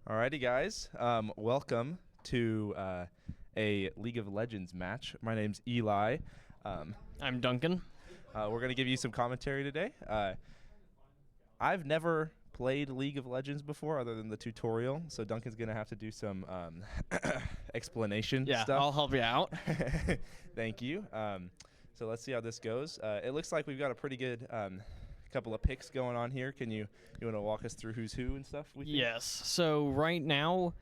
Alrighty, guys. Welcome to a League of Legends match. My name's Eli. I'm Duncan. We're going to give you some commentary today. I've never played League of Legends before other than the tutorial, so Duncan's going to have to do some explanation Yeah, stuff. I'll help you out. Thank you. So let's see how this goes. It looks like we've got a pretty good couple of picks going on here. You want to walk us through who's who and stuff? Yes. So right now,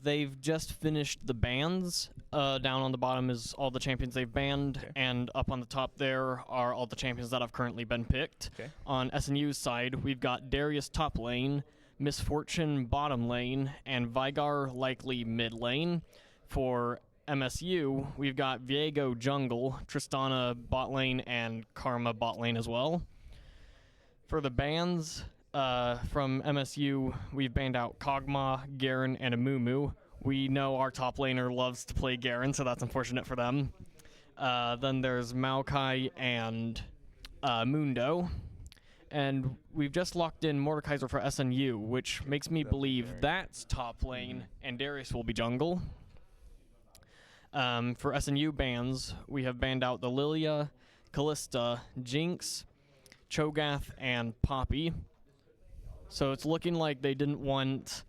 they've just finished the bans. Down on the bottom is all the champions they've banned, Okay. and up on the top there are all the champions that have currently been picked. Okay. On SNU's side, we've got Darius top lane, Misfortune bottom lane, and Vigar likely mid lane. For MSU, we've got Viego jungle, Tristana bot lane, and Karma bot lane as well. For the bans, from MSU, we've banned out Kog'Maw, Garen, and Amumu. We know our top laner loves to play Garen, so that's unfortunate for them. Then there's Maokai and Mundo. And we've just locked in Mordekaiser for SNU, which makes me believe that's top lane, and Darius will be jungle. For SNU bans, we have banned out the Lilia, Kalista, Jinx, Cho'Gath, and Poppy. So it's looking like they didn't want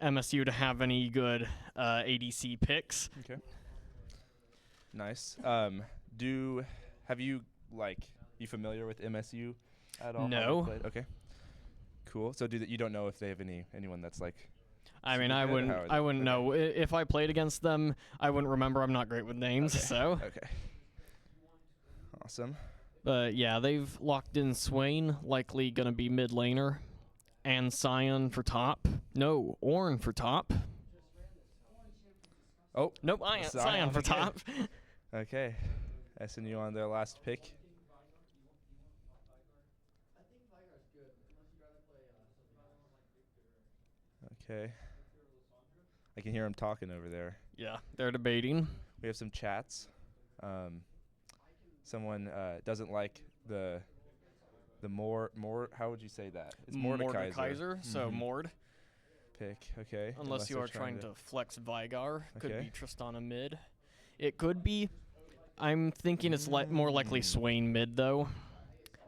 MSU to have any good ADC picks. Okay. Nice. You familiar with MSU at all? No. Okay. Cool. So you don't know if they have anyone that's like? I mean, I wouldn't know. If I played against them, I wouldn't remember. I'm not great with names, Okay. so. Okay. Awesome. But yeah, they've locked in Swain, likely gonna be mid laner, and Sion for top. No, Ornn for top. Oh. Nope, Sion for top. Okay. SNU on their last pick. Okay. I can hear him talking over there. Yeah, they're debating. We have some chats. Someone doesn't like the more. How would you say that? It's Mordekaiser, so Mord. Pick, okay. Unless you are trying to flex Vigar. Could Okay. be Tristana mid. It could be. I'm thinking it's more likely Swain mid, though.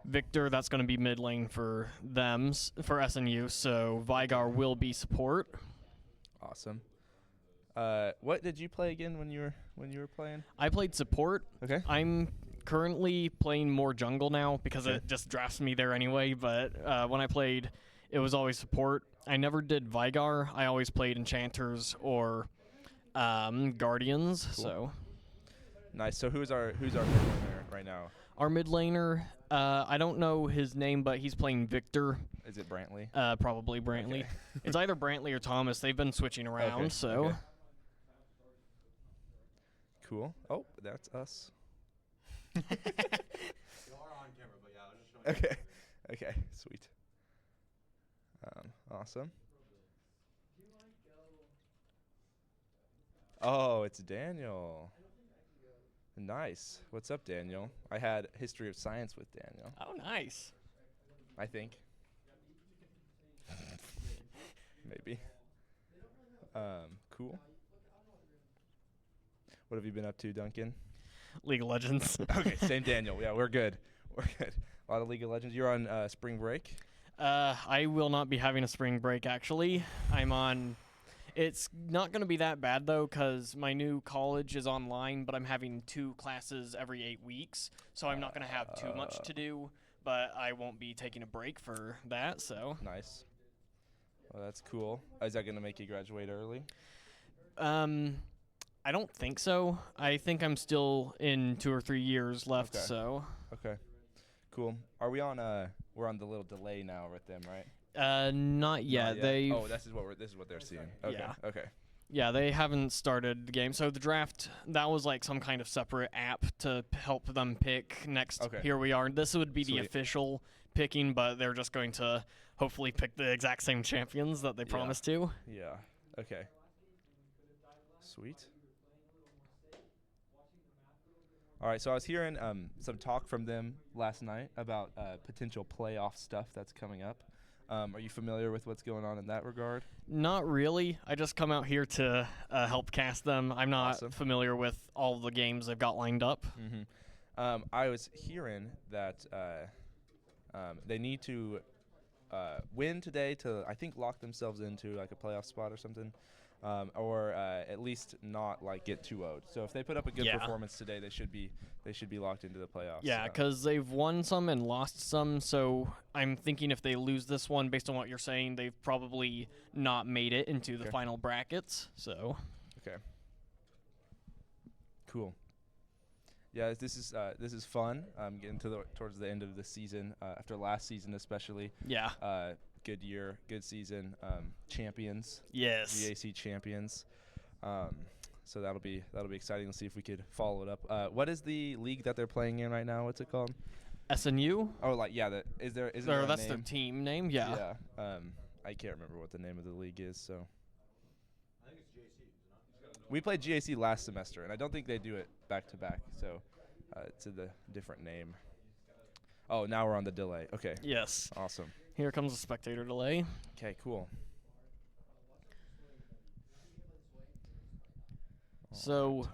Victor, that's going to be mid lane for them, for SNU, so Vigar will be support. Awesome. What did you play again when you were playing? I played support. Okay. I'm currently playing more jungle now because Okay. it just drafts me there anyway, but when I played, it was always support. I never did Vigar. I always played enchanters or guardians. Cool. So Nice. So who's our mid laner right now? our mid laner, I don't know his name, but he's playing Victor. Is it Brantley? Probably Brantley. Okay. It's either Brantley or Thomas. They've been switching around, Okay, so. okay. Cool. Oh, that's us. You are on camera, but yeah, I was just showing. Okay. Okay. Sweet. Awesome. Oh, it's Daniel. Nice. What's up, Daniel? I had history of science with Daniel, Oh, nice. I think. Maybe. Cool. What have you been up to, Duncan? League of Legends. Okay, same Daniel. Yeah, we're good. We're good. A lot of League of Legends. You're on spring break? I will not be having a spring break, actually. I'm on. It's not going to be that bad, though, because my new college is online, but I'm having 2 classes every 8 weeks, so I'm not going to have too much to do, but I won't be taking a break for that, so. Nice. Well, that's cool. Is that going to make you graduate early? I don't think so. I think I'm still in 2 or 3 years left, Okay. so. Okay. Cool. Are we on we're on the little delay now with them, right? Not yet. Not They. Oh, this is what they're seeing. Okay. Yeah. Okay. Yeah, they haven't started the game. So the draft, that was like some kind of separate app to help them pick next. Okay. Here we are. This would be the Sweet. official picking, but they're just going to hopefully pick the exact same champions that they Yeah. promised to. Yeah. Okay. Sweet. All right, so I was hearing some talk from them last night about potential playoff stuff that's coming up. Are you familiar with what's going on in that regard? Not really. I just come out here to help cast them. I'm not Awesome. familiar with all the games they've got lined up. I was hearing that they need to win today to, I think, lock themselves into like a playoff spot or something, or at least not like get 2-0'd. So if they put up a good Yeah. performance today, they should be locked into the playoffs. Yeah, because they've won some and lost some, so I'm thinking if they lose this one, based on what you're saying, they've probably not made it into the Okay. final brackets. So Okay. Cool. Yeah, this is fun. Getting towards the end of the season after last season especially. yeah, Good year, good season. Champions, yes, GAC champions. So that'll be exciting to see if we could follow it up. What is the league that they're playing in right now? What's it called? SNU. Oh, like yeah. Is there Or a that's name? their team name. Yeah. Yeah. I can't remember what the name of the league is. So I think it's JC. Is it not? we played GAC last semester, and I don't think they do it back to back. So it's a different name. Oh, now we're on the delay. Okay. Yes. Awesome. Here comes the spectator delay. Okay. Cool. So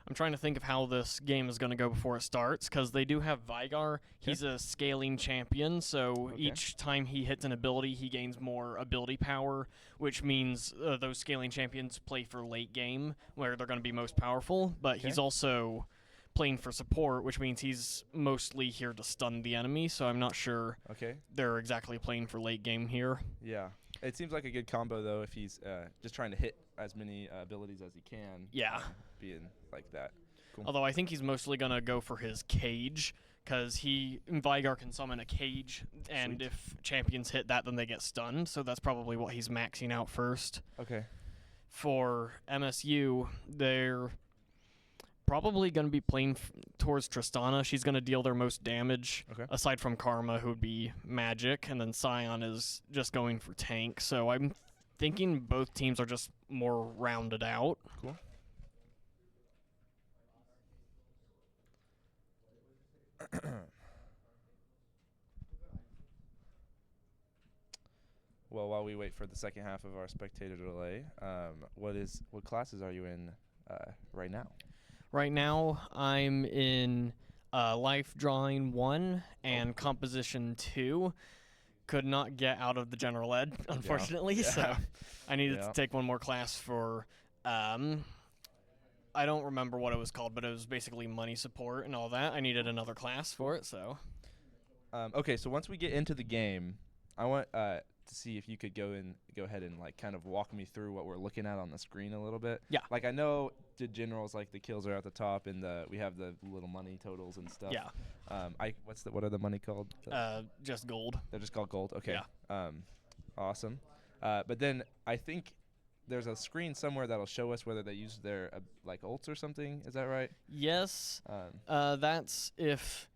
I'm trying to think of how this game is going to go before it starts, because they do have Vigar. He's a scaling champion, so Okay. each time he hits an ability, he gains more ability power, which means those scaling champions play for late game, where they're going to be most powerful. But he's Okay. also playing for support, which means he's mostly here to stun the enemy, so I'm not sure Okay. they're exactly playing for late game here. Yeah. It seems like a good combo though if he's just trying to hit as many abilities as he can. Yeah. Being like that. Cool. Although I think he's mostly going to go for his cage, because Vigar can summon a cage, and Sweet. if champions hit that, then they get stunned, so that's probably what he's maxing out first. Okay. For MSU, they're probably going to be playing towards Tristana. She's going to deal their most damage, Okay. aside from Karma, who would be magic, and then Scion is just going for tank, so I'm thinking both teams are just more rounded out. Cool. Well, while we wait for the second half of our spectator delay, what classes are you in right now? Right now, I'm in Life Drawing 1 and Composition 2. Could not get out of the general ed, unfortunately, so Yeah. I needed Yeah. to take one more class for, I don't remember what it was called, but it was basically money support and all that. I needed another class for it, so. Okay, so once we get into the game, I want to see if you could go ahead and like kind of walk me through what we're looking at on the screen a little bit. Yeah. Like I know the generals, like the kills are at the top, and we have the little money totals and stuff. Yeah, What are the money called? just gold. They're just called gold. Okay. Yeah. Awesome. But then I think there's a screen somewhere that'll show us whether they use their like ults or something. Is that right? Yes, Um, that's if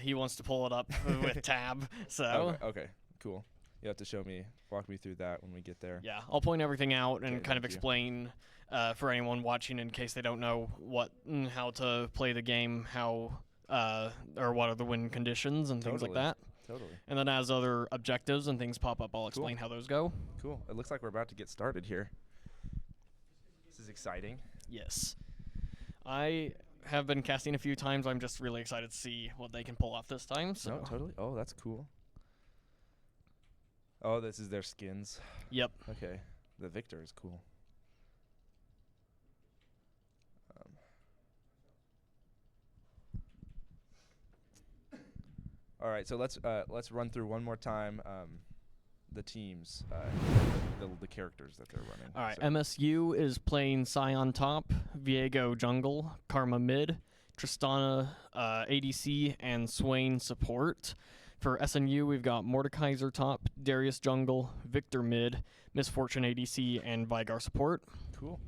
he wants to pull it up with tab, so. okay. Cool. You have to walk me through that when we get there. Yeah, I'll point everything out and Okay, kind of thank you. explain for anyone watching in case they don't know how to play the game, or what are the win conditions and things like Totally. that. Totally. And then as other objectives and things pop up, I'll explain how those go. Cool. It looks like we're about to get started here. This is exciting. Yes. I have been casting a few times. I'm just really excited to see what they can pull off this time. So. No, totally. Oh, that's cool. Oh, this is their skins. Yep. Okay. The Victor is cool. All right, so let's run through one more time the teams, the characters that they're running. All right. So- MSU is playing Scion top, Viego jungle, Karma mid, Tristana ADC, and Swain support. For SNU, we've got Mordekaiser top, Darius jungle, Victor mid, Misfortune ADC, and Vigar support. Cool.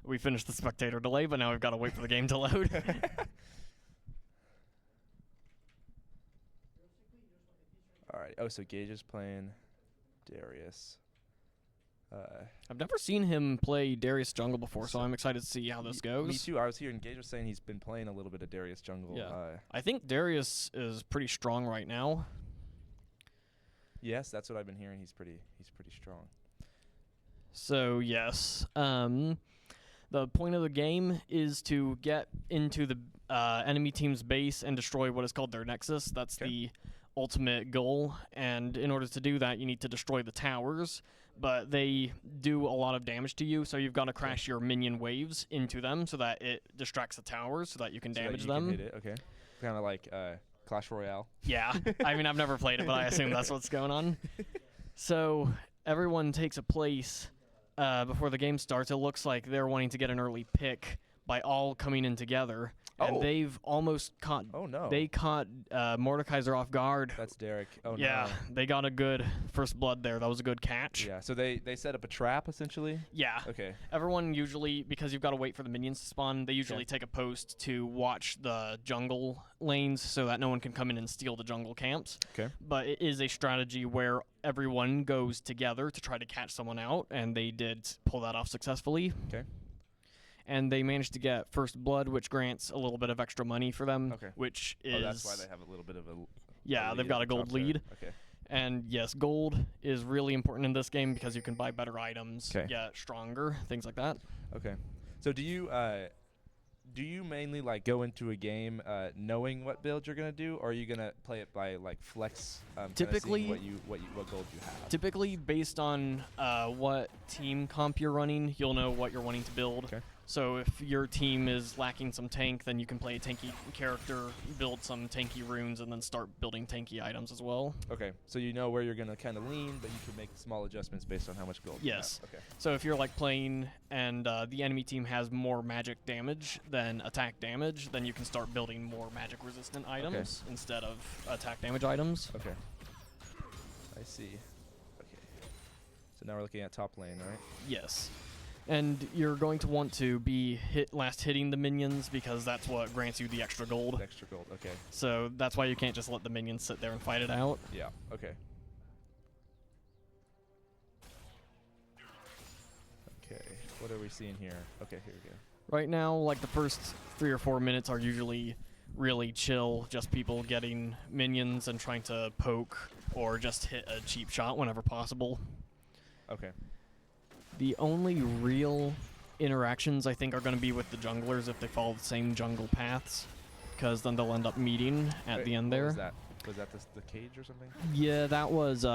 We finished the spectator delay, but now we've got to wait for the game to load. All right. Oh, so Gage is playing Darius. I've never seen him play Darius jungle before, so I'm excited to see how this goes. Me too. I was hearing Gage was saying he's been playing a little bit of Darius jungle. Yeah. I think Darius is pretty strong right now. Yes, that's what I've been hearing. He's pretty strong. So yes, the point of the game is to get into the enemy team's base and destroy what is called their nexus. That's the ultimate goal, and in order to do that, you need to destroy the towers. But they do a lot of damage to you, so you've got to crash your minion waves into them so that it distracts the towers, so that you can damage them. Can hit it. Okay, kind of like Clash Royale. Yeah, I mean I've never played it, but I assume that's what's going on. So everyone takes a place before the game starts. It looks like they're wanting to get an early pick by all coming in together. And they've almost caught. Oh no! They caught Mordekaiser off guard. That's Derek. Oh yeah, no! They got a good first blood there. That was a good catch. Yeah. So they set up a trap essentially. Yeah. Okay. Everyone usually, because you've got to wait for the minions to spawn, they usually take a post to watch the jungle lanes so that no one can come in and steal the jungle camps. Okay. But it is a strategy where everyone goes together to try to catch someone out, and they did pull that off successfully. Okay. And they managed to get first blood, which grants a little bit of extra money for them, which is... Oh, that's why they have a little bit of a... Yeah, they've got a gold lead. Okay. And yes, gold is really important in this game because you can buy better items, get stronger, things like that. Okay. So do you mainly like go into a game knowing what build you're gonna do, or are you gonna play it by like flex? Typically, what gold you have. Typically, based on what team comp you're running, you'll know what you're wanting to build. Okay. So if your team is lacking some tank, then you can play a tanky character, build some tanky runes, and then start building tanky items as well. Okay, so you know where you're going to kind of lean, but you can make small adjustments based on how much gold you have. Okay. So if you're like playing and the enemy team has more magic damage than attack damage, then you can start building more magic resistant items instead of attack damage items. Okay. I see. Okay. So now we're looking at top lane, right? Yes. And you're going to want to be hitting the minions because that's what grants you the extra gold. Extra gold, okay. So that's why you can't just let the minions sit there and fight it out. Yeah, okay. Okay, what are we seeing here? Okay, here we go. Right now, like the first 3 or 4 minutes are usually really chill, just people getting minions and trying to poke or just hit a cheap shot whenever possible. Okay. The only real interactions, I think, are going to be with the junglers if they follow the same jungle paths, because then they'll end up meeting at the end there. Was that the cage or something? Yeah, that was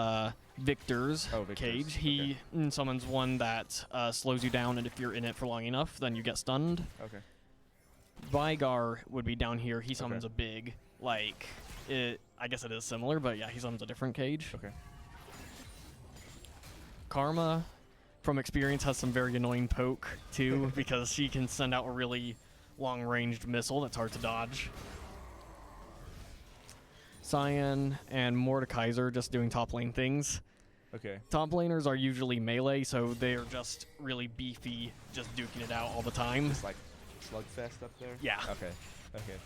Victor's cage. He okay. summons one that slows you down, and if you're in it for long enough, then you get stunned. Okay. Vigar would be down here. He summons a big, like, I guess it is similar, but yeah, he summons a different cage. Okay. Karma, from experience, has some very annoying poke, too, because she can send out a really long-ranged missile that's hard to dodge. Cyan and Mordekaiser just doing top lane things. Okay. Top laners are usually melee, so they're just really beefy, just duking it out all the time. Just like slugfest up there? Yeah. Okay. Okay.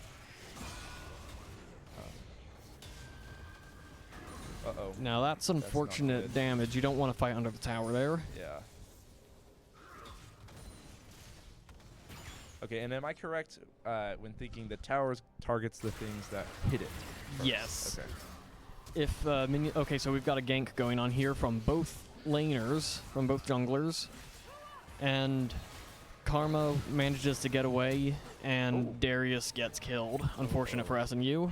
Uh-oh. Now that's unfortunate damage. You don't want to fight under the tower there. Yeah. Okay, and am I correct when thinking the towers targets the things that hit it first? Yes. Okay. If okay, so we've got a gank going on here from both laners, from both junglers, and Karma manages to get away, and Darius gets killed. Unfortunate for SMU.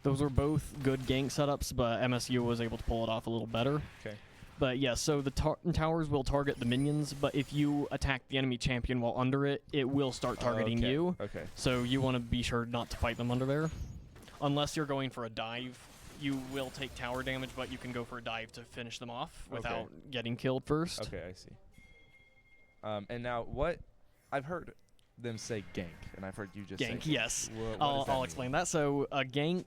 Those were both good gank setups, but MSU was able to pull it off a little better. Okay. But yeah, so the towers will target the minions, but if you attack the enemy champion while under it, it will start targeting you. Okay. So you want to be sure not to fight them under there. Unless you're going for a dive, you will take tower damage, but you can go for a dive to finish them off without getting killed first. Okay, I see. And now what I've heard them say gank, and I've heard you just gank, say yes. What I'll explain that. So a gank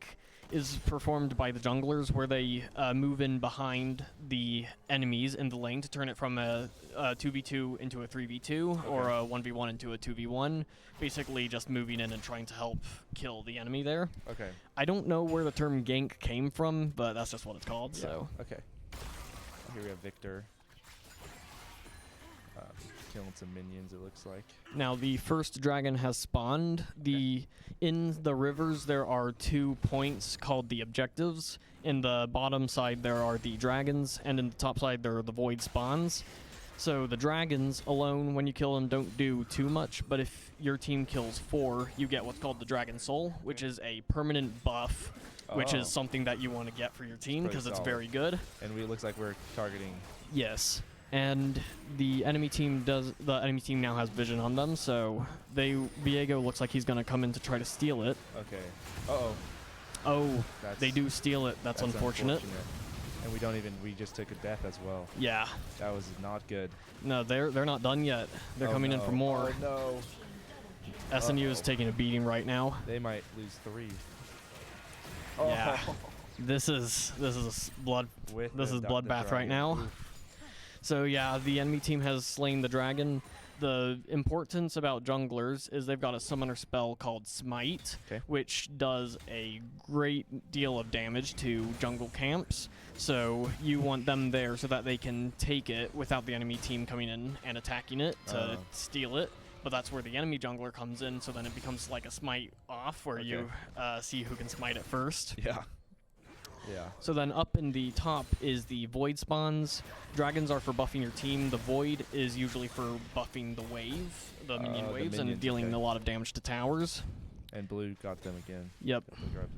is performed by the junglers where they move in behind the enemies in the lane to turn it from a 2v2 into a 3v2 or a 1v1 into a 2v1, basically just moving in and trying to help kill the enemy there. Okay. I don't know where the term gank came from, but that's just what it's called. Yeah. So okay. Here we have Victor. killing some minions, it looks like. Now the first dragon has spawned. In the rivers there are 2 points called the objectives. In the bottom side there are the dragons, and in the top side there are the void spawns. So the dragons alone, when you kill them, don't do too much, but if your team kills 4, you get what's called the Dragon Soul, which is a permanent buff, which is something that you want to get for your team because it's very good. And it looks like we're targeting. Yes. And the enemy team now has vision on them, so Viego looks like he's going to come in to try to steal it. Okay. Uh-oh. Oh, they do steal it. That's unfortunate. And we just took a death as well. Yeah. That was not good. No, they're not done yet. They're coming in for more. Oh no. SNU is taking a beating right now. They might lose 3. Yeah. This is bloodbath right now. So yeah, the enemy team has slain the dragon. The importance about junglers is they've got a summoner spell called Smite, which does a great deal of damage to jungle camps. So you want them there so that they can take it without the enemy team coming in and attacking it to steal it. But that's where the enemy jungler comes in, so then it becomes like a smite off where you see who can smite it first. Yeah. Yeah. So then up in the top is the void spawns. Dragons are for buffing your team. The void is usually for buffing the wave, the minion waves, and dealing a lot of damage to towers. And blue got them again. Yep.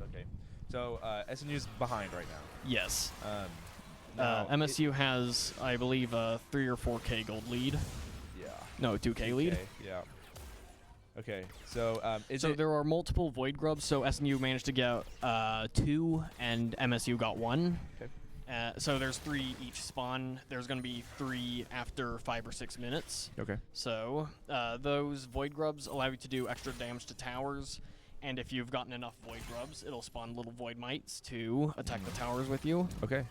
Okay. So SNU's behind right now. Yes. MSU has, I believe, a 3 or 4K gold lead. Yeah. No, 2K lead. Yeah. Okay, so there are multiple void grubs. So SNU managed to get 2, and MSU got 1. Okay. So there's 3 each spawn. There's going to be 3 after 5 or 6 minutes. Okay. So those void grubs allow you to do extra damage to towers, and if you've gotten enough void grubs, it'll spawn little void mites to attack the towers with you. Okay.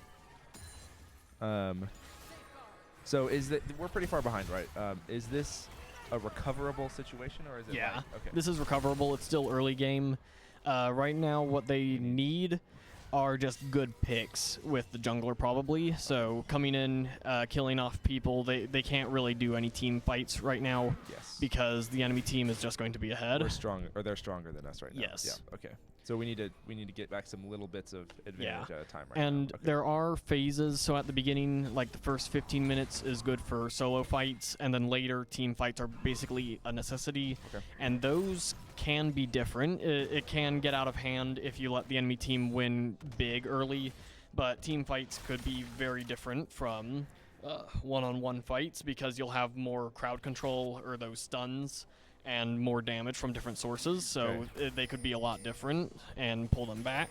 So we're pretty far behind, right? Is this a recoverable situation, or is it? Yeah. Okay. This is recoverable. It's still early game. Right now, what they need are just good picks with the jungler, probably. So coming in, killing off people, they can't really do any team fights right now. Yes. Because the enemy team is just going to be ahead. We're stronger, or they're stronger than us right now. Yes. Yeah. Okay. So we need to get back some little bits of advantage at a time right and now. Okay. there are phases. So at the beginning, like the first 15 minutes is good for solo fights, and then later team fights are basically a necessity. Okay. And those can be different. It can get out of hand if you let the enemy team win big early, but team fights could be very different from one-on-one fights because you'll have more crowd control or those stuns and more damage from different sources, so they could be a lot different and pull them back.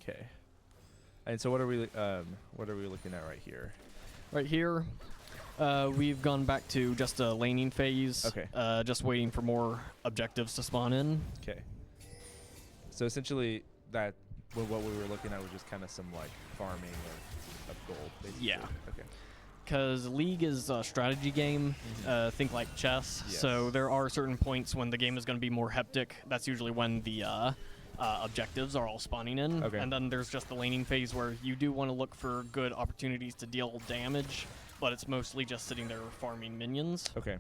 Okay. And so what are we looking at right here? Right here, we've gone back to just a laning phase. Okay. Just waiting for more objectives to spawn in. Okay. So essentially, what we were looking at was just kind of some like farming of gold, basically. Yeah. Okay. Because League is a strategy game, think like chess, Yes. so there are certain points when the game is going to be more hectic. That's usually when the objectives are all spawning in. Okay. And then there's just the laning phase where you do want to look for good opportunities to deal damage, but it's mostly just sitting there farming minions. Okay.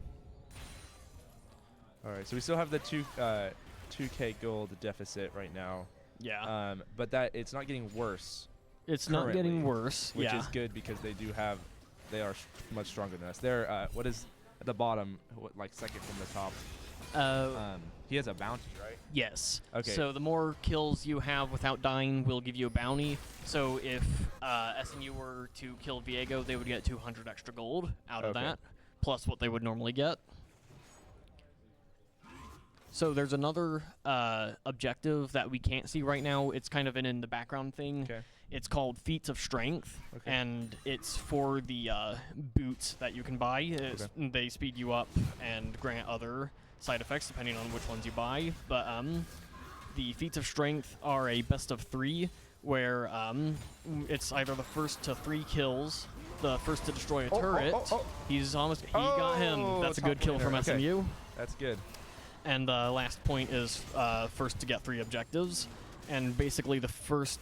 All right, so we still have the 2K gold deficit right now. Yeah. But it's not getting worse. It's not getting worse, which is good because they are much stronger than us. They're what is at the bottom, like second from the top. He has a bounty, right? Yes. Okay. So the more kills you have without dying will give you a bounty. So if SNU were to kill Viego, they would get 200 extra gold out of that, plus what they would normally get. So there's another objective that we can't see right now. It's kind of in the background thing. Okay. It's called Feats of Strength, and it's for the boots that you can buy. They speed you up and grant other side effects depending on which ones you buy. But the Feats of Strength are a best of 3, where it's either the first to 3 kills, the first to destroy a turret. He got him. That's a good kill from SMU. That's good. And the last point is first to get 3 objectives, and basically the first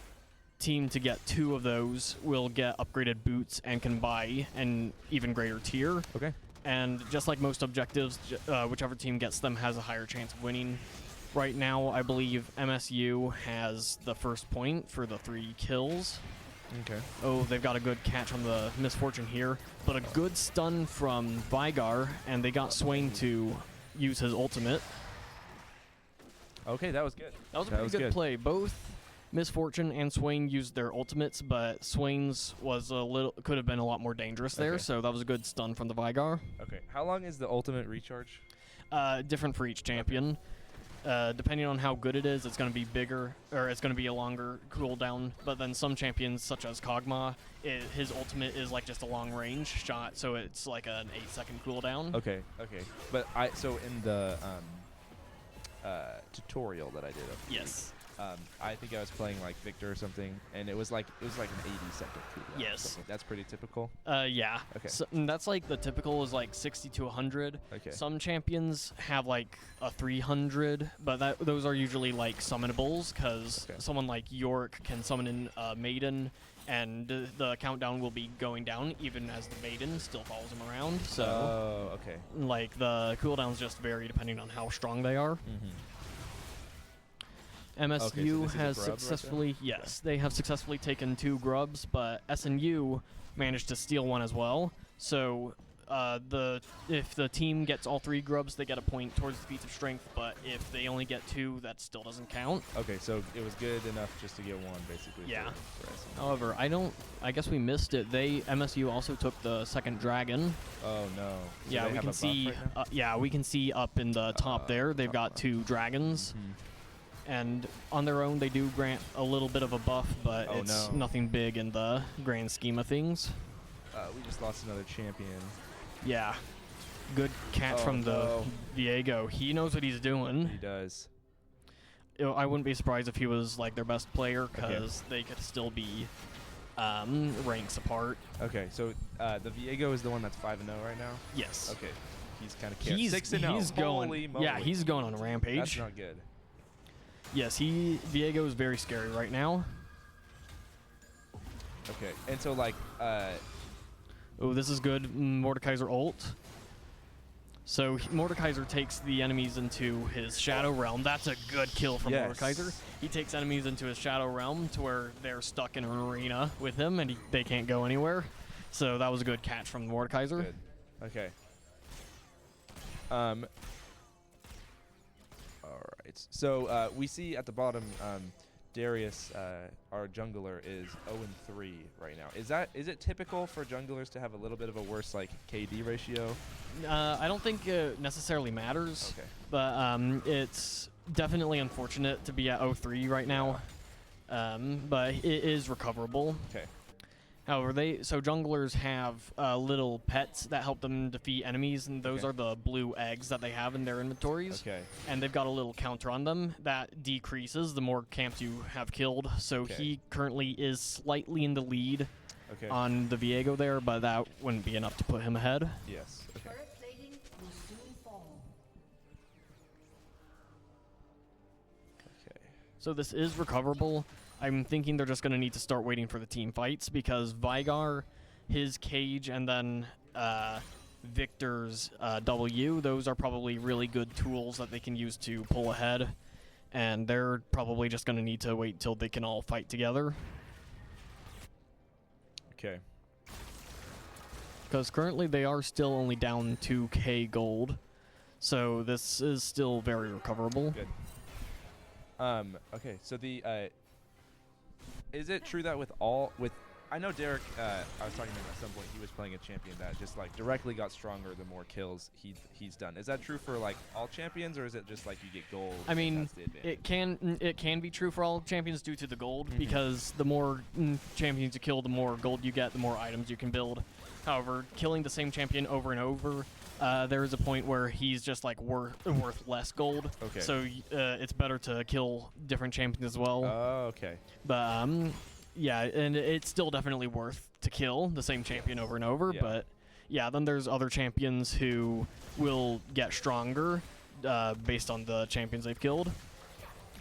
team to get 2 of those will get upgraded boots and can buy an even greater tier. Okay. And just like most objectives, whichever team gets them has a higher chance of winning. Right now, I believe MSU has the first point for the 3 kills. Okay. Oh, they've got a good catch on the Misfortune here, but a good stun from Vigar, and they got Swain to use his ultimate. Okay, that was good. That was a pretty good play. Both Misfortune and Swain used their ultimates, but Swain's was could have been a lot more dangerous there, so that was a good stun from the Vigar. Okay. How long is the ultimate recharge? Different for each champion. Depending on how good it is, it's going to be bigger, or it's going to be a longer cooldown. But then some champions, such as Kog'Maw, his ultimate is like just a long-range shot, so it's like an 8-second cooldown. Okay. But so in the tutorial that I did, Yes. I think I was playing like Victor or something, and it was like an 80-second cooldown. Yes. Something. That's pretty typical. Yeah. Okay. So, that's like the typical is like 60 to 100. Okay. Some champions have like a 300, but those are usually like summonables, because someone like York can summon in Maiden, and the countdown will be going down even as the Maiden still follows him around. So, okay. Like the cooldowns just vary depending on how strong they are. MSU has successfully, they have successfully taken 2 grubs, but SNU managed to steal 1 as well. So if the team gets all 3 grubs, they get a point towards the feats of strength, but if they only get 2, that still doesn't count. Okay, so it was good enough just to get 1, basically. Yeah. For SNU. However, I guess we missed it. MSU also took the second dragon. Oh no. So yeah, we can see. We can see up in the top there. They've got 2 dragons. And on their own, they do grant a little bit of a buff, but it's nothing big in the grand scheme of things. We just lost another champion. Yeah. Good catch from the Viego. He knows what he's doing. He does. I wouldn't be surprised if he was like their best player, because they could still be ranks apart. Okay, so the Viego is the one that's 5-0 right now? Yes. Okay. He's kind of 6-0. He's going. Yeah, he's going on a rampage. That's not good. Yes, Viego is very scary right now. Okay, and so like, oh, this is good. Mordekaiser ult. So Mordekaiser takes the enemies into his Shadow Realm. That's a good kill from Mordekaiser. He takes enemies into his Shadow Realm to where they're stuck in an arena with him, and they can't go anywhere. So that was a good catch from Mordekaiser. Good. Okay. Alright, so we see at the bottom, Darius, our jungler, is 0-3 right now. Is it typical for junglers to have a little bit of a worse like KD ratio? I don't think it necessarily matters. Okay. But it's definitely unfortunate to be at 0-3 right now. But it is recoverable. Okay. However, junglers have little pets that help them defeat enemies, and those are the blue eggs that they have in their inventories. Okay. And they've got a little counter on them that decreases the more camps you have killed. So he currently is slightly in the lead on the Viego there, but that wouldn't be enough to put him ahead. Yes. Okay. Okay. So this is recoverable. I'm thinking they're just going to need to start waiting for the team fights, because Vigar, his cage, and then Victor's W, those are probably really good tools that they can use to pull ahead. And they're probably just going to need to wait till they can all fight together. Okay. Because currently they are still only down 2k gold. So this is still very recoverable. Good. Okay, so the is it true that I know Derek, I was talking to him at some point, he was playing a champion that just like directly got stronger the more kills he's done. Is that true for like all champions, or is it just like you get gold? I mean, it can be true for all champions due to the gold, because the more champions you kill, the more gold you get, the more items you can build. However, killing the same champion over and over, there is a point where he's just like worth less gold. Okay. So it's better to kill different champions as well. Oh, okay. But yeah, and it's still definitely worth to kill the same champion over and over. But yeah, then there's other champions who will get stronger based on the champions they've killed.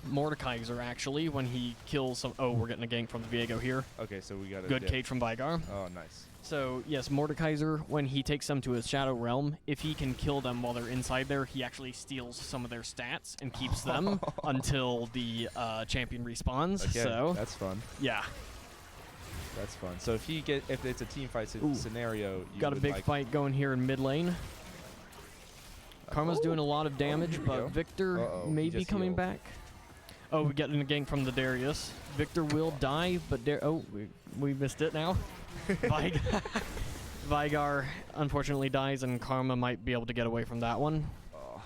Mordekaiser actually when he kills some. Oh, we're getting a gank from the Viego here. Okay, so we got a Good dip. cage from Vigar. Oh, nice. So yes, Mordekaiser, when he takes them to his Shadow Realm, if he can kill them while they're inside there, he actually steals some of their stats and keeps them until the champion respawns. Okay, So that's fun. yeah, That's fun. So if it's a team fight scenario, you got a would big like, fight going here in mid lane. Karma's doing a lot of damage, here we but go. Victor Uh-oh, he may be just coming healed. back. Oh, we get a gank from the Darius. Victor will die, but we missed it now. Vigar unfortunately dies, and Karma might be able to get away from that one. Oh.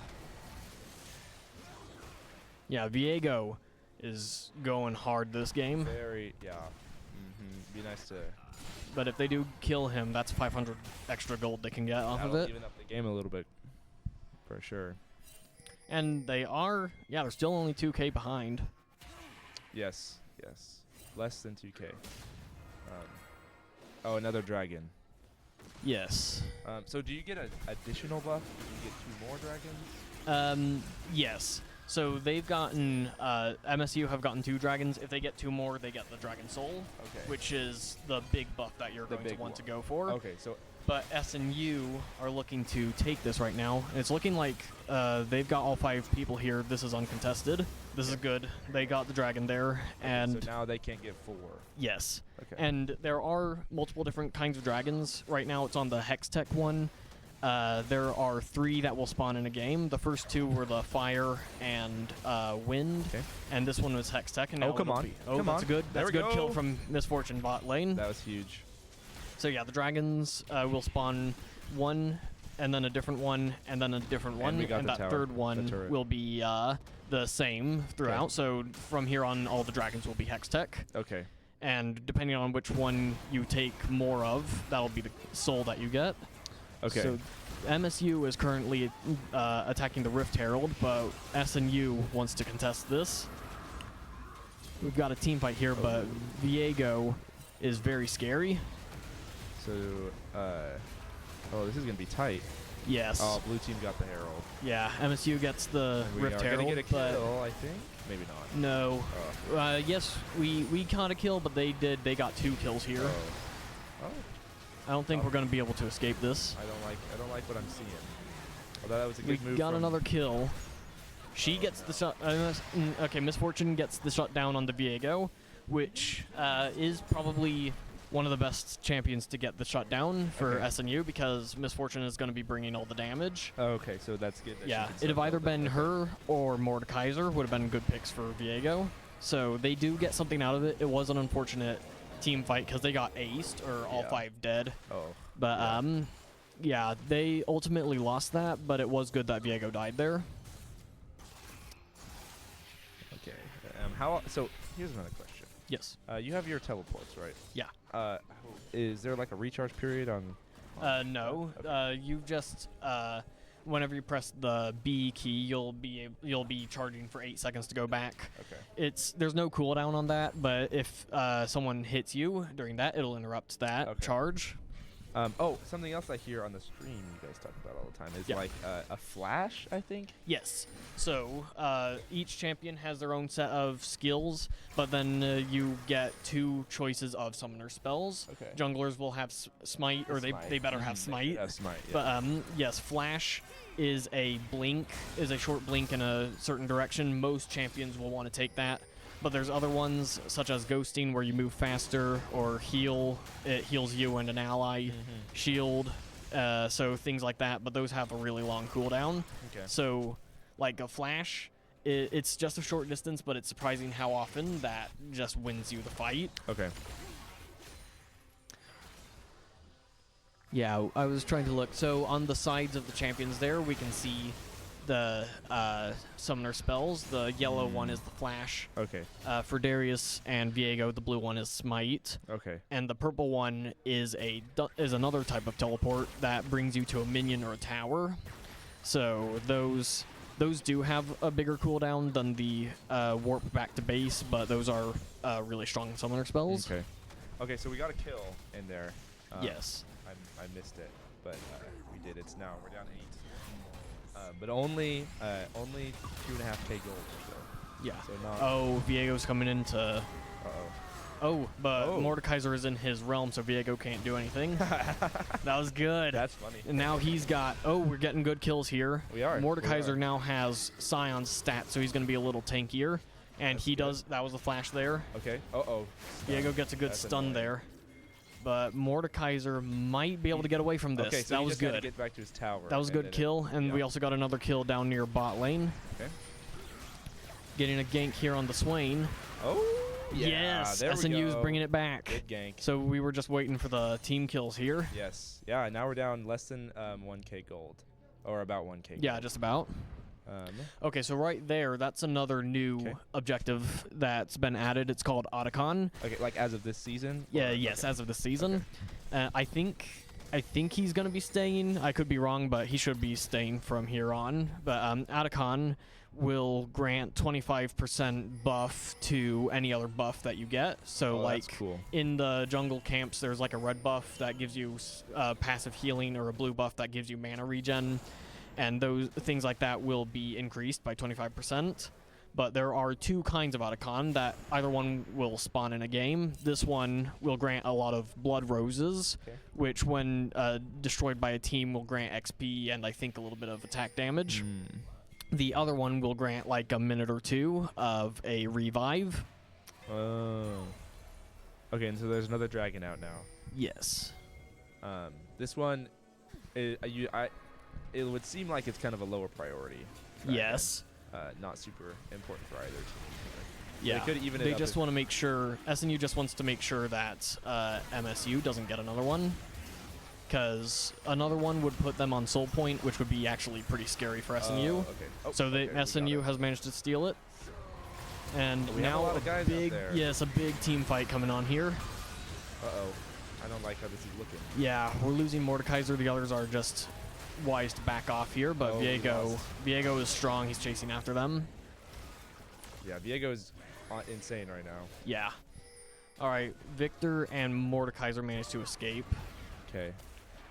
Yeah, Viego is going hard this game, Yeah. Be nice to. but if they do kill him, that's 500 extra gold they can get off of That'll it. even up the game a little bit, for sure. And they're still only 2k behind. Yes. Less than 2K. Oh, another dragon. Yes. So do you get an additional buff? Do you get 2 more dragons? Yes. So they've gotten, MSU have gotten 2 dragons. If they get 2 more, they get the Dragon Soul, Okay. which is the big buff that you're The going to big want one. to go for. Okay, so But SNU are looking to take this right now. And it's looking like they've got all 5 people here. This is uncontested. This is good. They got the dragon there. And so now they can't get 4. yes. Okay. And there are multiple different kinds of dragons. Right now it's on the Hextech one. There are 3 that will spawn in a game. The first 2 were the fire and wind. Okay. And this one was Hextech. And now come it'll on. be- Oh, Come that's on. a good. There That's a we good kill go. from Misfortune bot lane. That was huge. So yeah, the dragons will spawn one, and then a different one, and then a different one, we got and the that tower, third the one turret. will be the same throughout. Okay. So from here on, all the dragons will be Hextech, Okay. and depending on which one you take more of, that'll be the soul that you get. Okay. So MSU is currently attacking the Rift Herald, but SNU wants to contest this. We've got a team fight here, but Viego is very scary. So, this is gonna be tight. Yes. Oh, blue team got the herald. Yeah, MSU gets the And we Rift are gonna Herald, get a but kill, I think. Maybe not. no. Oh. Yes, we caught a kill, but they got 2 kills here. Oh. I don't think we're gonna be able to escape this. I don't like what I'm seeing. Although that was a We good move. got from- another kill. She gets the shot. Okay, Misfortune gets the shot down on the Viego, which is probably one of the best champions to get the shot down for Okay. SNU, because Misfortune is going to be bringing all the damage. Oh, okay, so that's good. that she Yeah, can it'd have step either up been there. her or Mordekaiser would have been good picks for Viego. So they do get something out of it. It was an unfortunate team fight because they got aced, or all Yeah. 5 dead. Oh. But yeah. yeah, they ultimately lost that, but it was good that Viego died there. Okay. So here's another question. Yes. You have your teleports, right? Yeah. Is there like a recharge period on? No. Okay. You just whenever you press the B key, you'll be charging for 8 seconds to go back. Okay. There's no cooldown on that, but if someone hits you during that, it'll interrupt that Okay. charge. Something else I hear on the stream you guys talk about all the time is Yeah. like a flash, I think. Yes. So each champion has their own set of skills, but then you get 2 choices of summoner spells. Okay. Junglers will have smite, or Smite. they better have smite. Have smite. Yeah. But yes, flash is a short blink in a certain direction. Most champions will want to take that. But there's other ones, such as ghosting, where you move faster, or heal. It heals you and an ally. Shield. So things like that. But those have a really long cooldown. Okay. So, like a flash, it's just a short distance, but it's surprising how often that just wins you the fight. Okay. Yeah, I was trying to look. So on the sides of the champions there, we can see the summoner spells. The yellow one is the flash. Okay. For Darius and Viego, the blue one is smite. Okay. And the purple one is another type of teleport that brings you to a minion or a tower. So those do have a bigger cooldown than the warp back to base, but those are really strong summoner spells. Okay. Okay, so we got a kill in there. Yes. I missed it, but we did. It's now we're down 8. But only 2.5k gold or so. Yeah. So not. Oh, Viego's coming in to. Uh-oh. Oh, but Oh. Mordekaiser is in his realm, so Viego can't do anything. That was good. That's funny. And now he's got. Oh, we're getting good kills here. We are. Mordekaiser now has Scion's stats, so he's going to be a little tankier. And That's he good. does. That was the flash there. Okay. Uh-oh. Viego gets a good That's stun annoying. there. But Mordekaiser might be able to get away from this. Okay, so that he was just had to good. get back to his tower. That was a and good then kill, and we yeah. also got another kill down near bot lane. Okay. Getting a gank here on the Swain. Oh. Yeah, Yes, there we SNU's go. bringing it back. Good gank. So we were just waiting for the team kills here. Yes. Yeah. Now we're down less than 1k gold, or about 1k. Yeah, gold. just about. Okay, so right there, that's another new Okay. objective that's been added. It's called Otacon. Okay, like as of this season. Yeah, or- yes, okay. as of the season. I think he's gonna be staying. I could be wrong, but he should be staying from here on. But Otacon will grant 25% buff to any other buff that you get. So Oh, like that's cool. in the jungle camps, there's like a red buff that gives you passive healing, or a blue buff that gives you mana regen. And those things like that will be increased by 25%. But there are two kinds of Otacon that either one will spawn in a game. This one will grant a lot of blood roses, Okay. which when destroyed by a team will grant XP and I think a little bit of attack damage. The other one will grant like a minute or two of a revive. Oh. Okay, and so there's another dragon out now. Yes. This one, it would seem like it's kind of a lower priority. dragon. Yes. Not super important for either team. Yeah. They could even it They up just if- want to make sure, SNU just wants to make sure that MSU doesn't get another one. Because another one would put them on soul point, which would be actually pretty scary for SNU. Okay. Oh, So okay, we got SNU it. has managed to steal it. And We have a now lot of guys out big, there. yes, a big team fight coming on here. Uh-oh. I don't like how this is looking. Yeah, we're losing Mordekaiser. The others are just wise to back off here, but Oh, we lost. Viego is strong. He's chasing after them. Yeah, Viego is insane right now. Yeah. All right, Victor and Mordekaiser managed to escape, Okay.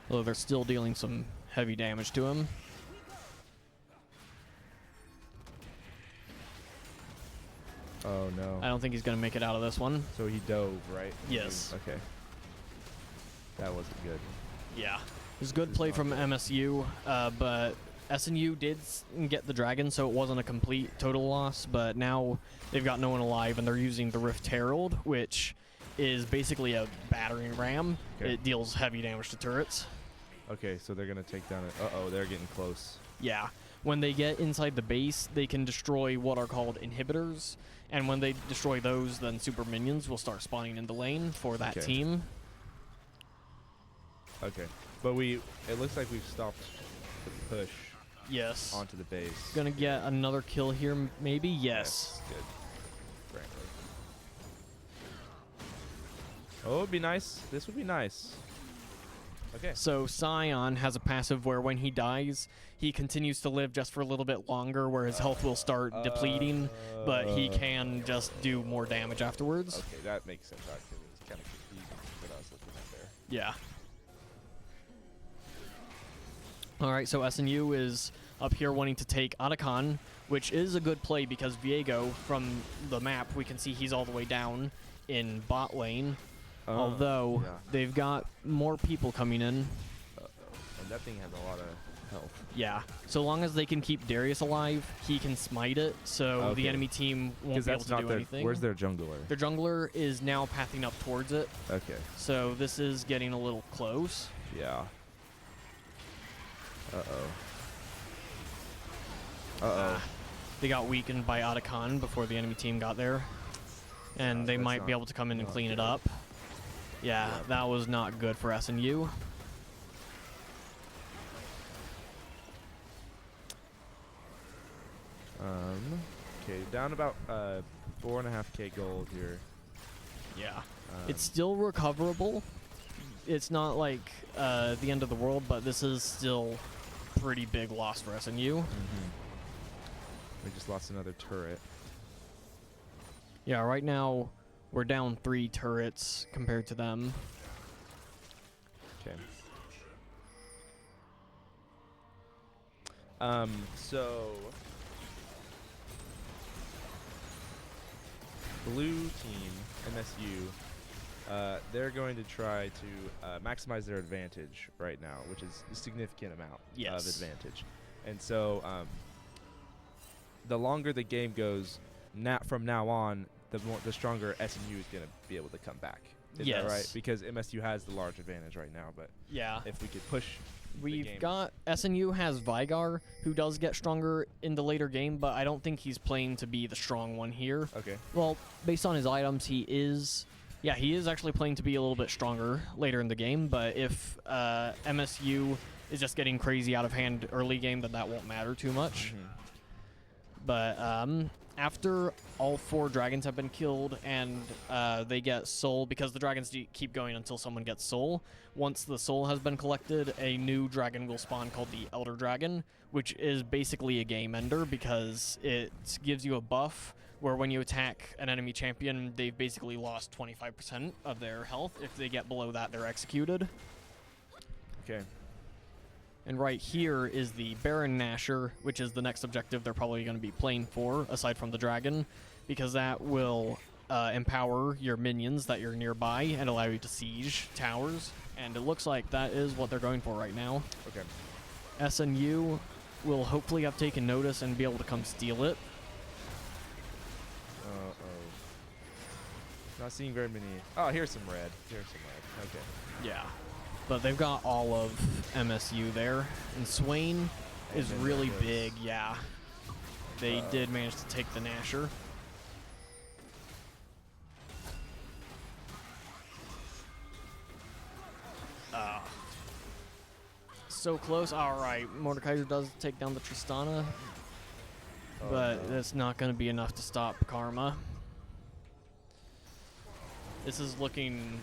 although they're still dealing some heavy damage to him. Oh, no. I don't think he's going to make it out of this one. So he dove, right? Yes. Okay. That wasn't good. Yeah. It was a good This is play not from good. MSU, but SNU did get the dragon, so it wasn't a complete total loss, but now they've got no one alive, and they're using the Rift Herald, which is basically a battering ram. Okay. It deals heavy damage to turrets. Okay, so they're going to take down it. Uh-oh, they're getting close. Yeah. When they get inside the base, they can destroy what are called inhibitors, and when they destroy those, then super minions will start spawning in the lane for that Okay. team. Okay. But it looks like we've stopped the push Yes. onto the base. Gonna get another kill here, maybe? Yes. Good. Frankly. Oh, it'd be nice. This would be nice. Okay. So Scion has a passive where when he dies, he continues to live just for a little bit longer, where his health will start depleting, but he can just do more damage afterwards. Okay, that makes sense. Actually, it was kind of confusing what I was looking at there. Yeah. Alright, so SNU is up here wanting to take Otacon, which is a good play because Viego, from the map, we can see he's all the way down in bot lane. Although, yeah. they've got more people coming in. Uh-oh. And that thing has a lot of health. Yeah. So long as they can keep Darius alive, he can smite it, so Okay. the enemy team won't be able That's to not do their. anything. Where's their jungler? Their jungler is now pathing up towards it, Okay. so this is getting a little close. Yeah. Uh-oh. Uh-oh. They got weakened by Otacon before the enemy team got there, and they that's might be not- able to come in and not clean it good. up. Yeah, Yeah. that was not good for SNU. Okay, down about 4.5k gold here. Yeah. Um, It's still recoverable. It's not like the end of the world, but this is still pretty big loss for SNU. We just lost another turret. Yeah, right now we're down 3 turrets compared to them. Okay. So blue team, MSU, they're going to try to maximize their advantage right now, which is a significant amount of advantage. And so the longer the game goes from now on, the stronger SMU is going to be able to come back. Is that right? Because MSU has the large advantage right now, but yeah, if we could push We've got SNU has Vigar, who does get stronger in the later game, but I don't think he's playing to be the strong one here. Okay. Well, based on his items, he is actually playing to be a little bit stronger later in the game, but if MSU is just getting crazy out of hand early game, then that won't matter too much. But after all 4 dragons have been killed and they get soul, because the dragons keep going until someone gets soul. Once the soul has been collected, a new dragon will spawn called the Elder Dragon, which is basically a game ender because it gives you a buff where when you attack an enemy champion, they've basically lost 25% of their health. If they get below that, they're executed. Okay. And right here is the Baron Nasher, which is the next objective they're probably going to be playing for, aside from the dragon, because that will empower your minions that you're nearby and allow you to siege towers. And it looks like that is what they're going for right now. Okay. SNU will hopefully have taken notice and be able to come steal it. Not seeing very many. Oh, here's some red. Okay. Yeah. But they've got all of MSU there. And Swain is really big, yeah. They did manage to take the Nasher. So close. Alright, Mordekaiser does take down the Tristana. But that's not going to be enough to stop Karma. This is looking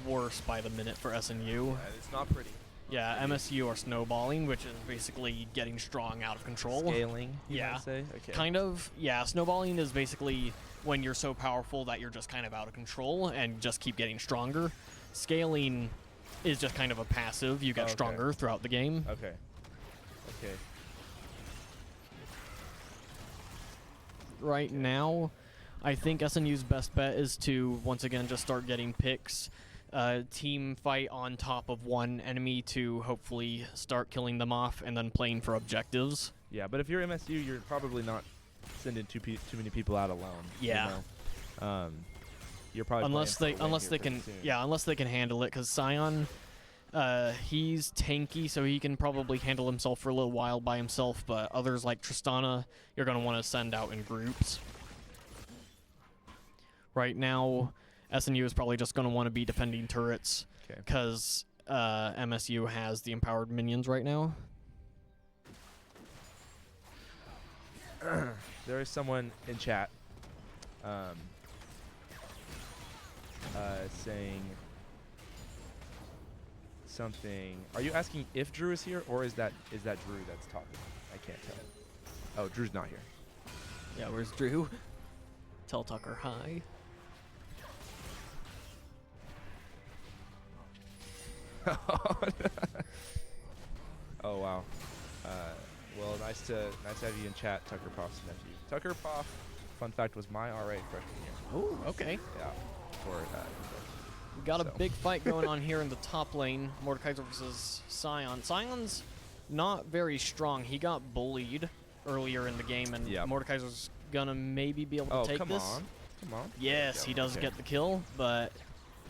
worse by the minute for SNU. It's not pretty. Yeah, MSU are snowballing, which is basically getting strong out of control. Scaling, you might say? Okay. Kind of. Yeah, snowballing is basically when you're so powerful that you're just kind of out of control and just keep getting stronger. Scaling is just kind of a passive. You get stronger throughout the game. Okay. Right now, I think SNU's best bet is to, once again, just start getting picks. Team fight on top of one enemy to hopefully start killing them off and then playing for objectives. Yeah, but if you're MSU, you're probably not sending too many people out alone. Yeah. You know? You're probably unless they can handle it, because Sion, he's tanky, so he can probably handle himself for a little while by himself. But others like Tristana, you're gonna want to send out in groups. Right now, SNU is probably just going to want to be defending turrets because MSU has the empowered minions right now. There is someone in chat saying something. Are you asking if Drew is here, or is that Drew that's talking? I can't tell. Oh, Drew's not here. Yeah, where's Drew? Tell Tucker hi. Oh wow. Well, nice to have you in chat, Tucker Poff's nephew. Tucker Poff, fun fact, was my RA freshman year. Oh, okay. Yeah. We got a big fight going on here in the top lane. Mordekaiser versus Sion. Sion's not very strong. He got bullied earlier in the game, and Mordekaiser's gonna maybe be able to take this. Come on. Yes, he does get the kill, but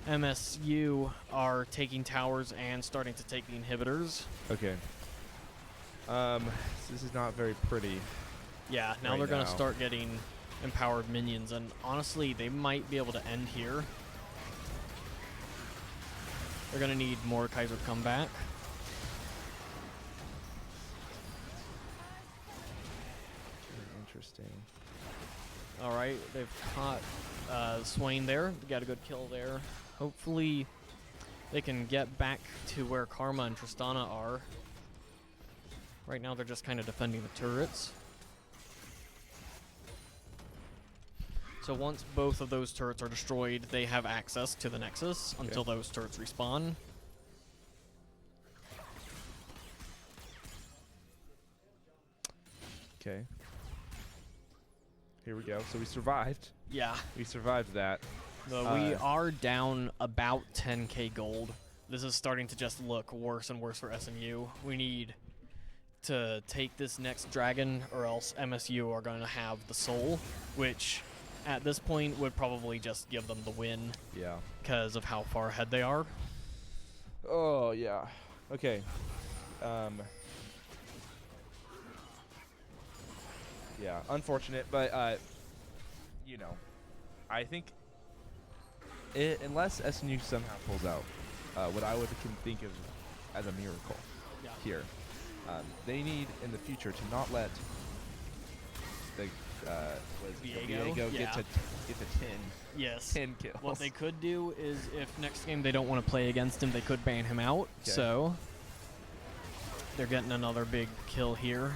MSU are taking towers and starting to take the inhibitors. Okay. This is not very pretty. Yeah, now they're going to start getting empowered minions, and honestly, they might be able to end here. They're going to need Mordekaiser to come back. Interesting. All right, they've caught Swain there. They got a good kill there. Hopefully, they can get back to where Karma and Tristana are. Right now, they're just kind of defending the turrets. So once both of those turrets are destroyed, they have access to the Nexus until those turrets respawn. Okay. here we go. So we survived. Yeah. We survived that. But we are down about 10k gold. This is starting to just look worse and worse for SNU. We need to take this next dragon, or else MSU are going to have the soul, which at this point would probably just give them the win Yeah. because of how far ahead they are. Oh, yeah. Okay. Yeah, unfortunate, but, you know, I think unless SNU somehow pulls out what I can think of as a miracle here, they need in the future to not let the Viego? get to 10. Yes. 10 kills. What they could do is, if next game they don't want to play against him, they could ban him out. Okay. So they're getting another big kill here.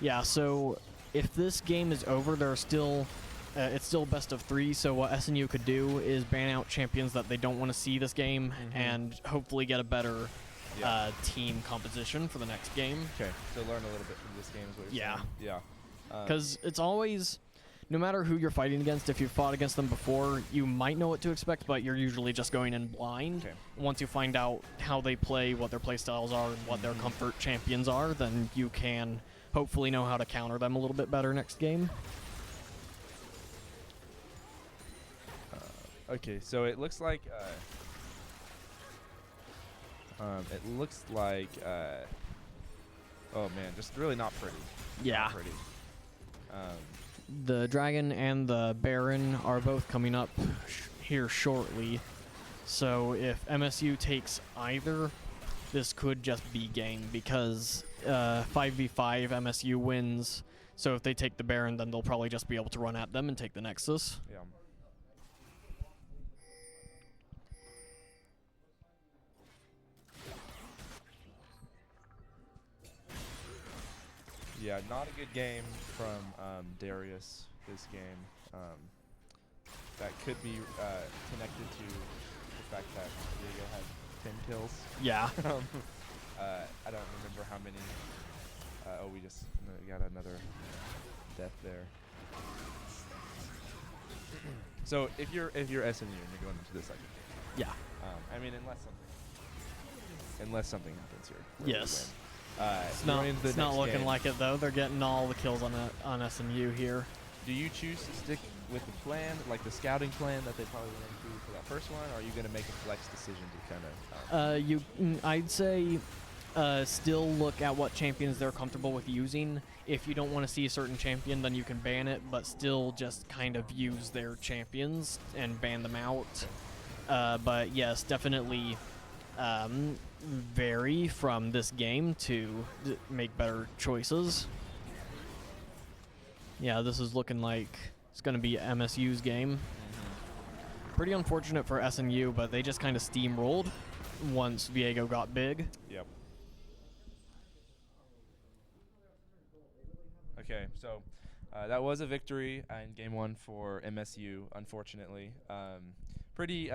Yeah, so if this game is over, there are still it's still best of 3. So what SNU could do is ban out champions that they don't want to see this game, and hopefully get a better team composition for the next game. Okay, so learn a little bit from this game is what you're saying. Yeah. Because it's always, no matter who you're fighting against, if you've fought against them before, you might know what to expect, but you're usually just going in blind. Okay. Once you find out how they play, what their play styles are, and what their comfort champions are, then you can hopefully know how to counter them a little bit better next game. Okay, so it looks like oh man, just really not pretty. Yeah. Not pretty. The Dragon and the Baron are both coming up here shortly. So if MSU takes either, this could just be game, because 5v5 MSU wins. So if they take the Baron, then they'll probably just be able to run at them and take the Nexus. Yeah. Yeah, not a good game from Darius this game. That could be connected to the fact that Diego had 10 kills. Yeah. I don't remember how many. We just got another death there. So if you're SMU and you're going into this second game, Yeah. I mean, unless something happens here. where we Yes. win. It's not looking like it, though. They're getting all the kills on SMU here. Do you choose to stick with the plan, like the scouting plan that they probably went into for that first one, or are you going to make a flex decision to kind of... I'd say still look at what champions they're comfortable with using. If you don't want to see a certain champion, then you can ban it, but still just kind of use their champions and ban them out. But yes, definitely vary from this game to make better choices. Yeah, this is looking like it's going to be MSU's game. Pretty unfortunate for SNU, but they just kind of steamrolled once Viego got big. Yep. Okay, so that was a victory in Game 1 for MSU, unfortunately. Pretty...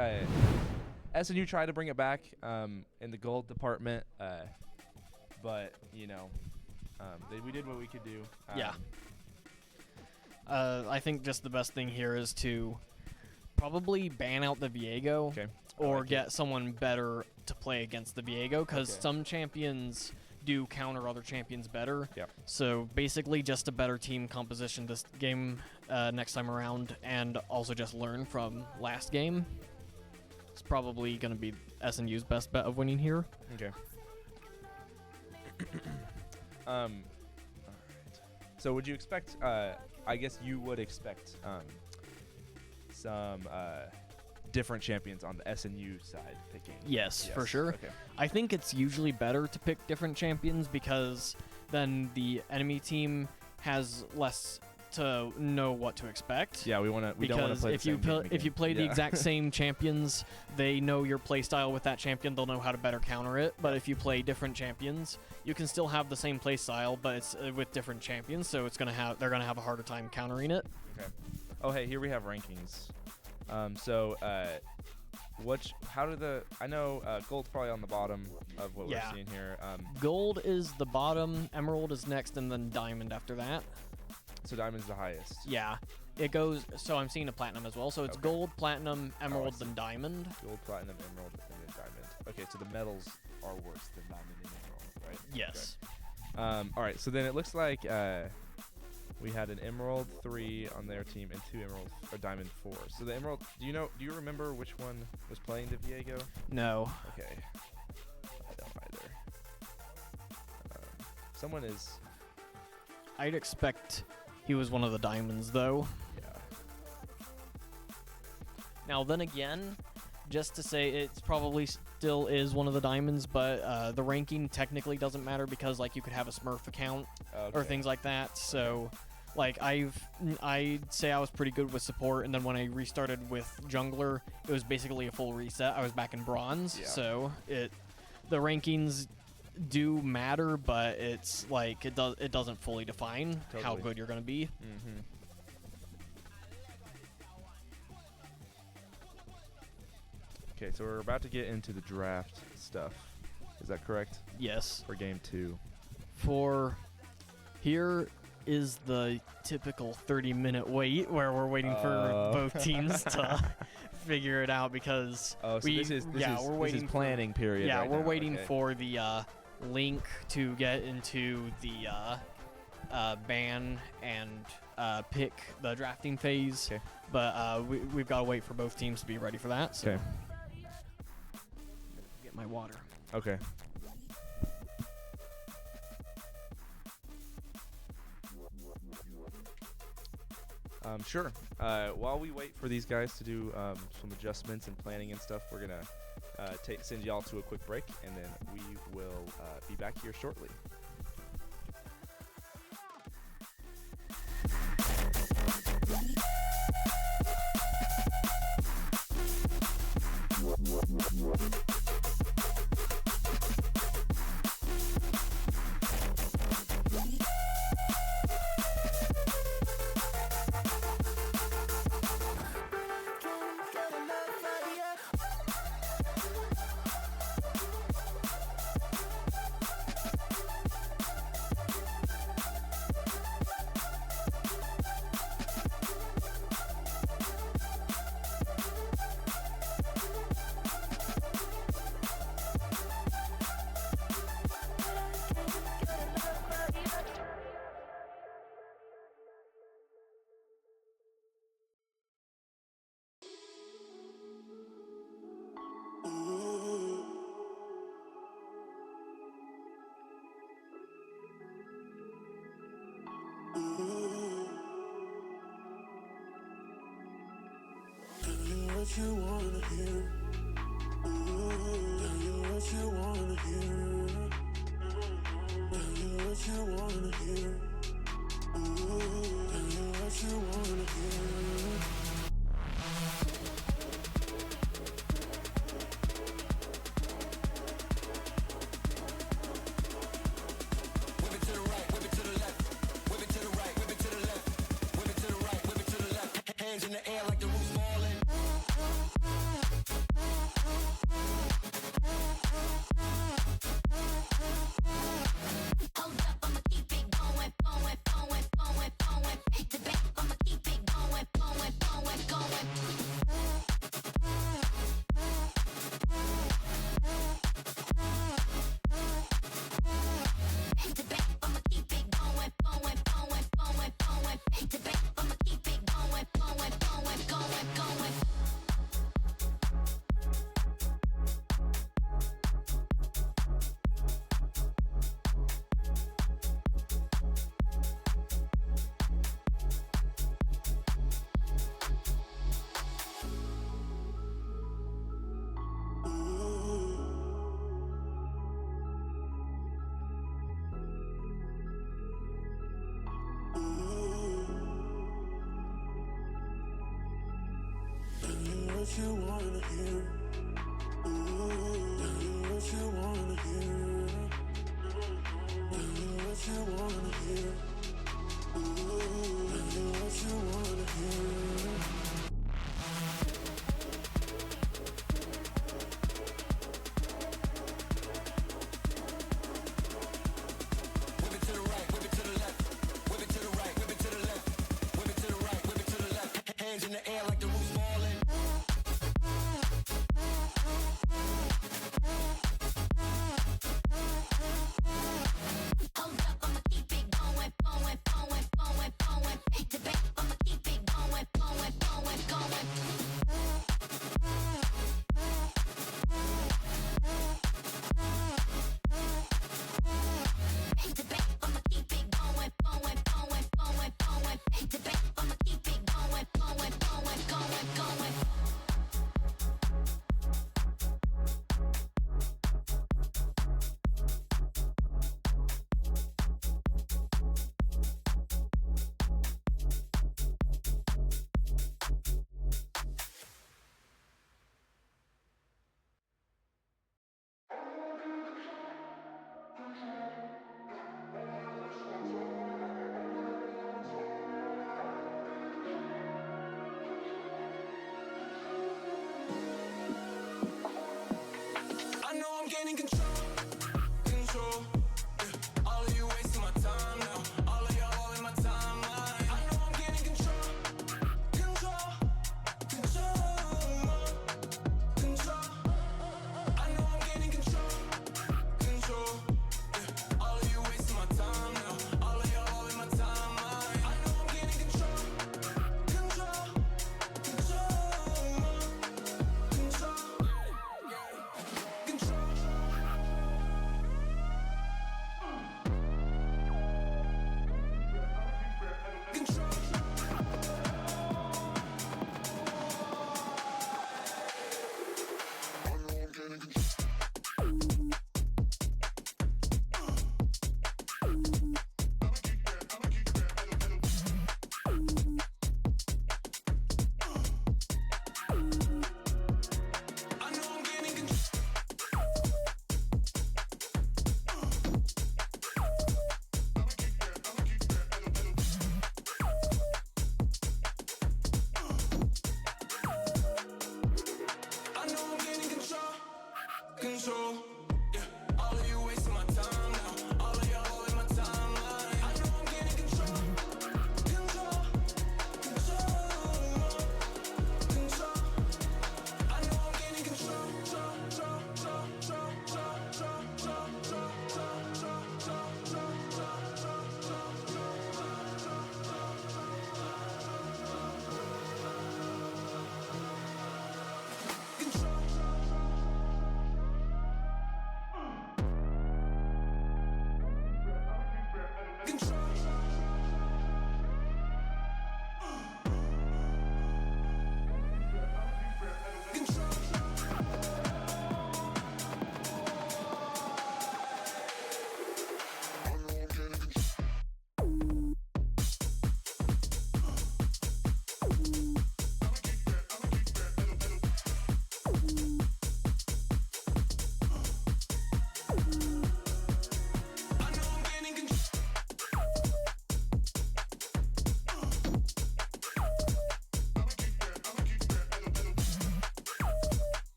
SNU tried to bring it back in the gold department, but, you know, we did what we could do. Yeah. I think just the best thing here is to probably ban out the Viego, Okay. or like get someone better to play against the Viego, because Okay. some champions do counter other champions better. Yep. So basically just a better team composition this game next time around, and also just learn from last game. It's probably going to be SNU's best bet of winning here. Okay. All right. So would you expect, I guess you would expect some different champions on the SNU side picking? Yes, for sure. Okay. I think it's usually better to pick different champions, because then the enemy team has less to know what to expect. Yeah, we don't want to Because play if the you same game if you again. play the Yeah. exact same champions, they know your play style with that champion. They'll know how to better counter it. But if you play different champions, you can still have the same play style, but it's with different champions. So they're gonna have a harder time countering it. Okay. Oh, hey, here we have rankings. I know gold's probably on the bottom of what Yeah. we're seeing here. Gold is the bottom, emerald is next, and then diamond after that. So diamond's the highest. Yeah. It goes, so I'm seeing a platinum as well. So it's Okay. gold, platinum, emerald, see. then diamond. Gold, platinum, emerald, and then diamond. Okay, so the metals are worse than diamond and emerald, right? Yes. Okay. All right, so then it looks like we had an emerald 3 on their team and 2 emerald or diamond 4. So the emerald, do you remember which one was playing the Viego? No. Okay. I don't either. Someone is. I'd expect he was one of the diamonds, though. Yeah. Now, then again, just to say it's probably still is one of the diamonds, but the ranking technically doesn't matter because, like, you could have a Smurf account or Okay. things like that. So, like, I'd say I was pretty good with support, and then when I restarted with jungler, it was basically a full reset. I was back in bronze, Yeah. so the rankings do matter, but it's like it doesn't fully define how Totally. good you're gonna be. Mm-hmm. Okay, so we're about to get into the draft stuff. Is that correct? Yes. For game 2. For here is the typical 30-minute wait where we're waiting for both teams to figure it out because Oh, so this is we're waiting this is planning period. Yeah, right we're now. waiting Okay. for the link to get into the ban and pick the drafting phase. Okay. But we've got to wait for both teams to be ready for that. So Okay. get my water. Okay. Sure. While we wait for these guys to do some adjustments and planning and stuff, we're gonna send y'all to a quick break, and then we will be back here shortly. What you wanna hear? Tell you what you wanna hear. Tell you what you wanna hear. Tell you what you wanna hear. Hands in the air like the roof's falling. Hold up, I'ma keep it going, going, going, going, going. Back to back, I'ma keep it going, going, going, going. Back to back, I'ma keep it going, going, going, going, going. Back to back, I'ma keep it going, going, going, going, going. Tell you what you wanna hear. Tell you what you wanna hear. Tell you what you wanna hear. Tell you what you wanna hear. Whip it to the right, whip it to the left. Whip it to the right, whip it to the left.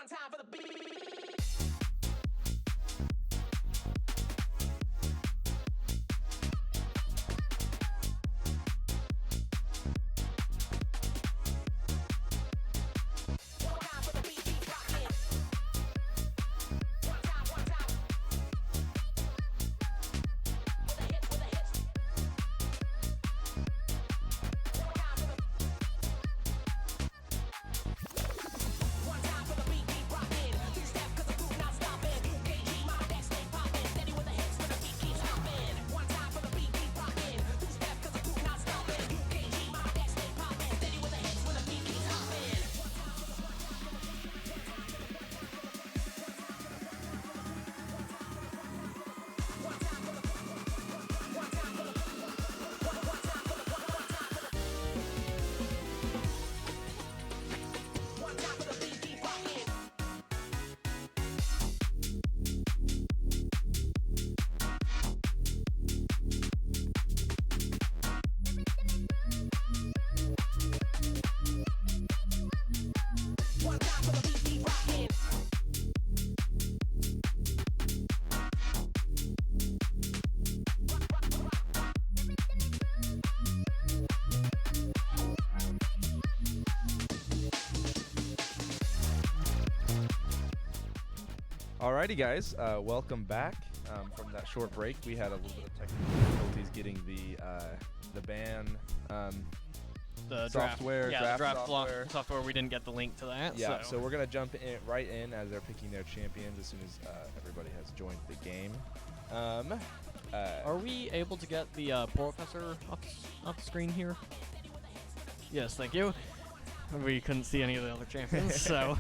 One time for the beat. Alrighty, guys, welcome back from that short break. We had a little bit of technical difficulties getting the ban The software, draft, draft the draft software. software. We didn't get the link to that. Yeah, so so we're gonna jump right in as they're picking their champions as soon as everybody has joined the game. Are we able to get the professor off the screen here? Yes, thank you. We couldn't see any of the other champions, so.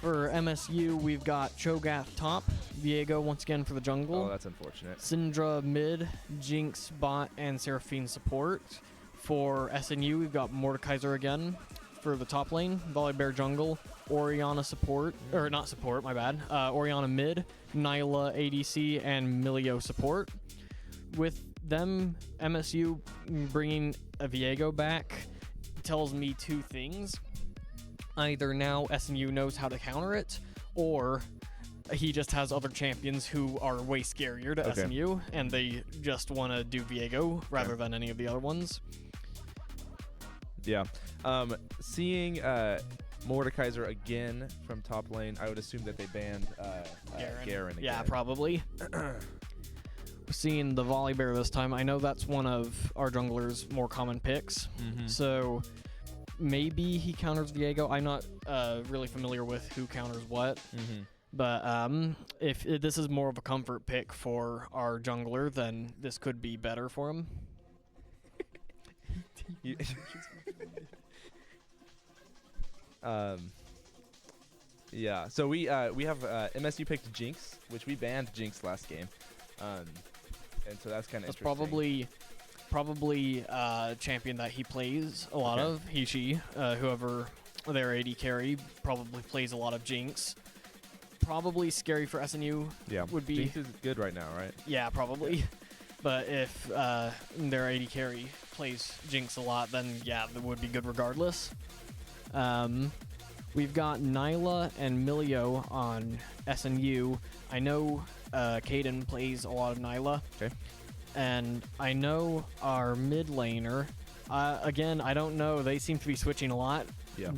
For MSU, we've got Cho'Gath top, Viego once again for the jungle, Oh, that's unfortunate. Syndra mid, Jinx bot, and Seraphine support. For SNU, we've got Mordekaiser again for the top lane, Volibear jungle, Orianna support, or not support, my bad, Orianna mid, Nyla ADC, and Milio support. With them, MSU bringing a Viego back tells me two things. Either now SNU knows how to counter it, or he just has other champions who are way scarier to Okay. SNU, and they just want to do Viego rather than any of the other ones. Yeah. Seeing Mordekaiser again from top lane, I would assume that they banned Garen again. Yeah, probably. Seeing the Volibear this time, I know that's one of our jungler's more common picks, so maybe he counters Viego. I'm not really familiar with who counters what, but if this is more of a comfort pick for our jungler, then this could be better for him. You- yeah. So we have MSU picked Jinx, which we banned Jinx last game, and so that's kind of That's interesting. probably champion that he plays a lot of. She, whoever their AD carry, probably plays a lot of Jinx. Probably scary for SNU. Yeah. would be- Jinx is good right now, right? Yeah, probably. But if their AD carry plays Jinx a lot, then yeah, that would be good regardless. We've got Nyla and Milio on SNU. I know Kaden plays a lot of Nyla. Okay. And I know our mid laner, again, I don't know, they seem to be switching a lot. Yeah.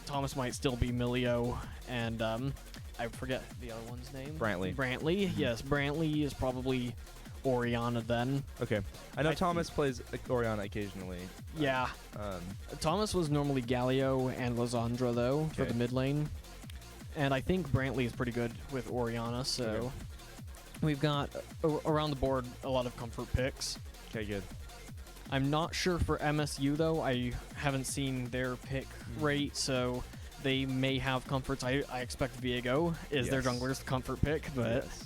Thomas might still be Milio, and I forget the other one's name. Brantley. Yes, Brantley is probably Orianna then. Okay. I know I Thomas plays Orianna occasionally. Yeah. Thomas was normally Galio and Lysandra, though, for Okay. the mid lane. And I think Brantley is pretty good with Orianna, so Okay. we've got, around the board, a lot of comfort picks. Okay, good. I'm not sure for MSU, though. I haven't seen their pick rate, so they may have comforts. I expect Viego is their Yes. jungler's comfort pick, but Yes.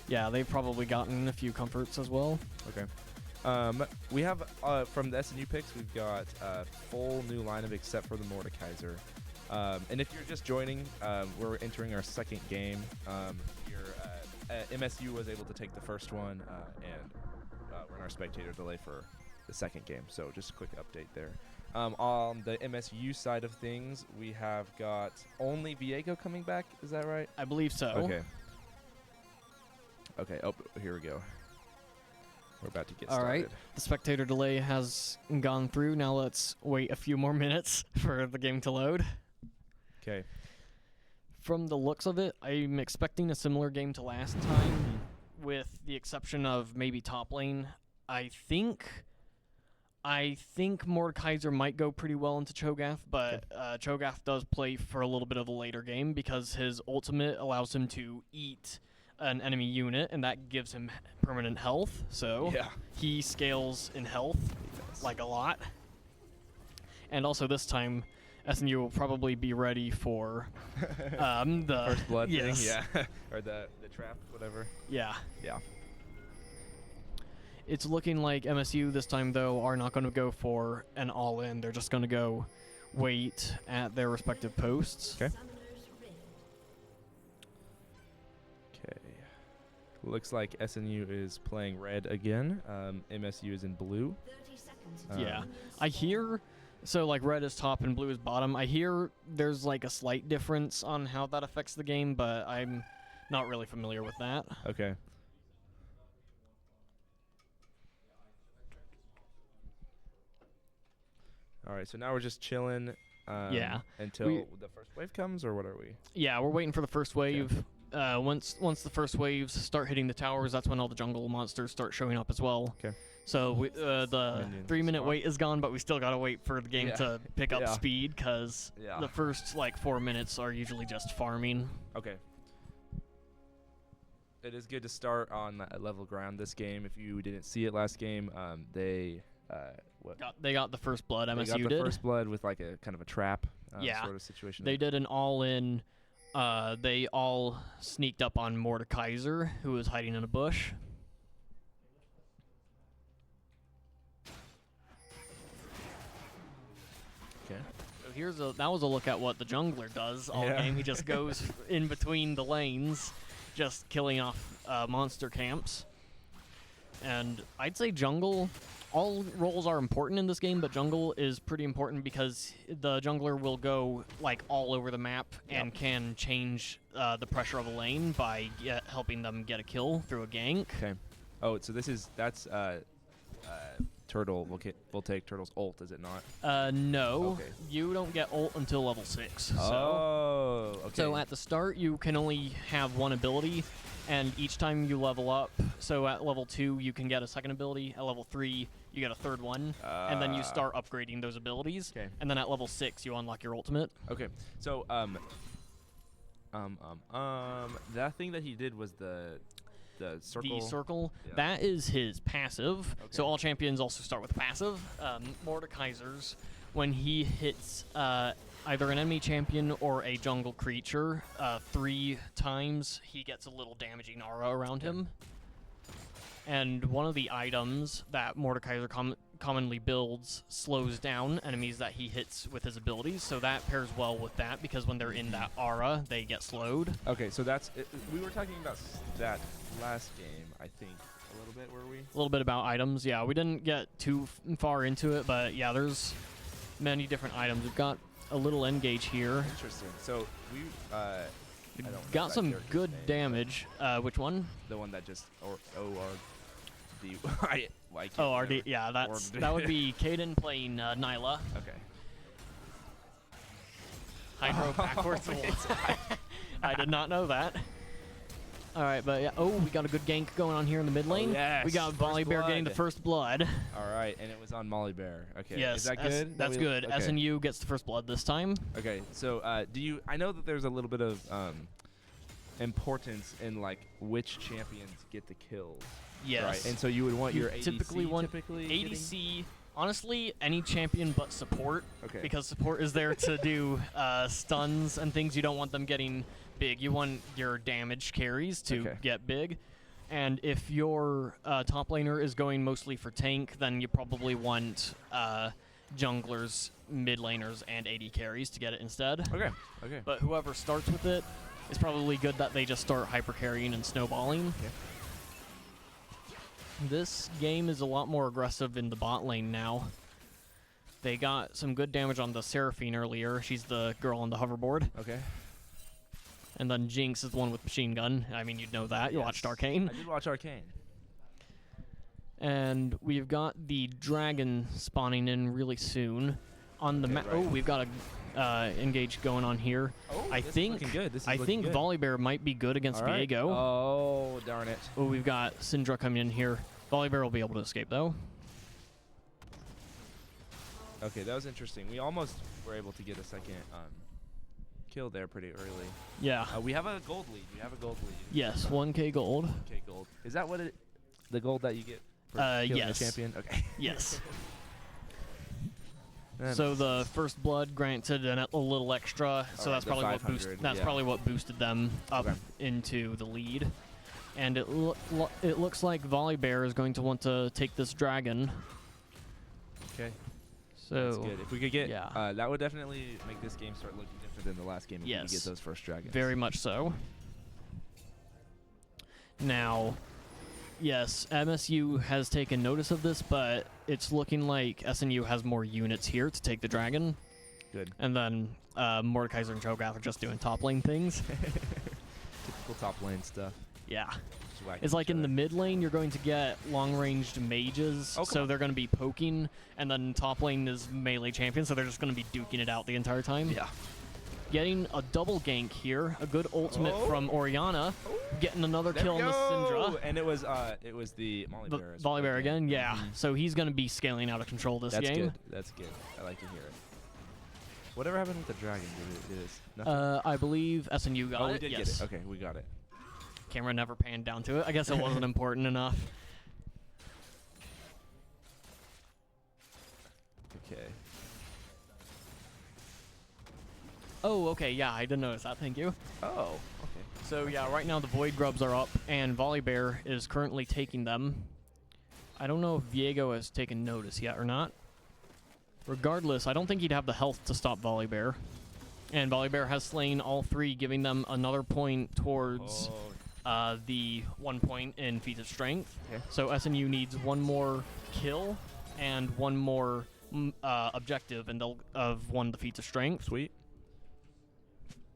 yeah, they've probably gotten a few comforts as well. Okay. We have from the SNU picks, we've got a full new lineup except for the Mordekaiser. And if you're just joining, we're entering our second game. MSU was able to take the first one, and we're in our spectator delay for the second game. So just a quick update there. On the MSU side of things, we have got only Viego coming back. Is that right? I believe so. Okay. Okay. Oh, here we go. We're about to get All started. right. The spectator delay has gone through. Now let's wait a few more minutes for the game to load. Okay. From the looks of it, I'm expecting a similar game to last time, with the exception of maybe top lane. I think Mordekaiser might go pretty well into Cho'Gath, but Cho'Gath does play for a little bit of a later game because his ultimate allows him to eat an enemy unit, and that gives him permanent health. So Yeah. he scales in health like a lot. And also this time, SNU will probably be ready for the First blood yes. thing. Yeah. Or the trap, whatever. Yeah. Yeah. It's looking like MSU this time, though, are not going to go for an all-in. They're just going to go wait at their respective posts. Okay. Okay. Looks like SNU is playing red again. MSU is in blue. Yeah. I hear, so like red is top and blue is bottom. I hear there's like a slight difference on how that affects the game, but I'm not really familiar with that. Okay. All right, so now we're just chilling. Yeah. Until We- the first wave comes, or what are we? Yeah, we're waiting for the first wave. Once the first waves start hitting the towers, that's when all the jungle monsters start showing up as well. Okay. So the Minions 3-minute spawn. wait is gone, but we still gotta wait for the game Yeah. to pick up Yeah. speed because Yeah. the first like 4 minutes are usually just farming. Okay. It is good to start on that level ground this game. If you didn't see it last game, they They got the first blood. they MSU got the did. first blood with like a kind of a trap Yeah. sort of situation. They did an all-in. They all sneaked up on Mordekaiser, who was hiding in a bush. Okay. So that was a look at what the jungler does all Yeah. game. He just goes in between the lanes, just killing off monster camps. And I'd say jungle, all roles are important in this game, but jungle is pretty important because the jungler will go like all over the map and can change the pressure of a lane by helping them get a kill through a gank. Okay. Oh, so that's Turtle. We'll take Turtle's ult, is it not? No, Okay. you don't get ult until level 6. So. Oh, okay. So at the start, you can only have one ability, and each time you level up, so at level 2, you can get a second ability. At level 3, you get a third one, and then you start upgrading those abilities. Okay. And then at level 6, you unlock your ultimate. Okay. So that thing that he did was the circle. The circle, Yeah. that is his passive. Okay. So all champions also start with passive. Mordekaiser's, when he hits either an enemy champion or a jungle creature 3 times, he gets a little damaging aura around him. And one of the items that Mordekaiser commonly builds slows down enemies that he hits with his abilities, so that pairs well with that because when they're in that aura, they get slowed. Okay, so that's we were talking about that last game, I think, a little bit, were we? A little bit about items. Yeah, we didn't get too far into it, but yeah, there's many different items. We've got a little engage here. Interesting. So we I don't know Got that some character's good name, damage. Which one? but the one that just ORD. I can't Oh, RD. remember. Yeah, that would be Kaden playing Nyla. Okay. Hydro backwards. I did not know that. All right, but yeah. Oh, we got a good gank going on here in the mid lane. yes, We got first Volley Bear getting the blood. first blood. All right, and it was on Molly Bear. Okay. Yes, Is that good? That's we- good. Okay. SNU gets the first blood this time. Okay. So do you? I know that there's a little bit of importance in like which champions get the kills. Yes. Right. And so you would want You your ADC typically want getting- ADC. Honestly, any champion but support. Okay. Because support is there to do stuns and things. You don't want them getting big. You want your damage carries to Okay. get big. And if your top laner is going mostly for tank, then you probably want junglers, mid laners, and AD carries to get it instead. Okay. Okay. But whoever starts with it is probably good that they just start hyper carrying and snowballing. Okay. This game is a lot more aggressive in the bot lane now. They got some good damage on the Seraphine earlier. She's the girl on the hoverboard. Okay. And then Jinx is the one with machine gun. I mean, you'd know that. You watched Arcane. I did watch Arcane. And we've got the dragon spawning in really soon. On the map. right. Oh, we've got a engage going on here. Oh, I this is think looking good. This is I looking think good. Volibear might be good against All right. Viego. Oh, darn it. Oh, we've got Syndra coming in here. Volibear will be able to escape though. Okay, that was interesting. We almost were able to get a second kill there pretty early. Yeah. We have a gold lead. We have a gold lead. Yes, 1k gold. Okay, gold. Is that what the gold that you get for killing yes. a champion? Okay. Yes. Then- So the first blood granted a little extra, so Alright, that's the probably what 500, that's yeah. probably what boosted them up Okay. into the lead. And it looks like Volibear is going to want to take this dragon. Okay. So That's good. If we could get, yeah. that would definitely make this game start looking different than the last game. If we could Yes. get those first dragons. very much so. Now, yes, MSU has taken notice of this, but it's looking like SNU has more units here to take the dragon. Good. And then Mordekaiser and Cho'Gath are just doing top lane things. Typical top lane stuff. Yeah. Just whacking It's like each in the other. mid lane, you're going to get long-ranged mages, Oh, come so on. they're going to be poking, and then top lane is melee champion, so they're just going to be duking it out the entire time. Yeah. Getting a double gank here, a good ultimate Oh. from Orianna, getting another There kill we on the go! Syndra. And it was the Molly The Bear. as Volibear well. again, yeah. So he's going to be scaling out of control this That's game. good. That's good. I like to hear it. Whatever happened with the dragon? Did it nothing? I believe SNU got oh, it. we did yes. get it. Okay, we got it. Camera never panned down to it. I guess it wasn't important enough. Okay. Oh, okay, yeah, I didn't notice that. Thank you. Oh, okay. So yeah, right now the Void Grubs are up, and Volibear is currently taking them. I don't know if Viego has taken notice yet or not. Regardless, I don't think he'd have the health to stop Volibear. And Volibear has slain all three, giving them another point towards the 1 point in feats of strength. Okay. So SNU needs one more kill and one more objective, and they'll have won the feats of strength. Sweet.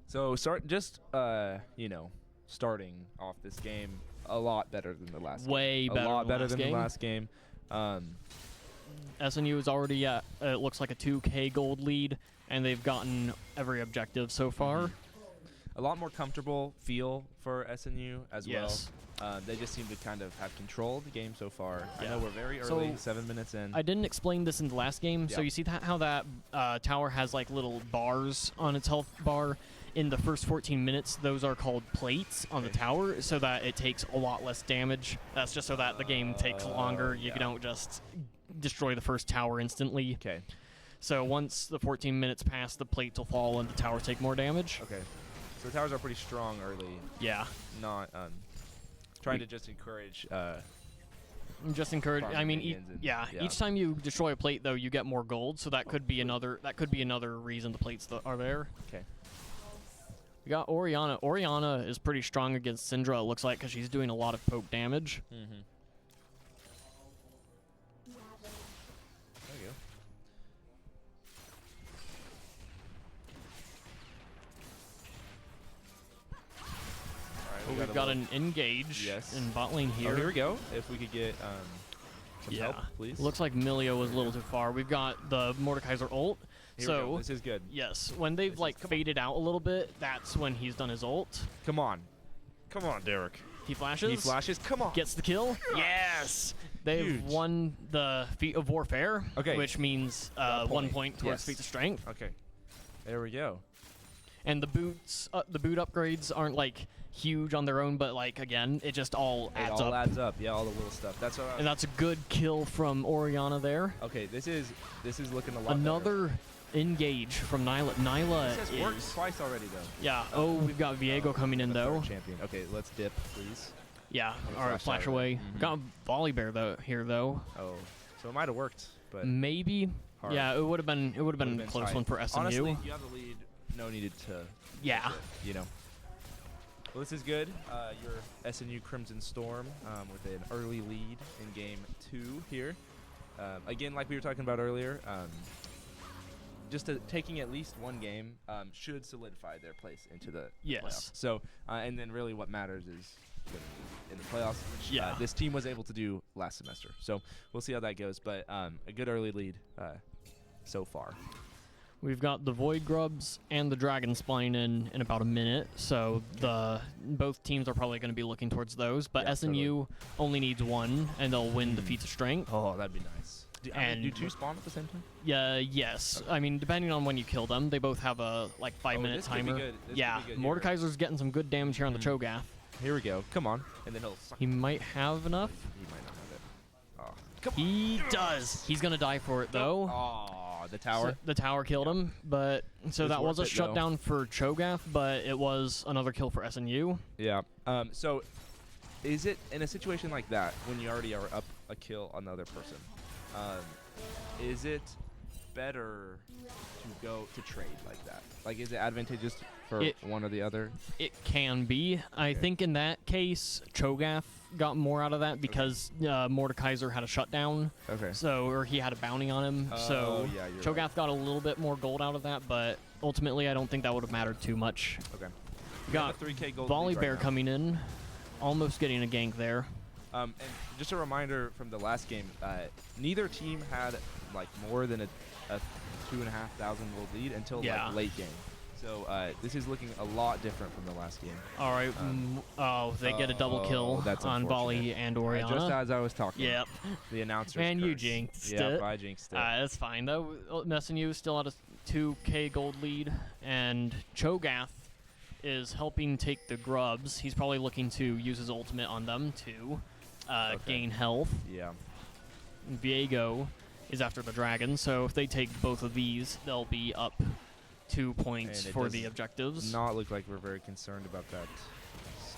So starting off this game a lot better than the last Way game. better A lot than the better last than game. the last game. SNU is already at, it looks like a 2k gold lead, and they've gotten every objective so far. A lot more comfortable feel for SNU as Yes. well. They just seem to kind of have control of the game so far. I Yeah. know we're very So, early, 7 minutes in. I didn't explain this in the last game, so Yeah. you see how that tower has like little bars on its health bar? In the first 14 minutes, those are called plates on the Okay. tower, so that it takes a lot less damage. That's just so that the game takes longer. If yeah. you don't just destroy the first tower instantly. Okay. So once the 14 minutes pass, the plates will fall and the towers take more damage. Okay. So the towers are pretty strong early. Yeah. Not trying to just encourage. Just encourage. Farming I mean, minions and- yeah. yeah. Each time you destroy a plate, though, you get more gold. So that could be another. That could be another reason the plates are there. Okay. We got Orianna. Orianna is pretty strong against Syndra. It looks like because she's doing a lot of poke damage. Mm-hmm. There you go. Alright, But we we've a got little- an engage Yes. in bot lane here. Oh, here we go. If we could get some Yeah. help, please. Looks like Milio was a little too far. We've got the Mordekaiser ult. Here we go. So This is good. yes, when they've This is- like come on. faded out a little bit, that's when he's done his ult. Come on. Come on, Derek. He flashes. He flashes. Come on. Gets the kill. Yes. They've Huge. won the feat of warfare. Okay. Which means 1 point towards Yes. feats of strength. Okay. There we go. And the boots, the boot upgrades aren't like huge on their own, but like again, it just all It adds all up. adds up. Yeah, all the little stuff. That's what I was And that's a good kill from Orianna there. Okay, this is looking a lot Another engage from Nyla. Nyla better. This has worked is. twice already though. Yeah. Oh, we've got Viego coming in The third though. champion. Okay, let's dip, please. Yeah. Okay, All right, flash flash out of away. it. Mhm. Got Volibear though here though. Oh, so it might have worked, but Maybe. hard. Yeah, it would have been. It would have been a Would've close tight. one for SMU. Honestly, you have the lead. No needed to. Yeah. You know. Well, this is good. Your SNU Crimson Storm with an early lead in game 2 here. Again, like we were talking about earlier, taking at least one game should solidify their place into the Yes. playoffs. So, and then really what matters is in the playoffs, which Yeah. this team was able to do last semester. So we'll see how that goes. But a good early lead so far. We've got the Void Grubs and the Dragon Spine in about a minute, so both teams are probably going to be looking towards those. But Yeah, SNU only needs one, and they'll win the feats of strength. Oh, that'd be nice. Do two spawn at the same time? Yeah, yes. Okay. I mean, depending on when you kill them, they both have a 5-minute this could be timer. good. This could Yeah, be good here. Mordekaiser's getting some good damage here on the Cho'Gath. Here we go. Come on. And then he'll suck. He might have enough. He might not have it. Oh, come He does. He's gonna die for it though. Oh, the tower. So the tower killed him, but so It's that was a worth it, shutdown for Cho'Gath, but it was another kill for SNU. Yeah. So, is it in a situation like that when you already are up a kill on the other person? Is it better to go to trade like that? Like, is it advantageous for one or the other? It can be. I think in that case, Cho'Gath got more out of that because Mordekaiser had a shutdown. Okay. So, or he had a bounty on him. So yeah, you're Cho'Gath right. got a little bit more gold out of that, but ultimately, I don't think that would have mattered too much. Okay. We got a 3K gold Volley lead right Bear now. coming in, almost getting a gank there. And just a reminder from the last game, neither team had like more than a 2,500 gold lead until Yeah. like late game. So this is looking a lot different from the last game. All right. They get a double kill that's on Volley unfortunate. and Just Orianna. as I was talking. Yep. The announcer. And you jinxed it. I jinxed it. That's fine though. SNU still at a 2K gold lead, and Cho'Gath is helping take the grubs. He's probably looking to use his ultimate on them to gain health. Yeah. Viego is after the dragon, so if they take both of these, they'll be up 2 points And it for does the objectives. Not look like we're very concerned about that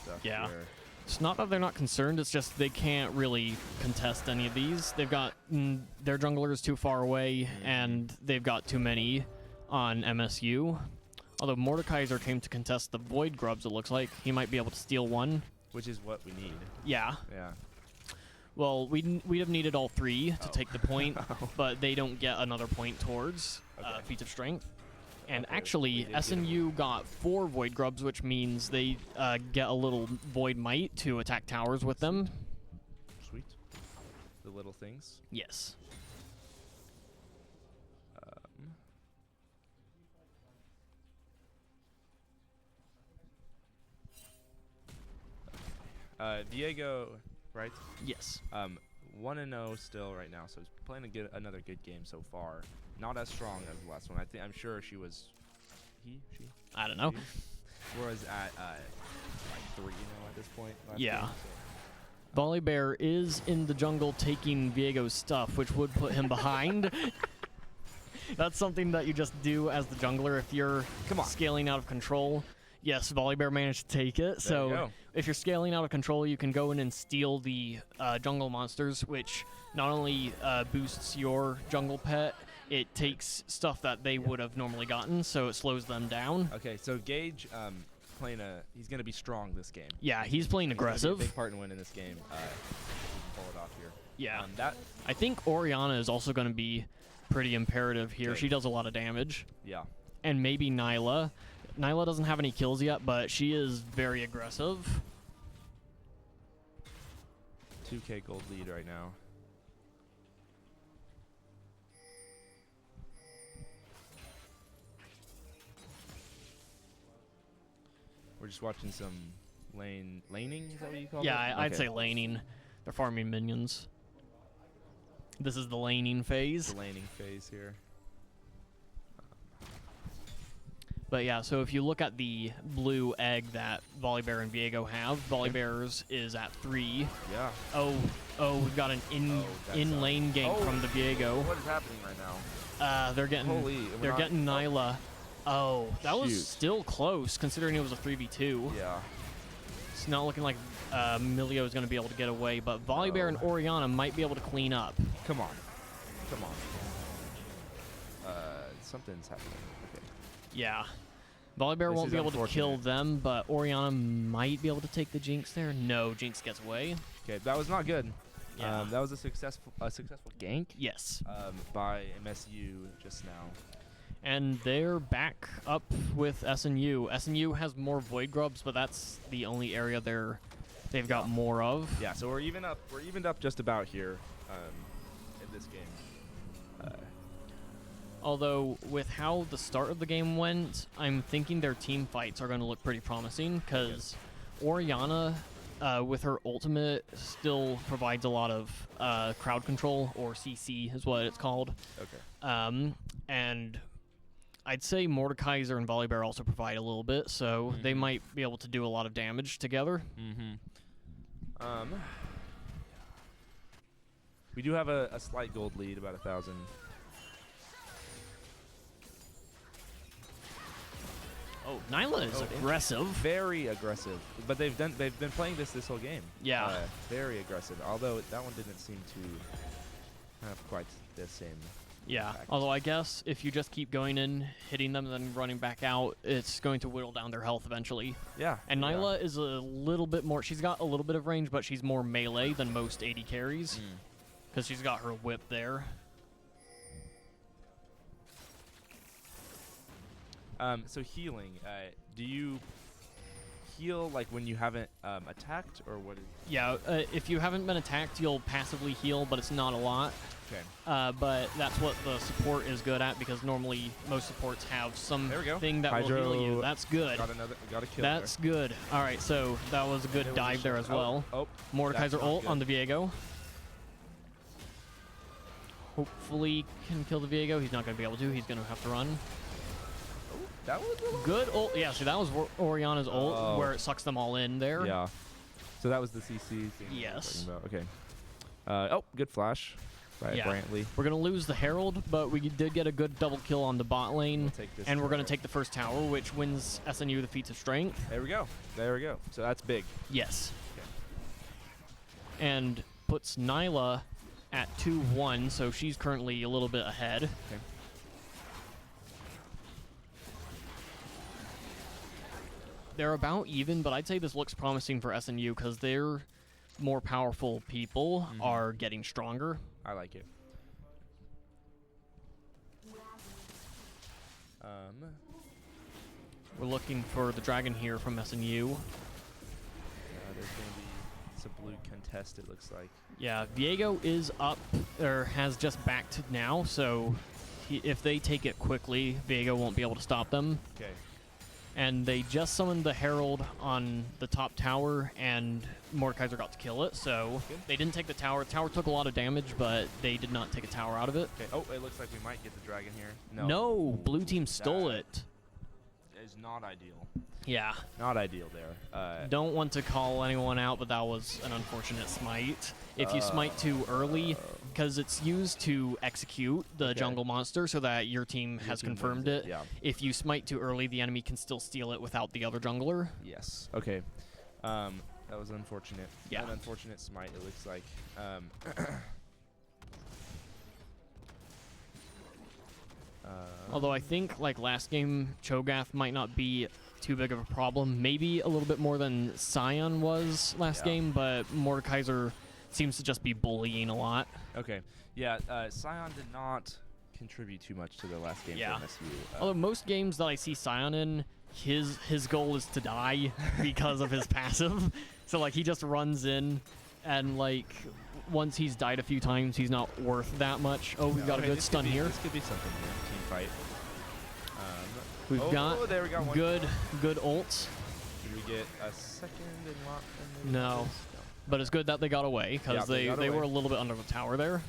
stuff. Yeah. Here. It's not that they're not concerned, it's just they can't really contest any of these. They've got their jungler is too far away, and they've got too many on MSU. Although Mordekaiser came to contest the Void Grubs, it looks like. He might be able to steal one. Which is what we need. Yeah. Yeah. Well, we'd have needed all three to Oh. take the point, but they don't get another point towards feats of strength. And Okay, we actually, did get SNU got 4 Void Grubs, which means they get a little Void Might to attack towers with them. Sweet. The little things. Yes. Diego, right? Yes. 1-0 still right now, so he's playing another good game so far. Not as strong as the last one. I'm sure she. She. I don't know. She was at like 3-0 at this point. last Yeah. game, Volley Bear is in the jungle taking Viego's stuff, which would put him behind. That's something that you just do as the jungler if you're Come on. scaling out of control. Yes, Volley Bear managed to take it. There you So go. if you're scaling out of control, you can go in and steal the jungle monsters, which not only boosts your jungle pet, it takes stuff that they would have normally gotten, so it slows them down. Okay, so Gage he's going to be strong this game. Yeah, he's playing He's gonna be aggressive. a big part in winning this game. He can pull it off here. Yeah. That. I think Orianna is also going to be pretty imperative here. Good. She does a lot of damage. Yeah. And maybe Nyla. Nyla doesn't have any kills yet, but she is very aggressive. 2K gold lead right now. We're just watching some laning. Is that what you call it? Yeah, I'd Okay. say laning. They're farming minions. This is the laning phase. The laning phase here. But yeah, so if you look at the blue egg that Volleybear and Viego have, Volleybear's is at 3. Yeah. Oh, we've got an that's in-lane gank Oh. from the Viego. What is happening right now? They're getting Holy, we're they're not- getting Nyla. Oh, that Shoot. was still close considering it was a 3v2. Yeah. It's not looking like Milio is going to be able to get away, but Volleybear and Orianna might be able to clean up. Come on. Come on. Something's happening. Okay. Yeah. Volleybear This won't is be able to kill unfortunate. them, but Orianna might be able to take the Jinx there. No, Jinx gets away. Okay, that was not good. Yeah. That was a successful gank Yes. by MSU just now. And they're back up with SNU. SNU has more Void Grubs, but that's the only area they've got more of. Yeah, so we're evened up just about here in this game. Although, with how the start of the game went, I'm thinking their team fights are going to look pretty promising, because Orianna, with her ultimate, still provides a lot of crowd control, or CC is what it's called. Okay. And I'd say Mordekaiser and Volibear also provide a little bit, so they might be able to do a lot of damage together. We do have a slight gold lead, about 1,000. Oh, Nyla is aggressive. Very aggressive, but they've been playing this whole game. Yeah. Very aggressive. Although that one didn't seem to have quite the same. Yeah, impact. although I guess if you just keep going in, hitting them, and then running back out, it's going to whittle down their health eventually. Yeah. And Nyla is a little bit more, she's got a little bit of range, but she's more melee than most AD carries, because she's got her whip there. So healing, do you heal like when you haven't attacked, or what? Yeah, if you haven't been attacked, you'll passively heal, but it's not a lot. Okay. But that's what the support is good at, because normally most supports have something that Hydro will heal you. That's good. Got a kill. That's good. All right, so that was a good There was dive a there shot. as well. Oh, Mordekaiser that's not ult good. on the Viego. Hopefully can kill the Viego. He's not going to be able to. He's going to have to run. That was a little- Good ult. Yeah, so that was Orianna's ult, Oh. where it sucks them all in there. Yeah. So that was the CC thing. we were Yes. talking about. Okay. Oh, good flash by Yeah. Brantley. We're going to lose the Herald, but we did get a good double kill on the bot lane. We'll take this And we're going tower. to take the first tower, which wins SNU the feats of strength. There we go. There we go. So that's big. Yes. Okay. And puts Nyla at 2-1, so she's currently a little bit ahead. Okay. They're about even, but I'd say this looks promising for SNU because their more powerful people are getting stronger. I like it. We're looking for the dragon here from SNU. There's going to be some blue contest, it looks like. Yeah, Viego is up, or has just backed now, so if they take it quickly, Viego won't be able to stop them. Okay. And they just summoned the Herald on the top tower, and Mordekaiser got to kill it, so Good. they didn't take the tower. The tower took a lot of damage, but they did not take a tower out of it. Okay. Oh, it looks like we might get the dragon here. No. No, blue team stole That it. is not ideal. Yeah. Not ideal there. Don't want to call anyone out, but that was an unfortunate smite. If you smite too early, because it's used to execute the jungle monster so that your team has team wins confirmed it, it. yeah. If you smite too early, the enemy can still steal it without the other jungler. Yes. Okay. That was unfortunate. Yeah. An unfortunate smite, it looks like. Although I think, like last game, Cho'Gath might not be too big of a problem. Maybe a little bit more than Sion was last Yeah. game, but Mordekaiser seems to just be bullying a lot. Okay. Yeah, Sion did not contribute too much to the last game Yeah. for MSU. Although most games that I see Sion in, his goal is to die because of his passive. So like he just runs in, and like once he's died a few times, he's not worth that much. Oh, we've got a Okay, good this stun could be, here. This could be something here. Team fight. We've got there we go. One. good ult, Did we get a second in lock? No. but it's good that they got away because Yeah, they got they were away. a little bit under the tower there.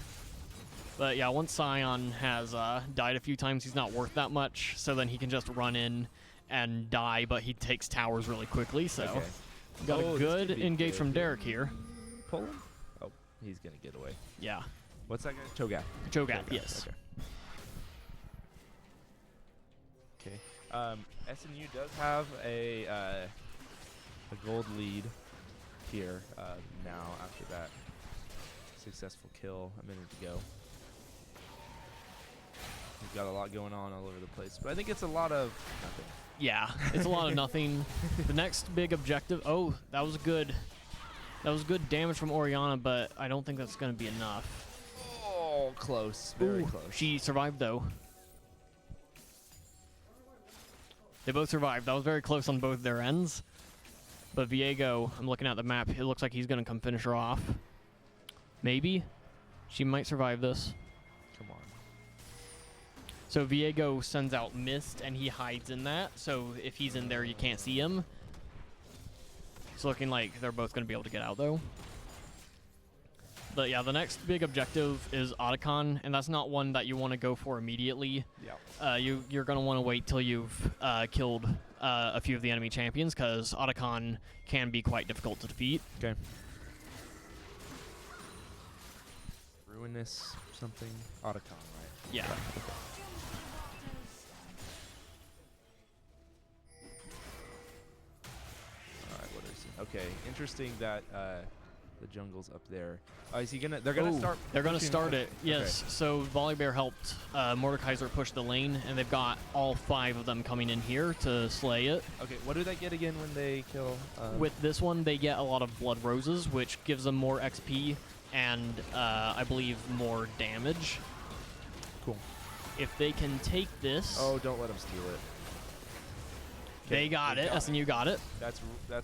But yeah, once Sion has died a few times, he's not worth that much. So then he can just run in and die, but he takes towers really quickly. So Okay. got Oh, a this good could be engage good from here. Derek here. Pull him? Oh, he's gonna get away. Yeah, What's that guy? Cho'Gath. Cho'Gath, yes. Okay. Okay. SNU does have a gold lead here now after that successful kill a minute ago. We've got a lot going on all over the place, but I think it's a lot of nothing. Yeah, it's a lot of nothing. The next big objective. Oh, that was good. That was good damage from Orianna, but I don't think that's going to be enough. Oh, close. Very Ooh, close. She survived though. They both survived. That was very close on both their ends. But Viego, I'm looking at the map. It looks like he's going to come finish her off. Maybe. She might survive this. Come on. So Viego sends out Mist, and he hides in that. So if he's in there, you can't see him. It's looking like they're both going to be able to get out, though. But yeah, the next big objective is Otacon, and that's not one that you want to go for immediately. Yeah. You're going to want to wait till you've killed a few of the enemy champions, because Otacon can be quite difficult to defeat. Okay. Ruinous something. Otacon, right? Yeah. Alright, what is it? Okay, interesting that the jungle's up there. Is he gonna? They're gonna start. They're gonna pushing start up- it. Yes. So Volibear helped Mordekaiser push the lane, and they've got all 5 of them coming in here to slay it. Okay, what do they get again when they kill? With this one, they get a lot of blood roses, which gives them more XP and I believe more damage. Cool. If they can take this, Oh, don't let them steal it. they got it. SNU got it. That's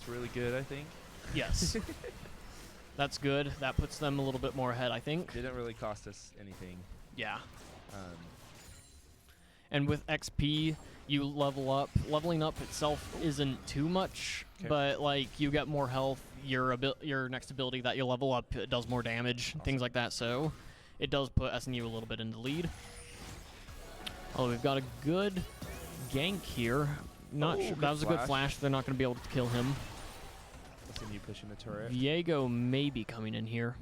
really good, I think. Yes. That's good. That puts them a little bit more ahead, I think. Didn't really cost us anything. Yeah. Um, And with XP, you level up. Leveling up itself isn't too much, Okay. but like you get more health. Your next ability that you level up does more damage, things like that. So it does put SNU a little bit in the lead. Oh, we've got a good gank here. Not Oh, sure. good That was a good flash. flash. They're not going to be able to kill him. Listen, you pushing the turret. Viego may be coming in here.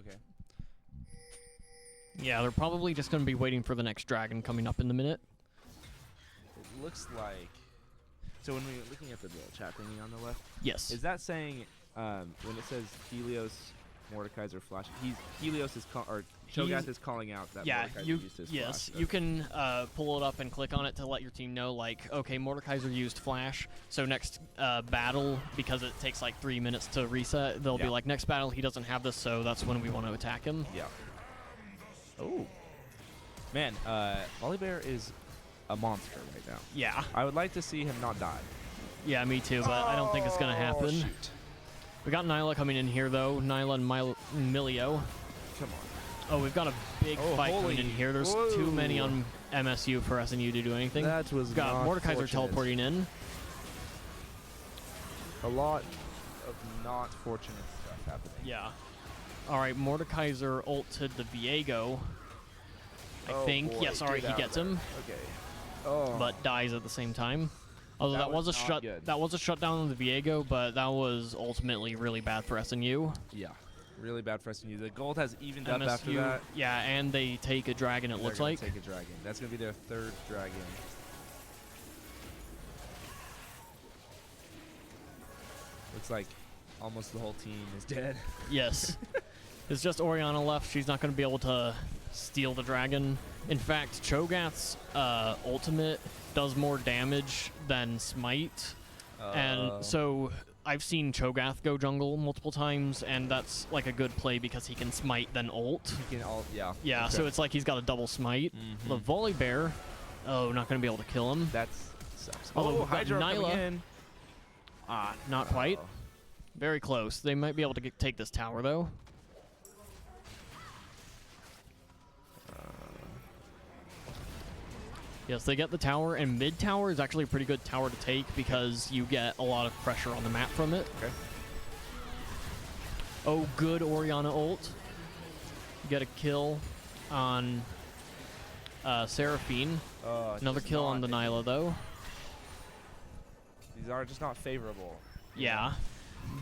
Okay. Yeah, they're probably just going to be waiting for the next dragon coming up in a minute. It looks like. So when we're looking at the little chat thingy on the left, Yes. is that saying when it says Helios, Mordekaiser flash? Helios is or Cho'Gath is calling out that Yeah, Mordekaiser you used his yes, flash. you can pull it up and click on it to let your team know, like, okay, Mordekaiser used flash, so next battle, because it takes like 3 minutes to reset, they'll be Yeah. like, next battle he doesn't have this, so that's when we want to attack him. Yeah. Oh. Man, Volibear is a monster right now. Yeah, I would like to see him not die. yeah, me too, but I don't think it's gonna happen. Shoot. We got Nyla coming in here though, Nyla and Milio. Come on. Oh, we've got a big Oh, fight coming holy- in here. There's too many whoa. on MSU for SNU to do anything. That was We've got not Mordekaiser fortunate. teleporting in. A lot of not fortunate stuff happening. Yeah. All right, Mordekaiser ulted the Viego. I Oh, think. boy, Yes, all right, get he out gets of him, there. Okay. Oh. but dies at the same time. Although That that was a was not good. that was a shutdown on the Viego, but that was ultimately really bad for SNU. Yeah. Really bad for SNU. The gold has evened up after that. yeah, and they take a dragon. It They're looks gonna like. take a dragon. That's gonna be their 3rd dragon. Looks like almost the whole team is dead. Yes. It's just Orianna left. She's not going to be able to steal the dragon. In fact, Cho'Gath's ultimate does more damage than Smite. And so I've seen Cho'Gath go jungle multiple times, and that's like a good play because he can Smite then ult. You can all, yeah. Yeah, okay. so it's like he's got a double Smite. Mhm. The Volibear, oh, not going to be able to kill him. That's sucks. Although Oh, we've got Hydra coming Nyla. in. Not quite. Oh. Very close. They might be able to take this tower, though. Yes, they get the tower, and mid tower is actually a pretty good tower to take because you get a lot of pressure on the map from it. Okay. Oh, good Orianna ult. You get a kill on Seraphine. It's Another just kill on the not- Nyla, though. These are just not favorable. Yeah.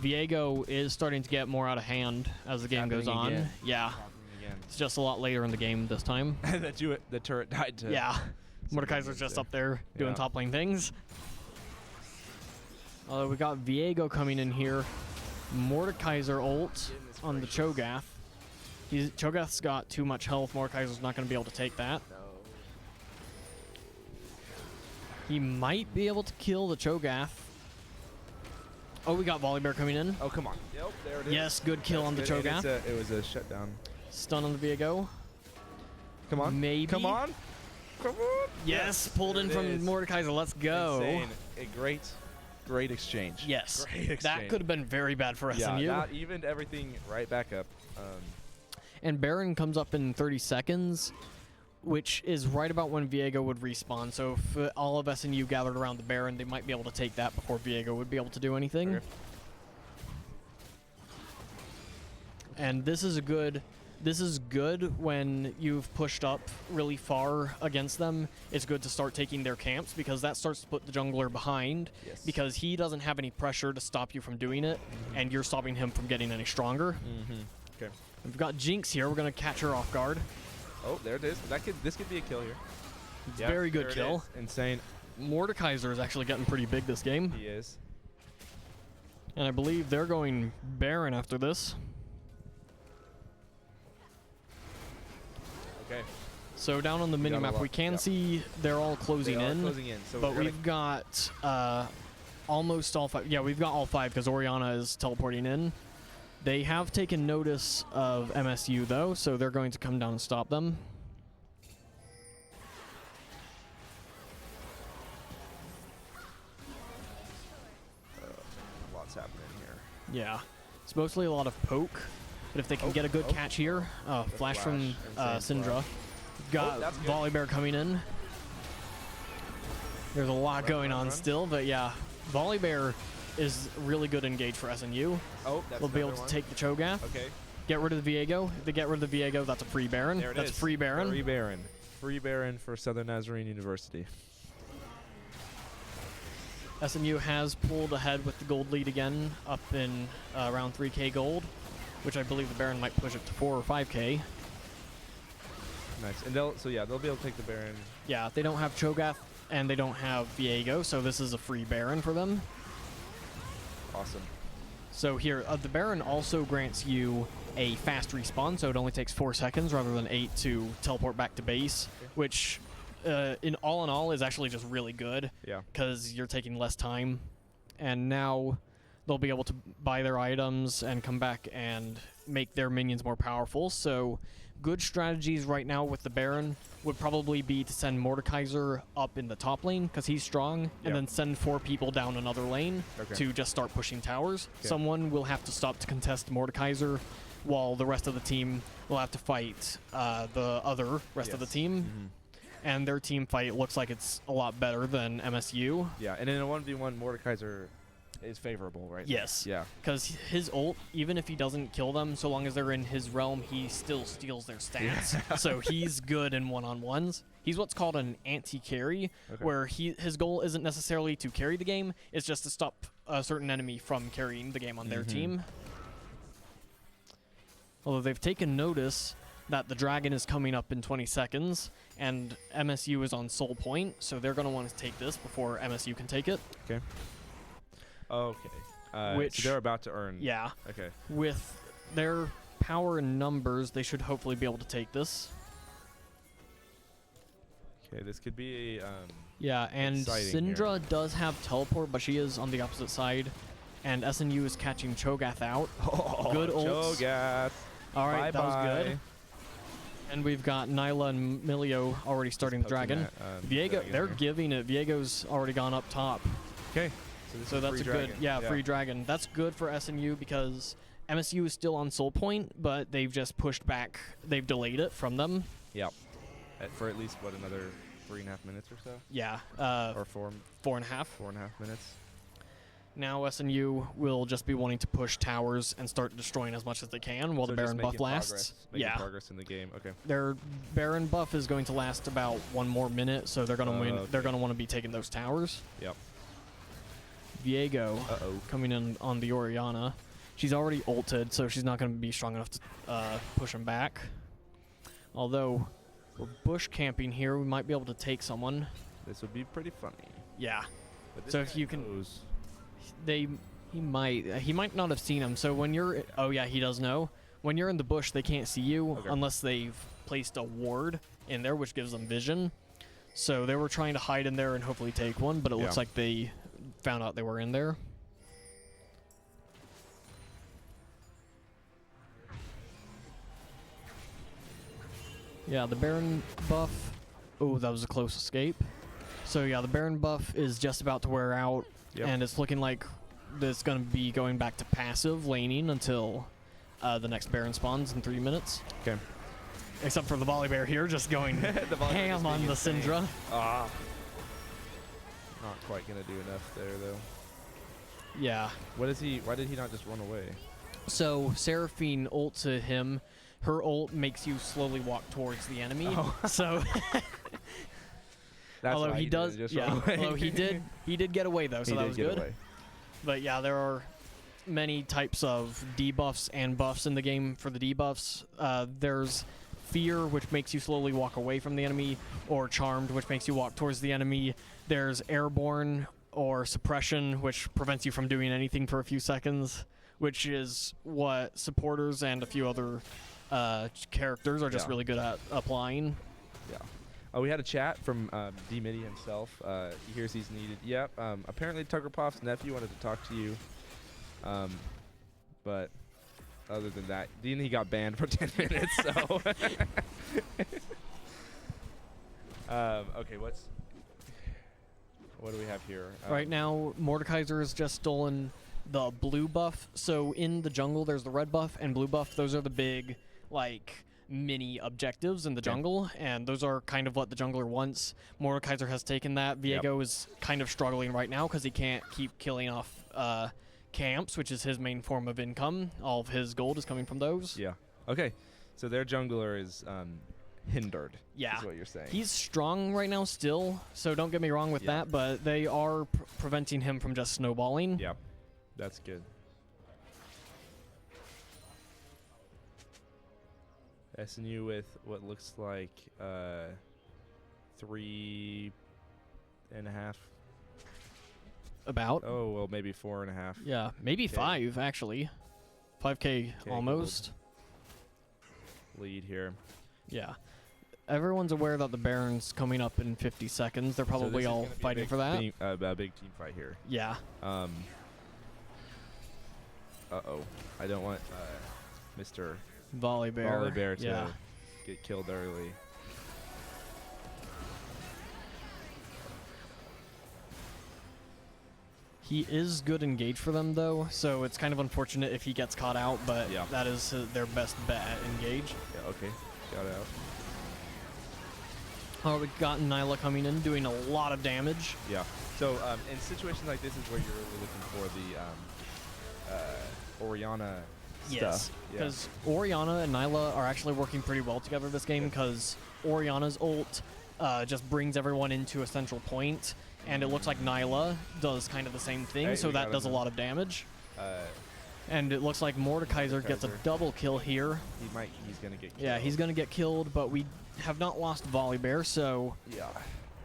Viego is starting to get more out of hand as the game goes on. happening again. Yeah. Happening again. It's just a lot later in the game this time. the turret died to. Yeah. some Mordekaiser's damage just there. up there doing Yeah. top lane things. Although we got Viego coming in here. Mordekaiser ult Goodness on the gracious. Cho'Gath. Cho'Gath's got too much health. Mordekaiser's not going to be able to take that. No. He might be able to kill the Cho'Gath. Oh, we got Volibear coming in. Oh, come on. Yep, there it is. Yes, good kill on the That's good, and Cho'Gath. it was a shutdown. Stun on the Viego. Come on. Maybe. Come on. Come on. Yes, pulled in there it from is. Mordekaiser. Let's go. Insane. A great exchange. Yes, Great exchange. that could have been very bad for Yeah, SMU. that evened everything right back up. And Baron comes up in 30 seconds, which is right about when Viego would respawn. So if all of SNU gathered around the Baron, they might be able to take that before Viego would be able to do anything. Okay. And this is good when you've pushed up really far against them. It's good to start taking their camps because that starts to put the jungler behind Yes. because he doesn't have any pressure to stop you from doing it, and you're stopping him from getting any stronger. Okay. We've got Jinx here. We're going to catch her off guard. Oh, there it is. This could be a kill here. Yeah, Very good there it kill. is. Insane. Mordekaiser is actually getting pretty big this game. He is. And I believe they're going Baron after this. Okay. So down on the We got a minimap, lot- we can yeah. see they're all closing They are in. closing in. So But we're gonna- we've got almost all 5. Yeah, we've got all 5 because Orianna is teleporting in. They have taken notice of MSU, though, so they're going to come down and stop them. lots happening here. Yeah. It's mostly a lot of poke, but if they can get a good catch here, flash from Insane Syndra. flash. Got that's good. Volibear coming in. There's a lot going on run. still, but yeah, Volibear is really good engage for SNU. Oh, that's They'll be able another to one. take the Cho'Gath, Okay. get rid of the Viego. If they get rid of the Viego, that's a free Baron. There it That's is. free Baron. Free Baron. Free Baron for Southern Nazarene University. SMU has pulled ahead with the gold lead again, up in around 3k gold, which I believe the Baron might push it to 4 or 5k. Nice. And they'll be able to take the Baron. Yeah, they don't have Cho'Gath and they don't have Viego, so this is a free Baron for them. Awesome. So here, the Baron also grants you a fast respawn, so it only takes 4 seconds rather than 8 to teleport back to base, which in all is actually just really good. Yeah. Because you're taking less time. And now they'll be able to buy their items and come back and make their minions more powerful. So good strategies right now with the Baron would probably be to send Mordekaiser up in the top lane because he's strong, Yeah. and then send 4 people down another lane to just start pushing towers. Okay. Someone will have to stop to contest Mordekaiser while the rest of the team will have to fight the other rest of the Yes. team. And their team fight looks like it's a lot better than MSU. Yeah, and in a 1v1, Mordekaiser is favorable, right? Yes. Yeah. Because his ult, even if he doesn't kill them, so long as they're in his realm, he still steals their stats. So he's good in one-on-ones. He's what's called an anti-carry, where his goal isn't necessarily to carry the game, it's just to stop a certain enemy from carrying the game on their team. Although they've taken notice that the dragon is coming up in 20 seconds, and MSU is on soul point, so they're going to want to take this before MSU can take it. Okay. Okay. Which- so they're about to earn. Yeah. Okay. With their power and numbers, they should hopefully be able to take this. Okay, this could be a Yeah, and exciting Syndra does have teleport, but she is on the opposite side, and SNU is catching Cho'Gath out. Good ults. Cho'Gath. All right, that was Bye-bye. good. And we've got Nyla and Milio already starting the poking dragon. at, Viego, dragon they're here. giving it. Viego's already gone up top. Okay. This So is that's free a dragon. good, free dragon. That's good for SNU because MSU is still on soul point, but they've just pushed back. They've delayed it from them. Yep. For at least, what, another 3.5 minutes or so? Yeah, Or 4.5 4.5. minutes? Now SNU will just be wanting to push towers and start destroying as much as they can while So the just Baron buff making lasts. progress, making Yeah, progress in the game. Okay. their Baron buff is going to last about 1 more minute, so they're gonna win. Okay. They're gonna want to be taking those towers. Yep. Viego Uh-oh. coming in on the Orianna. She's already ulted, so she's not going to be strong enough to push him back. Although we're bush camping here, we might be able to take someone. This would be pretty funny. Yeah. But this So if guy you can- knows. He might not have seen him. So when you're, oh yeah, he does know. When you're in the bush, they can't see you Okay. unless they've placed a ward in there, which gives them vision. So they were trying to hide in there and hopefully take one, but it looks Yeah. like they found out they were in there. Yeah, the Baron buff Oh, that was a close escape. So yeah, the Baron buff is just about to wear out, Yep. and it's looking like it's going to be going back to passive laning until the next Baron spawns in 3 minutes. Okay. Except for the Volibear here, just going The Volibear ham just on being the insane. Syndra. Ah. Not quite gonna do enough there though. Yeah. Why did he not just run away? So Seraphine ult to him. Her ult makes you slowly walk towards the enemy. Oh. So That's although why he didn't does, just yeah. run away. Although he did get away though, so He that did was get good. away. But yeah, there are many types of debuffs and buffs in the game. For the debuffs, there's Fear, which makes you slowly walk away from the enemy, or Charmed, which makes you walk towards the enemy. There's Airborne or Suppression, which prevents you from doing anything for a few seconds, which is what supporters and a few other characters are just Yeah. really good at applying. Yeah. Oh, we had a chat from D-Midi himself. He hears he's needed. Yep. Apparently Tuggerpuff's nephew wanted to talk to you. But other than that, then he got banned for 10 minutes. So. Okay. What do we have here? Right now, Mordekaiser has just stolen the blue buff. So in the jungle, there's the red buff and blue buff. Those are the big, like, mini objectives in the jungle, and those are kind of what the jungler wants. Mordekaiser has taken that. Viego is kind of struggling right now because he can't keep killing off camps, which is his main form of income. All of his gold is coming from those. Yeah. Okay. So their jungler is hindered. Yeah. Is what you're saying. He's strong right now still, so don't get me wrong with Yeah. that, but they are preventing him from just snowballing. Yep. That's good. SNU with what looks like 3.5. About. Oh well, maybe 4.5. Yeah, maybe Okay. 5 actually. 5k almost. Lead here. Yeah. Everyone's aware that the Baron's coming up in 50 seconds. They're So this probably is all gonna be a fighting big for that. a big team fight here. Yeah. Uh-oh. I don't want Mr. Volibear. Volibear to Yeah. get killed early. He is good engage for them though, so it's kind of unfortunate if he gets caught out, but Yeah. that is their best bet at engage. Yeah, okay. Shout out. Oh, we've got Nyla coming in, doing a lot of damage. Yeah. So in situations like this is where you're really looking for the Orianna stuff. Yeah. because Orianna and Nyla are actually working pretty well together this game, because Orianna's ult just brings everyone into a central point, and it looks like Nyla does kind of the same thing, Hey, so we that got does a him. lot of damage. Uh, And it looks like Mordekaiser gets a Mordekaiser. double kill here. he's gonna get killed. Yeah, he's going to get killed, but we have not lost Volibear, so Yeah.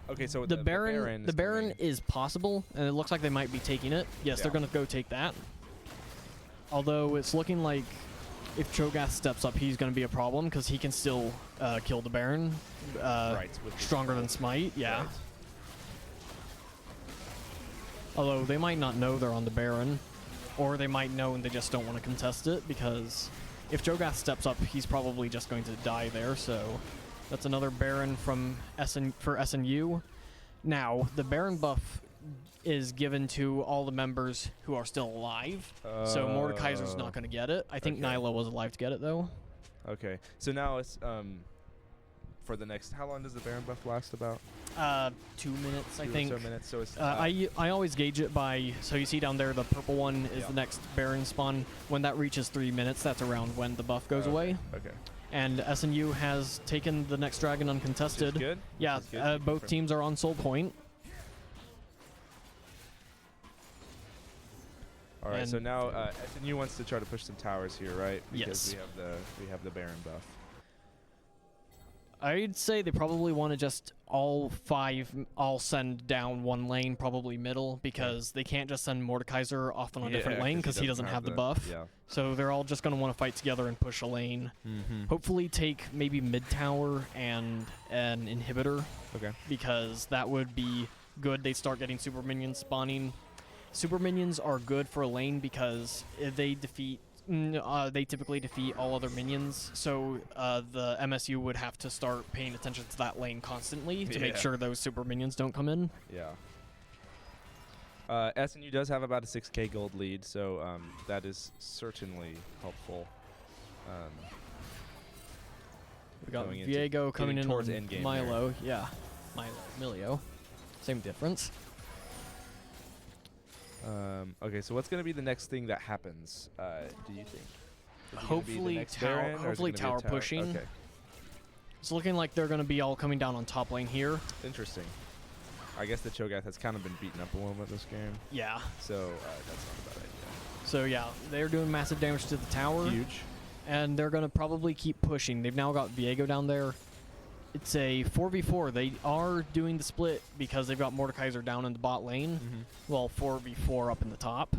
Okay, so the Baron is coming. is possible, and it looks like they might be taking it. Yes, they're Yeah. going to go take that. Although it's looking like if Cho'Gath steps up, he's going to be a problem, because he can still kill the Baron. Right, with his Stronger than smite. Smite, yeah. Right. Although they might not know they're on the Baron, or they might know and they just don't want to contest it, because if Cho'Gath steps up, he's probably just going to die there, so that's another Baron from for SNU. Now, the Baron buff is given to all the members who are still alive, so Mordekaiser's not going to get it. I think Okay. Nyla was alive to get it, though. Okay. So now it's for the next. How long does the Baron buff last? About 2 minutes, I 2 or think. so minutes. So it's I always gauge it by, so you see down there the purple one is Yeah. the next Baron spawn. When that reaches 3 minutes, that's around when the buff goes away. Okay. And SNU has taken the next dragon uncontested. Which is good. Yeah, Which is good. both teams are on soul point. All right. So and- now SNU wants to try to push some towers here, right? Because Yes. we have the Baron buff. I'd say they probably want to just all send down one lane, probably middle, because they can't just send Mordekaiser off on a different lane because he doesn't have the buff. Yeah. So they're all just going to want to fight together and push a lane. Mm-hmm. Hopefully take maybe mid tower and an inhibitor, Okay. because that would be good. They start getting super minions spawning. Super minions are good for a lane because if they defeat They typically defeat all other minions, so the MSU would have to start paying attention to that lane constantly to make Yeah. sure those super minions don't come in. Yeah. SNU does have about a 6K gold lead, so that is certainly helpful. We got Going into- Viego coming getting in towards on endgame Milo. Yeah, Milio. Same difference. Okay, so what's going to be the next thing that happens, do you think? Is it gonna be the Hopefully next tower- Baron, or is it hopefully gonna be a tower pushing. Okay, It's looking like they're going to be all coming down on top lane here. interesting. I guess the Cho'Gath has kind of been beaten up a little bit this game, Yeah. so that's not a bad idea. So yeah, they're doing massive damage to the tower. Huge. And they're going to probably keep pushing. They've now got Viego down there. It's a 4v4. They are doing the split because they've got Mordekaiser down in the bot lane. Well, 4v4 up in the top.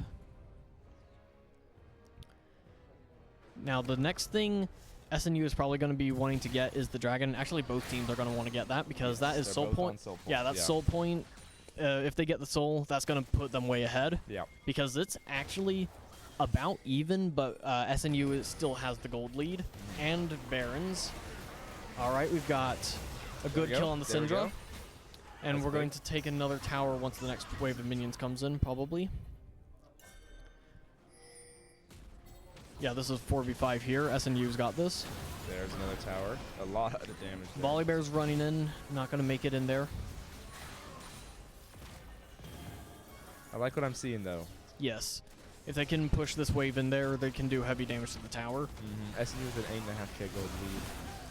Now, the next thing SNU is probably going to be wanting to get is the dragon. Actually, both teams are going to want to get that because that is They're soul both on point. soul point, Yeah, that's yeah. soul point. If they get the soul, that's going to put them way ahead Yeah. because it's actually about even, but still has the gold lead and Barons. All right, we've got a There we good go, kill on the there we Syndra, go. and That's we're going big. to take another tower once the next wave of minions comes in, probably. Yeah, this is 4v5 here. SNU's got this. There's another tower. A lot of damage there. Volley Bear's running in, not going to make it in there. I like what I'm seeing, though. Yes. If they can push this wave in there, they can do heavy damage to the tower. SNU with an 8.5K gold lead.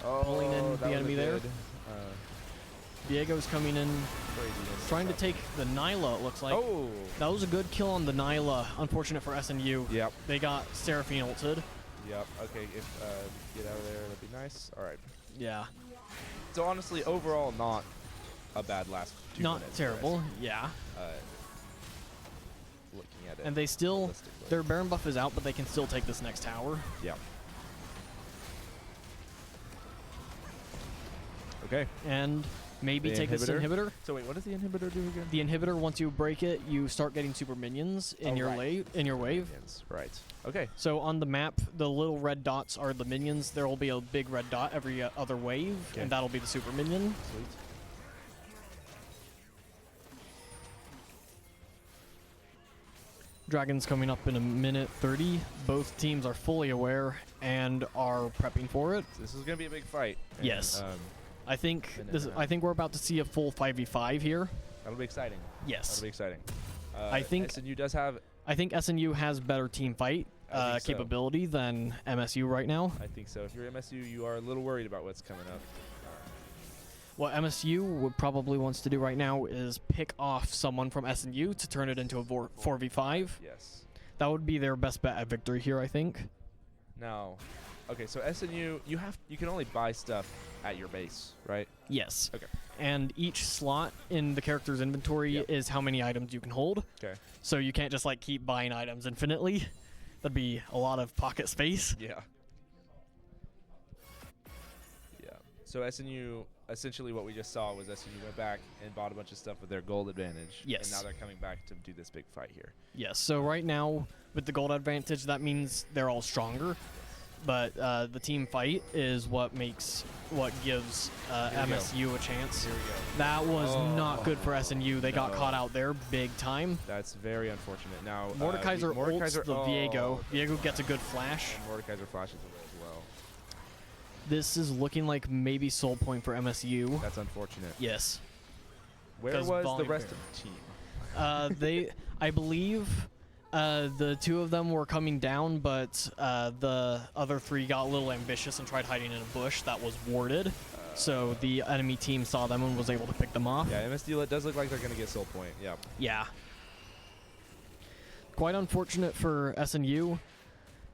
Oh, Pulling in that the was a enemy there. good, Viego's coming in, craziness. trying to take the Nyla, it looks like. Oh! That was a good kill on the Nyla. Unfortunate for SNU. Yep, They got Seraphine ulted. yep. Okay, if get out of there, that'd be nice. All right. Yeah. So honestly, overall, not a bad last 2 Not minutes. for terrible. SNU. Yeah. Looking at it. And they still, realistically. their Baron buff is out, but they can still take this next tower. Yeah. Okay. And maybe The take this inhibitor. So wait, what does the inhibitor do again? The inhibitor, once you break it, you start getting super minions in Oh, your right. wave. Minions. Right. Okay. So on the map, the little red dots are the minions. There will be a big red dot every other wave, Okay. and that'll be the super minion. Sweet. Dragon's coming up in a minute 30. Both teams are fully aware and are prepping for it. So this is gonna be a big fight. And, Yes. I think Minute this. and a half. I think we're about to see a full 5v5 here. That'll be exciting. Yes. That'll be exciting. I think- SNU does have. I think SNU has better team fight I think so. capability than MSU right now. I think so. If you're MSU, you are a little worried about what's coming up. What MSU would probably wants to do right now is pick off someone from SNU to turn it into a 4v5. Yes. That would be their best bet at victory here, I think. Now, okay, so SNU, you can only buy stuff at your base, right? Yes. Okay. And each slot in the character's inventory Yep. is how many items you can hold. Okay. So you can't just like keep buying items infinitely. That'd be a lot of pocket space. Yeah. Yeah. So SNU, essentially what we just saw was SNU went back and bought a bunch of stuff with their gold advantage. Yes. And now they're coming back to do this big fight here. Yes. So right now with the gold advantage, that means they're all stronger. But the team fight is what gives Here we go. MSU a chance. Here we go. That was Oh. not good for SNU. They got No. caught out there big time. That's very unfortunate. Now, Mordekaiser ults the Viego. oh, Viego gets a good flash. and Mordekaiser flashes away as well. This is looking like maybe soul point for MSU. That's unfortunate. Yes. Where 'Cause was the Volley rest Bear. of the team? I believe the two of them were coming down, but the other three got a little ambitious and tried hiding in a bush that was warded. So the enemy team saw them and was able to pick them off. Yeah, MSD it does look like they're going to get soul point. Yeah. Yeah. Quite unfortunate for SNU.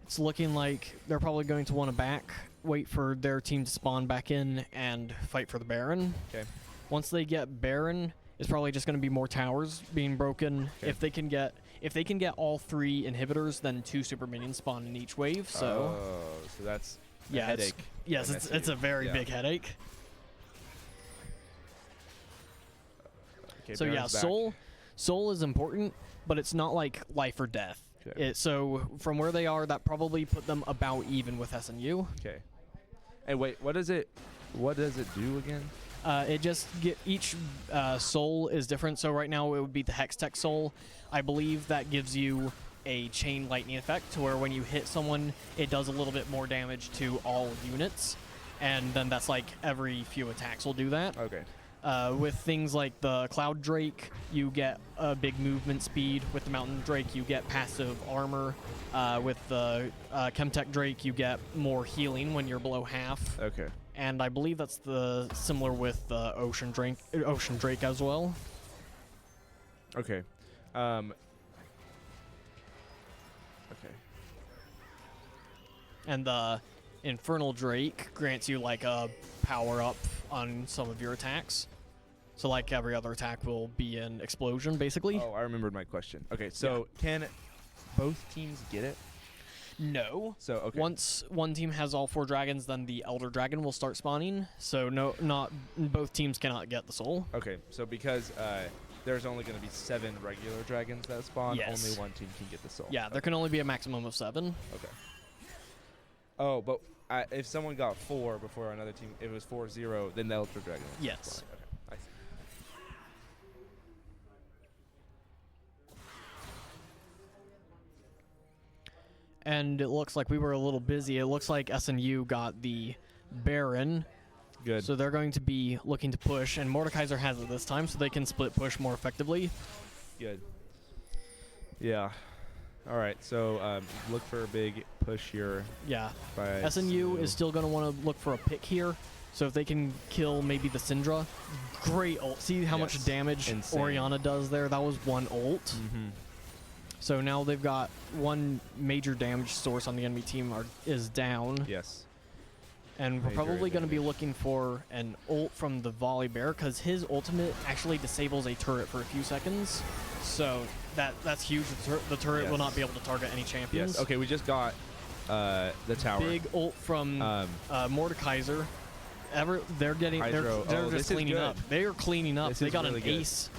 It's looking like they're probably going to want to wait for their team to spawn back in and fight for the Baron. Okay. Once they get Baron, it's probably just going to be more towers being broken. Okay. If they can get all three inhibitors, then 2 super minions spawn in each wave. So So that's a yeah, headache. yes, for it's a MSU. very Yeah. big headache. Okay, So yeah, Baron's back. soul is important, but it's not like life or death. Okay. So from where they are, that probably put them about even with SNU. Okay. And wait, what does it do again? It just each soul is different. So right now it would be the Hextech soul. I believe that gives you a chain lightning effect to where when you hit someone, it does a little bit more damage to all units, and then that's like every few attacks will do that. Okay. With things like the Cloud Drake, you get a big movement speed. With the Mountain Drake, you get passive armor. With the Chemtech Drake, you get more healing when you're below half. Okay. And I believe that's the similar with the Ocean Drake as well. Okay. Okay. And the Infernal Drake grants you like a power up on some of your attacks. So like every other attack will be an explosion, basically. Oh, I remembered my question. Okay, so can both teams get it? No. So okay. Once one team has all 4 dragons, then the Elder Dragon will start spawning. So not both teams cannot get the soul. Okay, so because there's only going to be 7 regular dragons that spawn, Yes. only one team can get the soul. Yeah, there can only be a maximum of 7. Okay. Oh, but if someone got 4 before another team, if it was 4-0, then the Elder Dragon would Yes. spawn. Okay, I see. And it looks like we were a little busy. It looks like SNU got the Baron. Good. So they're going to be looking to push, and Mordekaiser has it this time, so they can split push more effectively. Good. Yeah. All right. So look for a big push here. Yeah. By SNU is still going to want to look for a pick here. So if they can kill maybe the Syndra, great ult. See how much Yes. damage Insane. Orianna does there? That was one ult. Mm-hmm. So now they've got one major damage source on the enemy team is down. Yes. And we're Major probably going to be advantage. looking for an ult from the Volley Bear because his ultimate actually disables a turret for a few seconds. So that's huge. The turret will Yes. not be able to target any champions. Yes. Okay, we just got the tower. Big ult from Mordekaiser. They're Hydro. they're Oh, this just is cleaning good. up. They are cleaning up. This They is got really an good. ace.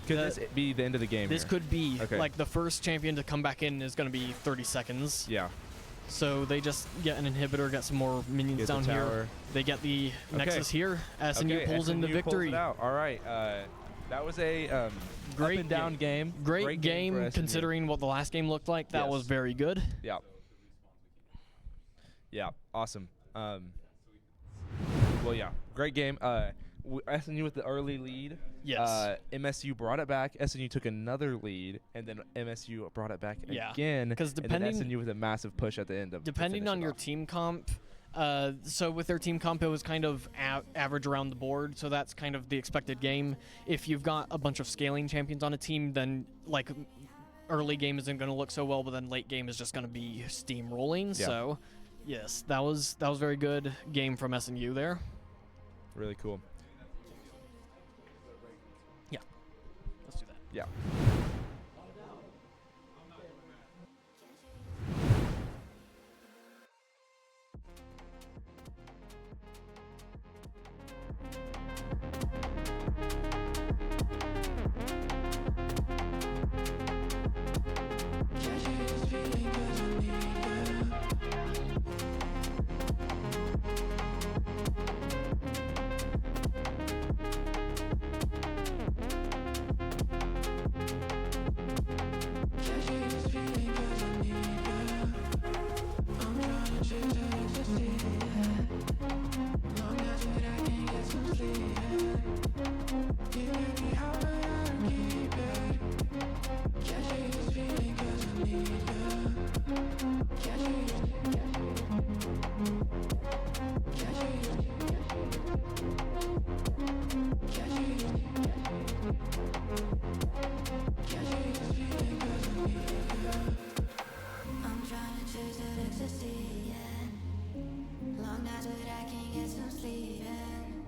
Could this be the end of the game? This here? could be Okay. like the first champion to come back in is going to be 30 seconds. Yeah. So they just get an inhibitor, get some more minions Get the down here. tower. They get the Nexus here. SNU Okay, pulls into SNU victory. Pulls it out. All right. That was a Great up and down game. Great game for SNU. considering what the last game looked like. That Yes. was very good. Yeah. Yeah. Awesome. Well, yeah. Great game. SNU with the early lead. Yes. MSU brought it back. SNU took another lead, and then MSU brought it back Yeah. again. 'Cause and depending- then SNU with a massive push at the end of. to Depending finish on it your off. team comp, so with their team comp, it was kind of average around the board. So that's kind of the expected game. If you've got a bunch of scaling champions on a team, then like early game isn't going to look so well, but then late game is just going to be steamrolling. Yeah. So yes, that was very good game from SNU there. Really cool. Let's do that. Yeah. I'm trying to chase that ecstasy, yeah. Long nights that I can't get some sleep, and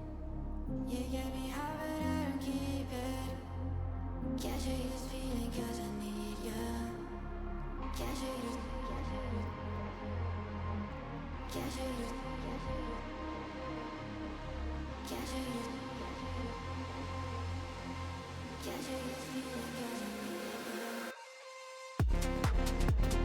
you get me high, but I don't keep it. Can't shake this feeling 'cause I need you. Can't shake this. Can't shake this. Can't shake this. Can't shake this feeling 'cause I need you.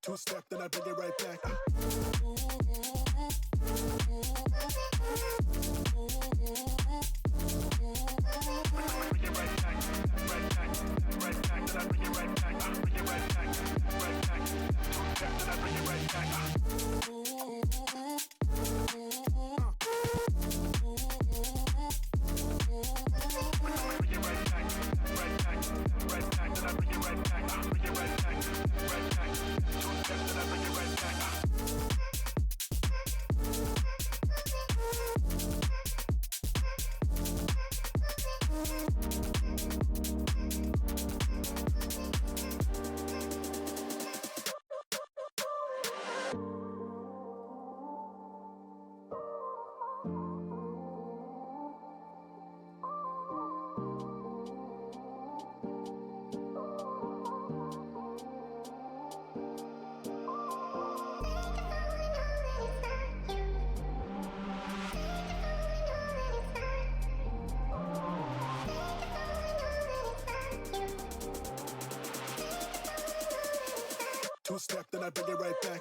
Two-step, then I bring it right back. Two-step, then I bring it right back.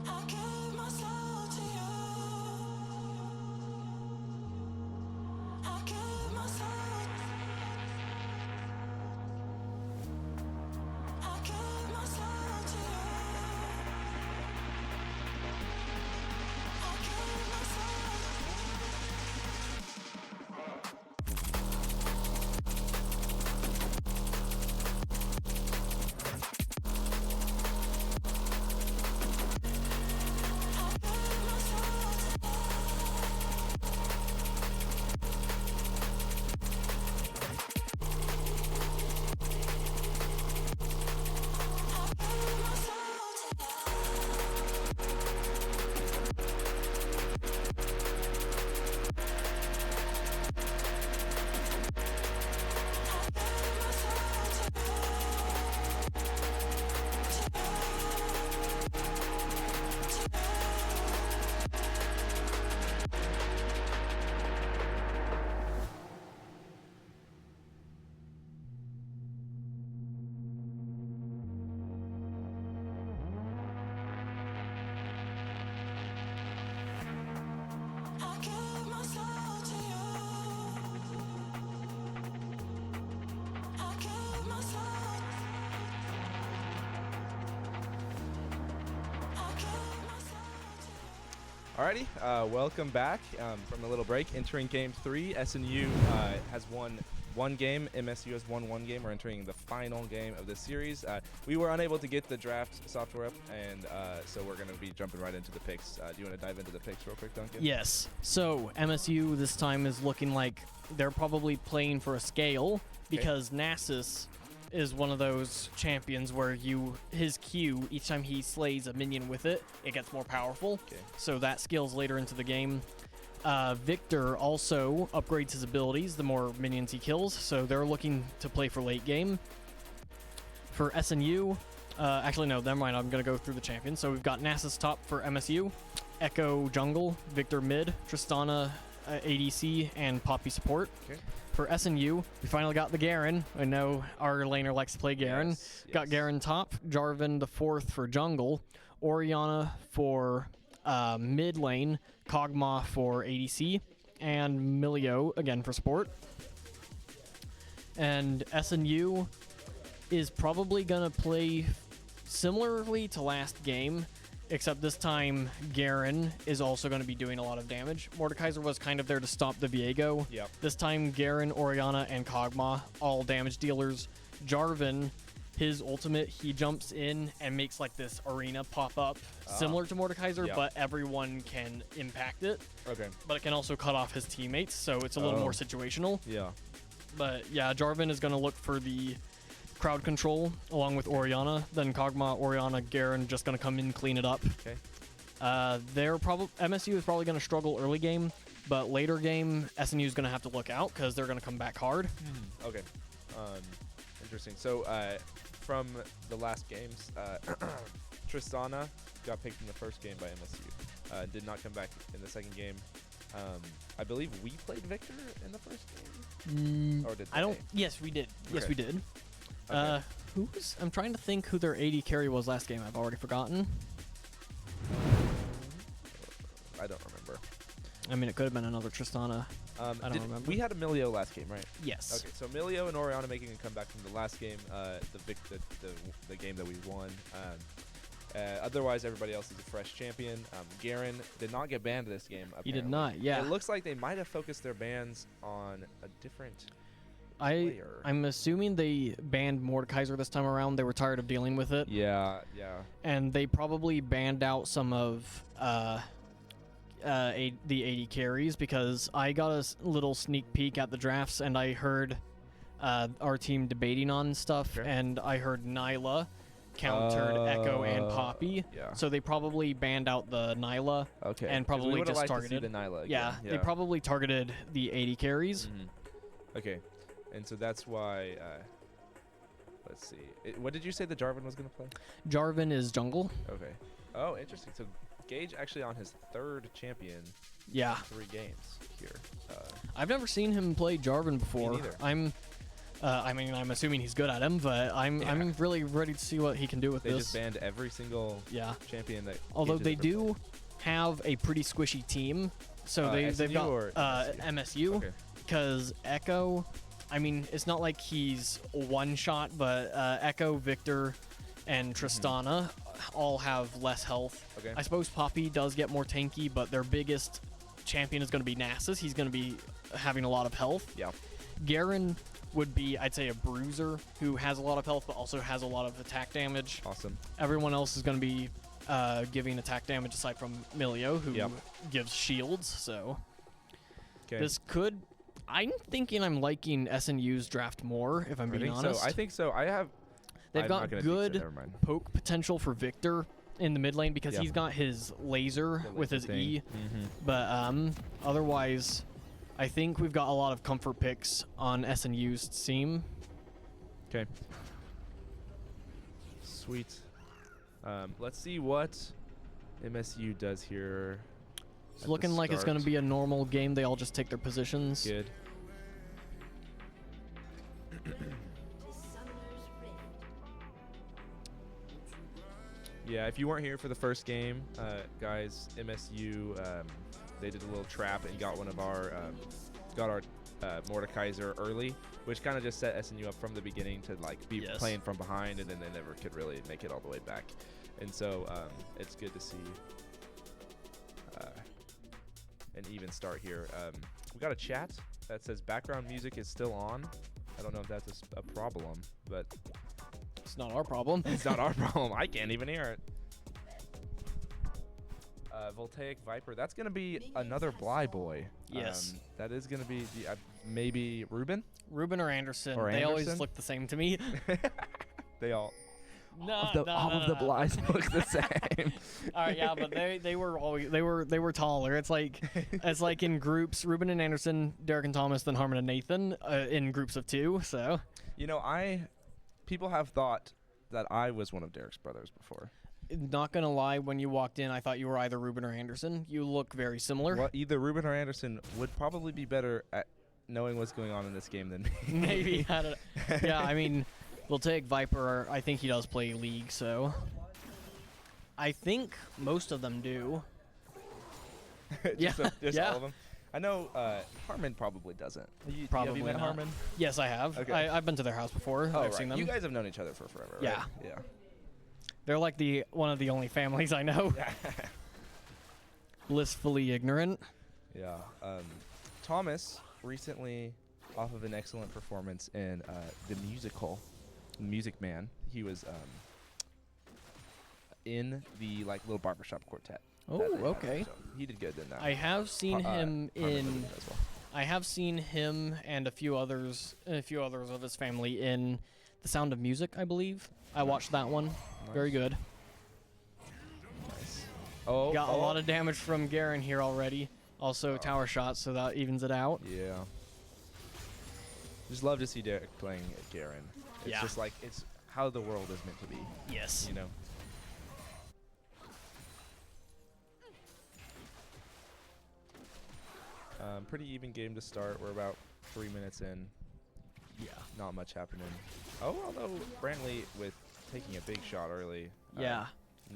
I gave my soul to you. I gave my soul. I gave my soul to you. I gave my soul. I gave my soul to you. I gave my soul. I gave my soul to you. Alrighty, welcome back from a little break. Entering Game 3, SNU has won one game, MSU has won one game. We're entering the final game of this series. We were unable to get the draft software up, and so we're going to be jumping right into the picks. Do you want to dive into the picks real quick, Duncan? Yes. So MSU this time is looking like they're probably playing for a scale because Nasus is one of those champions where his Q, each time he slays a minion with it, it gets more powerful. Okay. So that scales later into the game. Victor also upgrades his abilities the more minions he kills, so they're looking to play for late game. For SNU, actually no, never mind, I'm going to go through the champions. So we've got Nasus top for MSU, Echo jungle, Victor mid, Tristana ADC, and Poppy support. Okay. For SNU, we finally got the Garen. I know our laner likes to play Garen. Yes, Got Garen top, Jarvan the 4th for jungle, Orianna for mid lane, Kog'Maw for ADC, and Milio again for support. And SNU is probably gonna play similarly to last game. except this time Garen is also going to be doing a lot of damage. Mordekaiser was kind of there to stop the Viego. Yep. This time Garen, Orianna, and Kog'Maw, all damage dealers. Jarvan, his ultimate, he jumps in and makes like this arena pop up, similar to Mordekaiser, yeah. but everyone can impact it. Okay. But it can also cut off his teammates, so it's a little more situational. Yeah. But yeah, Jarvan is going to look for the crowd control along with Orianna. Then Kog'Maw, Orianna, Garen just going to come in, clean it up. Okay. MSU is probably going to struggle early game, but later game, SNU is going to have to look out because they're going to come back hard. Okay. Interesting. So, from the last games, Tristana got picked in the first game by MSU. Did not come back in the second game. I believe we played Victor in the first game. Or did I don't. they? Yes, we did. Yes, Okay. we did. Okay. Who was? I'm trying to think who their AD carry was last game. I've already forgotten. I don't remember. I mean, it could have been another Tristana. I don't remember. We had Emilio last game, right? Yes. Okay, so Emilio and Orianna making a comeback from the last game, the game that we won. Otherwise, everybody else is a fresh champion. Garen did not get banned this game. He did apparently. not. Yeah. It looks like they might have focused their bans on a different player. I'm assuming they banned Mordekaiser this time around. They were tired of dealing with it. Yeah. And they probably banned out some of the AD carries because I got a little sneak peek at the drafts and I heard our team debating on stuff, Okay. and I heard Nyla countered Echo and Poppy. Yeah. So they probably banned out the Nyla. Okay. And 'Cause we probably would've just liked to targeted. see the Nyla Yeah, again. they probably targeted the AD carries. Okay, and so that's why. Let's see. What did you say the Jarvan was gonna play? Jarvan is jungle. Okay. Oh, interesting. So Gage actually on his third champion, Yeah. 3 games here. I've never seen him play Jarvan before. neither. I'm assuming he's good at him, but I'm really ready to see what he can do with They this. just banned every single Yeah. champion that. Although Gage has they ever do have a pretty squishy team, so they've SNU got or MSU, Okay. because Echo, I mean, it's not like he's one shot, but Echo, Victor, and Tristana all have less health. Okay. I suppose Poppy does get more tanky, but their biggest champion is going to be Nasus. He's going to be having a lot of health. Yeah. Garen would be, I'd say, a bruiser who has a lot of health but also has a lot of attack damage. Awesome. Everyone else is going to be giving attack damage aside from Milio, who Yep. gives shields. So Okay. this could. I'm thinking I'm liking SNU's draft more, if I'm being honest. I think so. I have. They've I'm got not gonna think so, good never mind. poke potential for Victor in the mid lane because Yeah. he's got his laser The with laser his thing. E. But otherwise, I think we've got a lot of comfort picks on SNU's team. Okay. Sweet. Let's see what MSU does here. It's looking like it's going to be a normal game. They all just take their positions. Good. Yeah, if you weren't here for the first game, guys, MSU, they did a little trap and got one of our, Mordekaiser early, which kind of just set SNU up from the beginning to like be Yes. playing from behind, and then they never could really make it all the way back. And so it's good to see an even start here. We got a chat that says background music is still on. I don't know if that's a problem, but It's not our problem. it's not our problem. I can't even hear it. Voltaic Viper. That's going to be another Bly boy. Yes. That is going to be maybe Ruben. Ruben or Anderson. Or They always Anderson? look the same to me. They all. No, all of the Blys look the same. All right, yeah, but they were always they were taller. It's like in groups, Ruben and Anderson, Derek and Thomas, then Harmon and Nathan in groups of 2. So You know, people have thought that I was one of Derek's brothers before. not gonna lie, when you walked in, I thought you were either Ruben or Anderson. You look very similar. Well, either Ruben or Anderson would probably be better at knowing what's going on in this game than me. Maybe. I don't know. Yeah, I mean, we'll take Viper. I think he does play League, so I think most of them do. Just Yeah. all of them. I know Harmon probably doesn't. Have you Probably met not. Harmon? Yes, I have. Okay. I've been to their house before. Oh, I've right. seen them. You guys have known each other for forever, right? Yeah. Yeah. They're like one of the only families I know. Blissfully ignorant. Yeah. Thomas recently, off of an excellent performance in the musical, Music Man, he was in the like little barbershop quartet. Oh, that they had, okay. so he did good in that. I have seen him Harmony in. as well. I have seen him and a few others of his family in The Sound of Music, I believe. I watched that one. Very good. Nice. Oh, Got a lot of damage from Garen here already. Also tower shots, so that evens it out. Yeah. Just love to see Derek playing Garen. It's Yeah. just like it's how the world is meant to be. Yes. You know. Pretty even game to start. We're about 3 minutes in. Yeah. Not much happening. Oh, although Brantley with taking a big shot early. Yeah.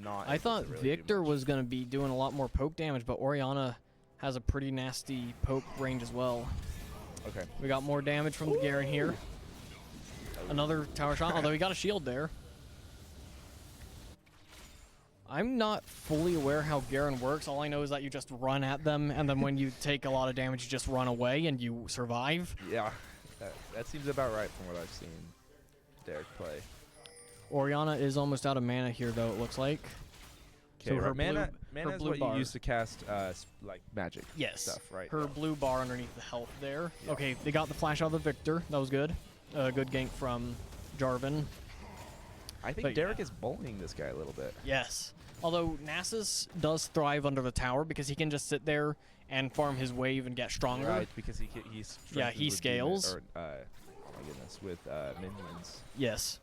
Not. I able thought to really do Victor much. was going to be doing a lot more poke damage, but Orianna has a pretty nasty poke range as well. Okay. We got more damage from the Garen here. Another tower shot, although he got a shield there. I'm not fully aware how Garen works. All I know is that you just run at them, and then when you take a lot of damage, you just run away and you survive. Yeah. That seems about right from what I've seen Derek play. Orianna is almost out of mana here, though, it looks like. Okay, her mana her is blue what bar. you use to cast like magic stuff, right? Her Yeah. blue bar underneath the health there. Yeah. Okay, they got the flash out of the Victor. That was good. Good gank from Jarvan. I think But Derek yeah. is bullying this guy a little bit. Yes. Although Nasus does thrive under the tower because he can just sit there and farm his wave and get stronger. Right, because he's Yeah, he scales. Or, oh my goodness, with minions. Yes.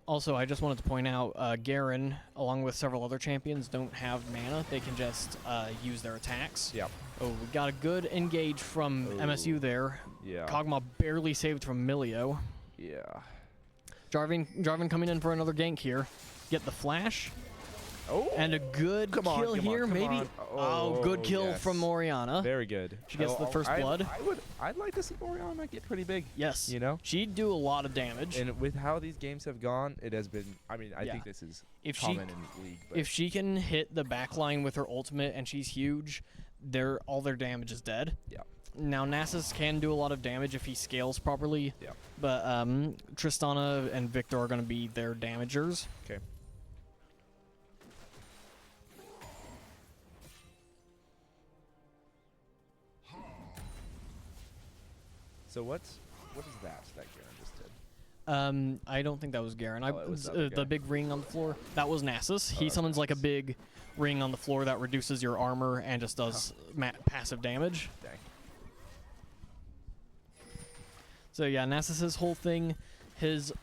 Also, I just wanted to point out, Garen, along with several other champions, don't have mana. They can just use their attacks. Yeah. Oh, we got a good engage from MSU there. Yeah. Kog'Maw barely saved from Milio. Yeah. Jarvan coming in for another gank here. Get the flash. Oh. And a good kill here, maybe. Oh, good kill yes. from Orianna. Very good. She gets the first blood. I'd like to see Orianna get pretty big. Yes. You know? She'd do a lot of damage. And with how these games have gone, it has been. I mean, I Yeah. think this is If she- common in League. But If she can hit the backline with her ultimate and she's huge, all their damage is dead. Yeah. Now Nasus can do a lot of damage if he scales properly. Yeah. But Tristana and Victor are going to be their damagers. Okay. So what is that Garen just did? I don't think that was Garen. Oh, it was the other guy. The big ring on the floor. That was Nasus. He that's summons like a Nasus. big ring on the floor that reduces your armor and just does passive damage. Dang. So yeah, Nasus's whole thing,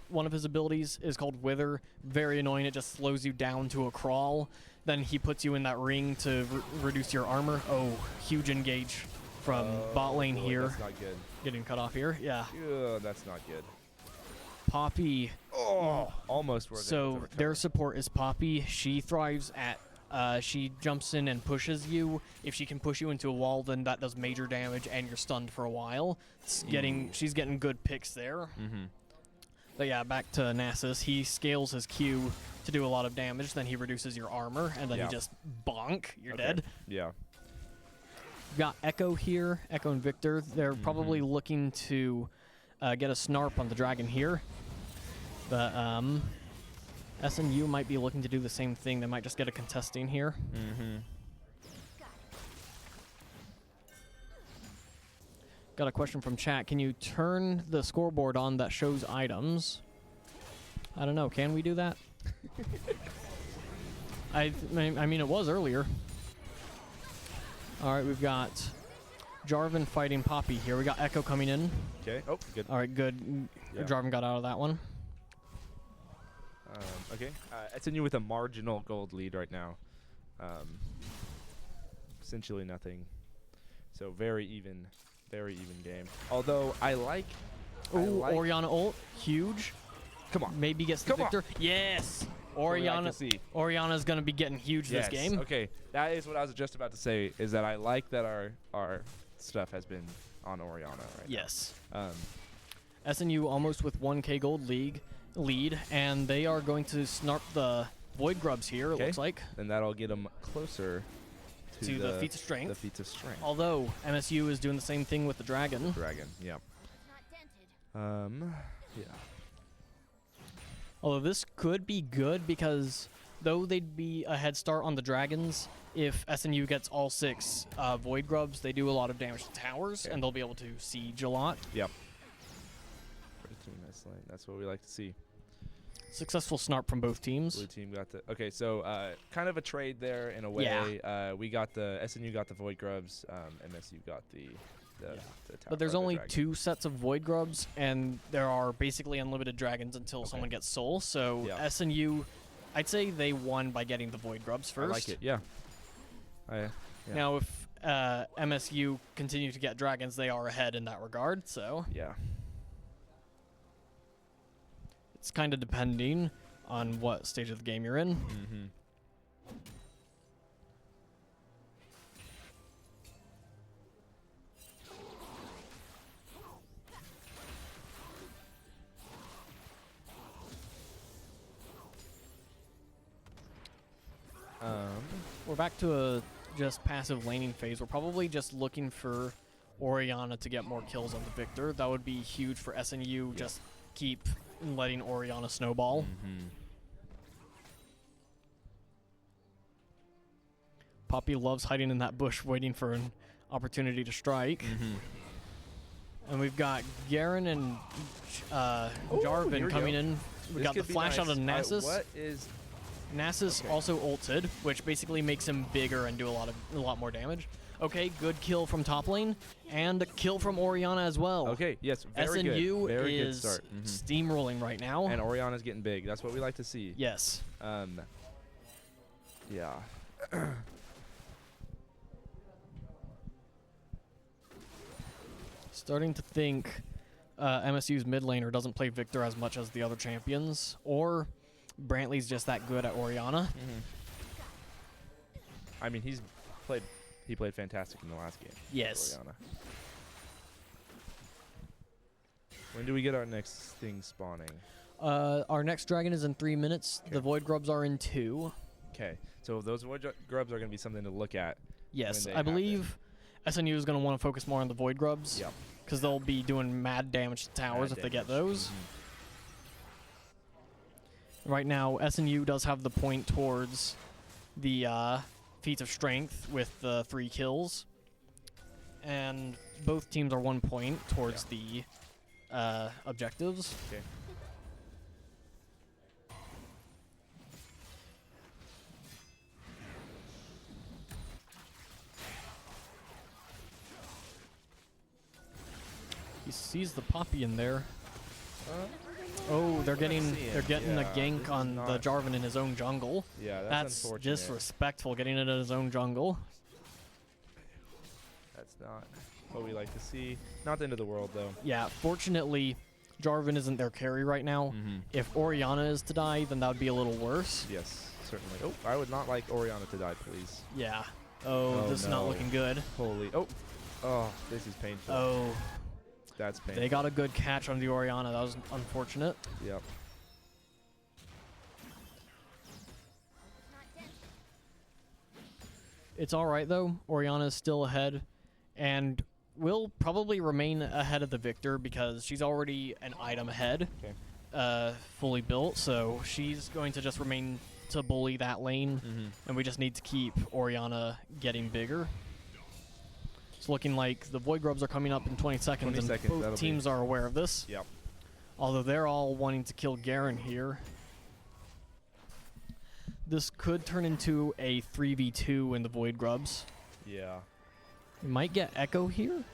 one of his abilities is called Wither. Very annoying. It just slows you down to a crawl. Then he puts you in that ring to reduce your armor. Oh, huge engage from bot lane boy, here. That's not good. Getting cut off here. Yeah. Ugh, that's not good. Poppy. Oh, almost worth it. So their support is Poppy. She thrives at. She jumps in and pushes you. If she can push you into a wall, then that does major damage, and you're stunned for a while. She's getting good picks there. Mm-hmm. But yeah, back to Nasus. He scales his Q to do a lot of damage. Then he reduces your armor, and then Yeah. you just bonk. You're Okay. dead. Yeah. Got Echo here. Echo and Victor. They're probably looking to get a snarp on the dragon here. But SNU might be looking to do the same thing. They might just get a contesting here. Mm-hmm. Got a question from chat. Can you turn the scoreboard on that shows items? I don't know. Can we do that? I mean, it was earlier. All right, we've got Jarvan fighting Poppy here. We got Echo coming in. Okay. Oh, good. All right, good. Yeah. Jarvan got out of that one. Okay. SNU with a marginal gold lead right now. Essentially nothing. So very even game. Although I like. Ooh, Orianna ult, huge. Come on. Maybe gets the Come on. Victor. Yes. Only I can see. Orianna's gonna be getting huge Yes. this game. Okay. That is what I was just about to say. Is that I like that our stuff has been on Orianna right Yes. now. SNU almost with 1K gold league. lead, and they are going to snarp the Void Grubs here, it Okay. looks like, And that'll get them closer to the Feats of Strength. The feats of strength. Although MSU is doing the same thing with the Dragon. Dragon. Yeah. Yeah. Although this could be good because though they'd be a head start on the Dragons, if SNU gets all 6 Void Grubs, they do a lot of damage to towers, Okay. and they'll be able to siege a lot. Yep. Red team, nice lane. That's what we like to see. Successful snarp from both teams. Blue team got the. Okay, so kind of a trade there in a way. Yeah. We got the SNU got the Void Grubs. MSU got the tower. But there's the only dragon. 2 sets of Void Grubs, and there are basically unlimited Dragons until Okay. someone gets Soul. So Yeah. SNU, I'd say they won by getting the Void Grubs first. I like it. Yeah. Yeah. Now, if MSU continue to get Dragons, they are ahead in that regard. So Yeah. it's kind of depending on what stage of the game you're in. Mm-hmm. We're back to a just passive laning phase. We're probably just looking for Orianna to get more kills on the Victor. That would be huge for SNU. Just keep letting Orianna snowball. Mm-hmm. Poppy loves hiding in that bush, waiting for an opportunity to strike. Mm-hmm. And we've got Garen and Ooh, here Jarvan we coming go. in. We This got the could be flash out of nice. Nasus. What is? Nasus Okay. also ulted, which basically makes him bigger and do a lot more damage. Okay, good kill from top lane, and a kill from Orianna as well. Okay. Yes. Very SNU good. Very good is start. Mhm. steamrolling right now. And Orianna's getting big. That's what we like to see. Yes. Yeah. Starting to think MSU's mid laner doesn't play Victor as much as the other champions, or Brantley's just that good at Orianna. Mm-hmm. I mean, he played fantastic in the last game. Yes. Orianna. When do we get our next thing spawning? Our next dragon is in 3 minutes. Okay. The Void Grubs are in 2. Okay, so those Void Grubs are going to be something to look at. Yes, When they I happen. believe SNU is going to want to focus more on the Void Grubs. Yep. Because they'll be doing mad damage to towers Mad if they get damage. those. Mhm. Right now, SNU does have the point towards the feats of strength with the 3 kills. And both teams are 1 point towards the objectives. Okay. He sees the Poppy in there. Oh, they're getting a this gank is on the not- Jarvan in his own jungle. Yeah, that's That's unfortunate. disrespectful, getting it in his own jungle. That's not what we like to see. Not the end of the world, though. Yeah, fortunately, Jarvan isn't their carry right now. Mm-hmm. If Orianna is to die, then that would be a little worse. Yes, certainly. Oh, I would not like Orianna to die, please. Yeah. Oh, Oh, this is not no. looking good. Holy. Oh, this is painful. Oh, That's painful. they got a good catch on the Orianna. That was unfortunate. Yep. It's all right, though. Orianna is still ahead and will probably remain ahead of the Victor because she's already an item ahead, Okay. fully built. So she's going to just remain to bully that lane, Mm-hmm. and we just need to keep Orianna getting bigger. It's looking like the Void Grubs are coming up in 20 seconds, 20 and seconds, that'll both be- teams are aware of this. Yep. Although they're all wanting to kill Garen here. This could turn into a 3v2 in the Void Grubs. Yeah. We might get Echo here.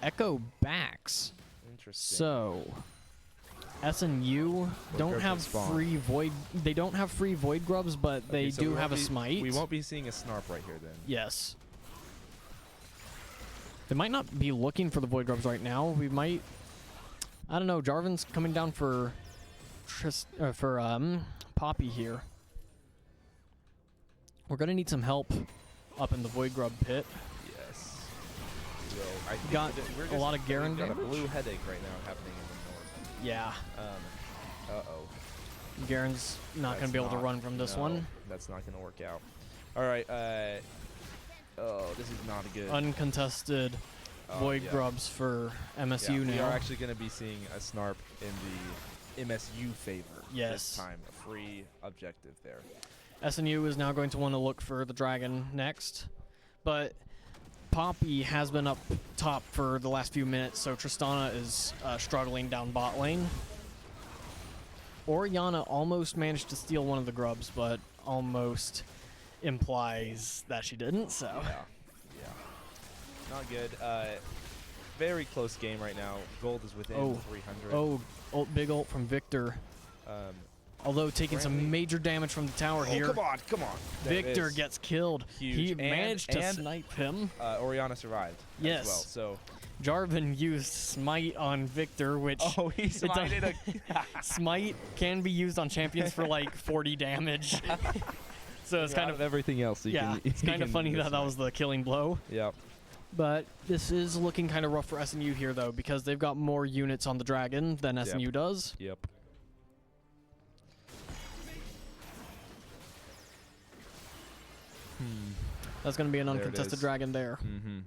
Echo backs. Interesting. So SNU don't Grubs have will spawn. free Void. They don't have free Void Grubs, but they Okay, so do we have a won't be- smite. We won't be seeing a snarp right here then. Yes. They might not be looking for the Void Grubs right now. We might. I don't know. Jarvan's coming down for Poppy here. We're gonna need some help up in the Void Grub pit. Yes. We will. I think Got we're a lot of Garen we've got a damage? blue headache right now happening in the north. Yeah. Uh-oh. Garen's not going to be able to run from this no, one. That's not going to work out. All right. Oh, this is not good. Uncontested Void yeah. Grubs for MSU We now. are actually going to be seeing a Snarp in the MSU favor Yes. this time. A free objective there. SNU is now going to want to look for the dragon next. But Poppy has been up top for the last few minutes, so Tristana is struggling down bot lane. Oriana almost managed to steal one of the grubs, but almost implies that she didn't, so. Yeah. Not good. Very close game right now. Gold is within 300. Oh, big ult from Victor. Although taking some major damage from the tower here. Come on. Victor gets killed. Huge. He And- managed to and- snipe him. Oriana survived Yes. as well. So. Jarvan used Smite on Victor, which Oh, he smited Smite can be used on champions for like 40 damage. So it's kind of everything else. it's kind of funny that was the killing blow. Yeah. But this is looking kind of rough for SNU here, though, because they've got more units on the dragon than SNU does. Yep. That's going to be an There it uncontested is. dragon there. Mm-hmm.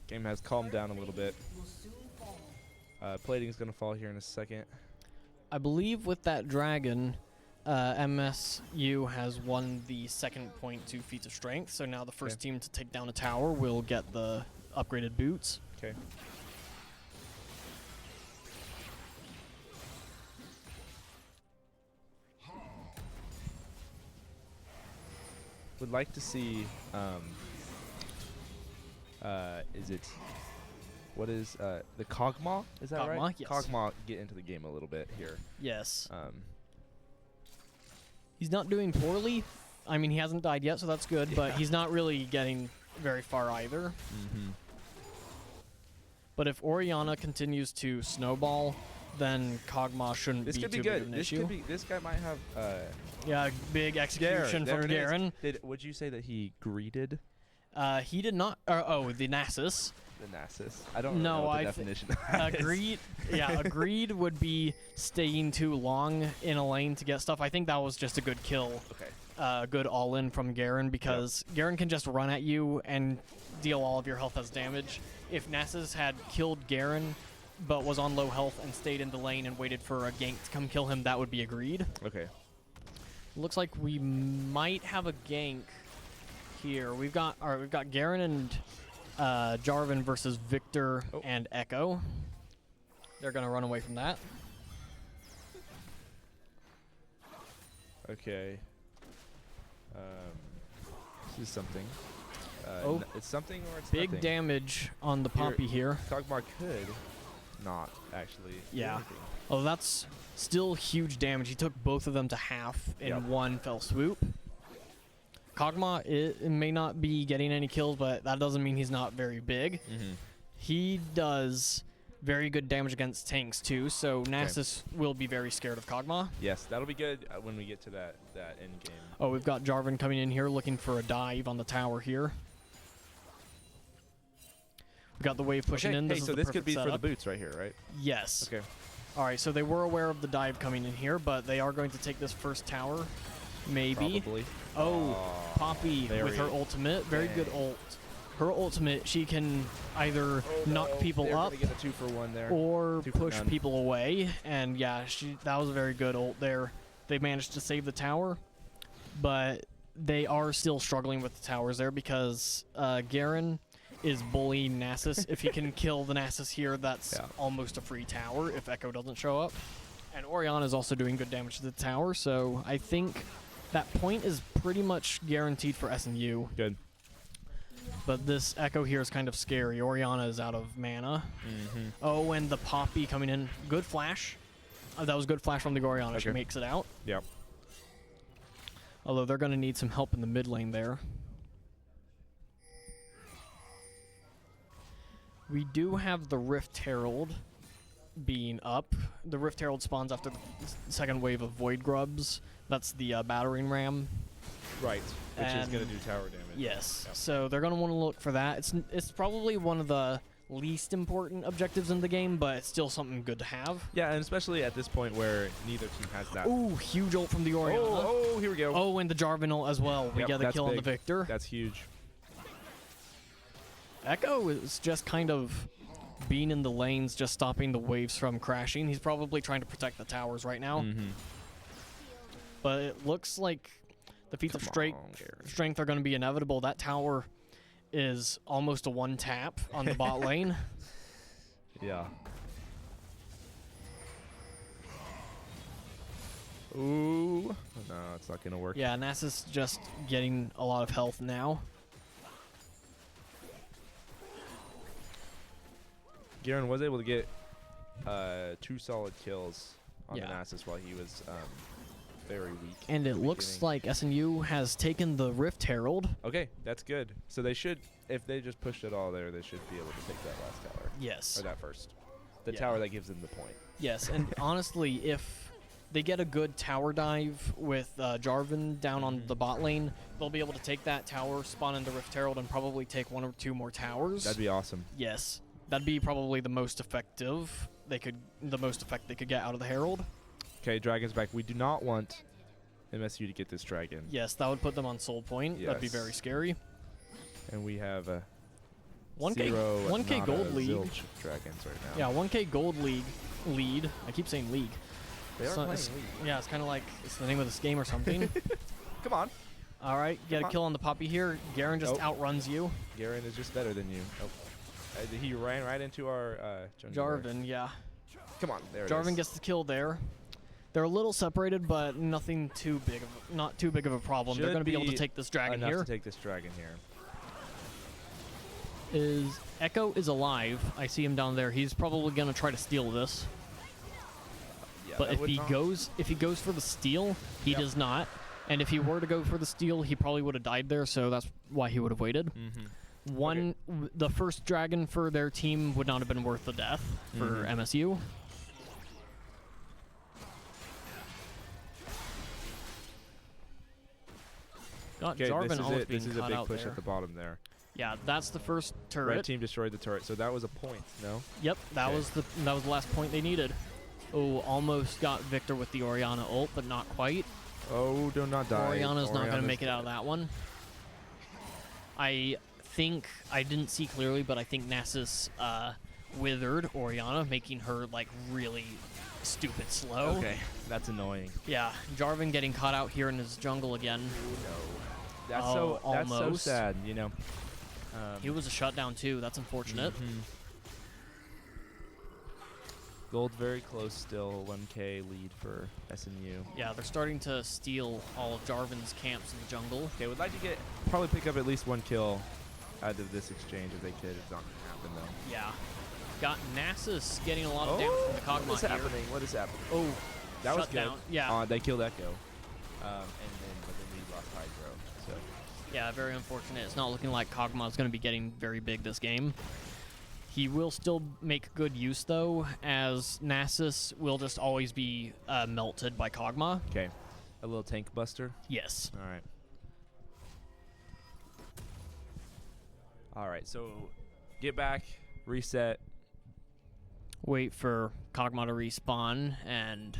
Game has calmed down a little bit. Plating's gonna fall here in a second. I believe with that dragon, MSU has won the second point to feats of strength, so now the first team to take down a tower will get the upgraded boots. Okay. Would like to see, is it, what is, the Kog'Maw? Is that Kog'Maw, right? yes. Kog'Maw get into the game a little bit here. Yes. He's not doing poorly. I mean, he hasn't died yet, so that's good, but he's not really getting very far either. Mm-hmm. But if Oriana continues to snowball, then Kog'Maw shouldn't This be could be too big of good. an issue. This guy might have, Yeah, big execution there from it is. Garen. Would you say that he greeted He did not. The Nasus. the Nasus? I don't know No, what the I definition of that is. agreed. Yeah, agreed would be staying too long in a lane to get stuff. I think that was just a good kill. Okay. Good all-in from Garen because Garen can just run at you and deal all of your health as damage. If Nasus had killed Garen but was on low health and stayed in the lane and waited for a gank to come kill him, that would be agreed. Okay. Looks like we might have a gank here. We've got Garen and Jarvan versus Victor and Echo. They're gonna run away from that. Okay. This is something. It's something or it's Big nothing. damage on the Poppy here. Kog'Maw could not actually. do Yeah. anything. Oh, that's still huge damage. He took both of them to half in one fell swoop. Kog'Maw it may not be getting any kills, but that doesn't mean he's not very big. Mm-hmm. He does very good damage against tanks too, so Nasus will be very scared of Kog'Maw. Yes, that'll be good when we get to that end game. Oh, we've got Jarvan coming in here looking for a dive on the tower here. We got the wave pushing in. Hey, This so is this the could be perfect for the setup. boots right here, right? Yes. Okay. All right, so they were aware of the dive coming in here, but they are going to take this first tower. Maybe. Probably. Oh, Poppy there with he her is. ultimate. Very good ult. Her ultimate, she can either knock people They're up gonna get a 2-for-1 there. or 2 for push none. people away. And yeah, that was a very good ult there. They managed to save the tower, but they are still struggling with the towers there because Garen is bullying Nasus. If he can kill the Nasus here, that's almost a free tower if Echo doesn't show up. And Oriana is also doing good damage to the tower, so I think that point is pretty much guaranteed for SNU. Good. But this Echo here is kind of scary. Oriana is out of mana. Mm-hmm. Oh, and the Poppy coming in. Good flash. That was good flash from the Oriana. She makes it out. Yep. Although they're going to need some help in the mid lane there. We do have the Rift Herald being up. The Rift Herald spawns after the second wave of Void Grubs. That's the battering ram. Right. Which is And gonna do tower damage. Yes. So they're going to want to look for that. It's probably one of the least important objectives in the game, but it's still something good to have. Yeah, and especially at this point where neither team has that. Ooh, huge ult from the Orianna. Oh, here we go. Oh, and the Jarvan ult as well. We Yep, get the that's kill on the big. Victor. That's huge. Echo is just kind of being in the lanes, just stopping the waves from crashing. He's probably trying to protect the towers right now. Mm-hmm. But it looks like the feats of Come on, Garen. strength are going to be inevitable. That tower is almost a one tap on the bot lane. Yeah. Ooh. No, it's not going to work. Yeah, Nasus just getting a lot of health now. Garen was able to get 2 solid kills on Yeah. the Nasus while he was very weak. And in it the looks beginning. like SNU has taken the Rift Herald. Okay, that's good. So they should, if they just pushed it all there, they should be able to take that last tower. Yes. Or that first. The Yeah. tower that gives them the point. Yes, and honestly, if they get a good tower dive with Jarvan down on the bot lane, they'll be able to take that tower, spawn into Rift Herald, and probably take 1 or 2 more towers. That'd be awesome. Yes, that'd be probably the most effective the most effect they could get out of the Herald. Okay, Dragon's back. We do not want MSU to get this dragon. Yes, that would put them on soul point. That'd be Yes. very scary. And we have a 1K 1K gold lead. Zilch dragons right now. Yeah, 1K gold lead. I keep saying league. They are So playing it's- League. Yeah, it's kind of like it's the name of this game or something. Come on. All right, get a Come on. kill on the Poppy here. Garen just Nope. outruns you. Garen is just better than you. Oh. He ran right into our jungler. Jarvan, yeah. Come on, there it Jarvan is. gets the kill there. They're a little separated, but nothing too big not too big of a problem. They're Should going to be able to be take this dragon enough here. to take this dragon here. Echo is alive. I see him down there. He's probably going to try to steal this. Yeah, But that if would he not- goes for the steal, he Yep. does not. And if he were to go for the steal, he probably would have died there, so that's why he would have waited. The first dragon for their team would not have been worth the death for Mhm. MSU. Got Okay, Jarvan this is almost it. being This is a caught big out push there. at the bottom there. Yeah, that's the first turret. Red team destroyed the turret, so that was a point. No. Yep, that Okay. was the last point they needed. Oh, almost got Victor with the Orianna ult, but not quite. Oh, do not die. Orianna's not going to Orianna's make it out of that one. I think, I didn't see clearly, but I think Nasus withered Orianna, making her like really stupid slow. Okay, that's annoying. Yeah, Jarvan getting caught out here in his jungle again. That's Oh, that's so almost. sad. You know. He was a shutdown too. That's unfortunate. Mhm. Gold very close still. 1K lead for SNU. Yeah, they're starting to steal all of Jarvan's camps in the jungle. Okay, would like to probably pick up at least 1 kill out of this exchange if they could. It's not gonna happen though. Yeah. Got Nasus getting a lot of damage from the what is Kog'Maw here. happening? What is happening? Oh, That was shut good. down. Yeah. They killed Echo. But then we lost Hydro. So Yeah, very unfortunate. It's not looking like Kog'Maw is going to be getting very big this game. He will still make good use, though, as Nasus will just always be melted by Kog'Maw. okay, a little tank buster. Yes. All right. All right. So get back, reset. Wait for Kog'Maw to respawn, and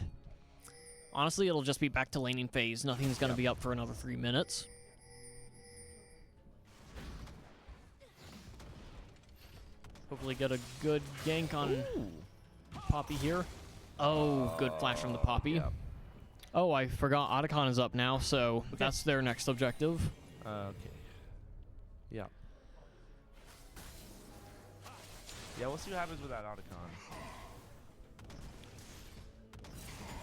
honestly, it'll just be back to laning phase. Nothing's going to Yep. be up for another 3 minutes. Hopefully get a good gank on Poppy here. Oh, good flash from the Poppy. Yeah. Oh, I forgot Otacon is up now, so that's their next objective. Okay. Yeah. Yeah, we'll see what happens with that Otacon.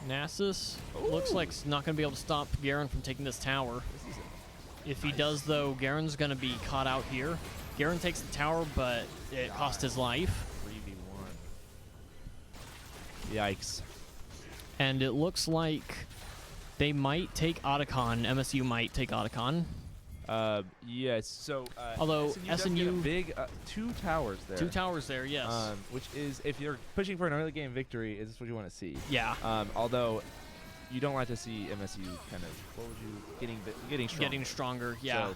Nasus looks like it's not going to be able to stop Garen from taking this tower. This is If he does, though, Garen's going to be caught out here. Garen takes the tower, but it cost his life. 3v1. Yikes. And it looks like they might take Otacon. MSU might take Otacon. Yes. So. Although does get a SNU big 2 towers there. 2 towers there, yes. Which is, if you're pushing for an early game victory, is this what you want to see? Yeah. Although, you don't like to see MSU kind of, what would you, getting stronger. Getting stronger, yeah. So,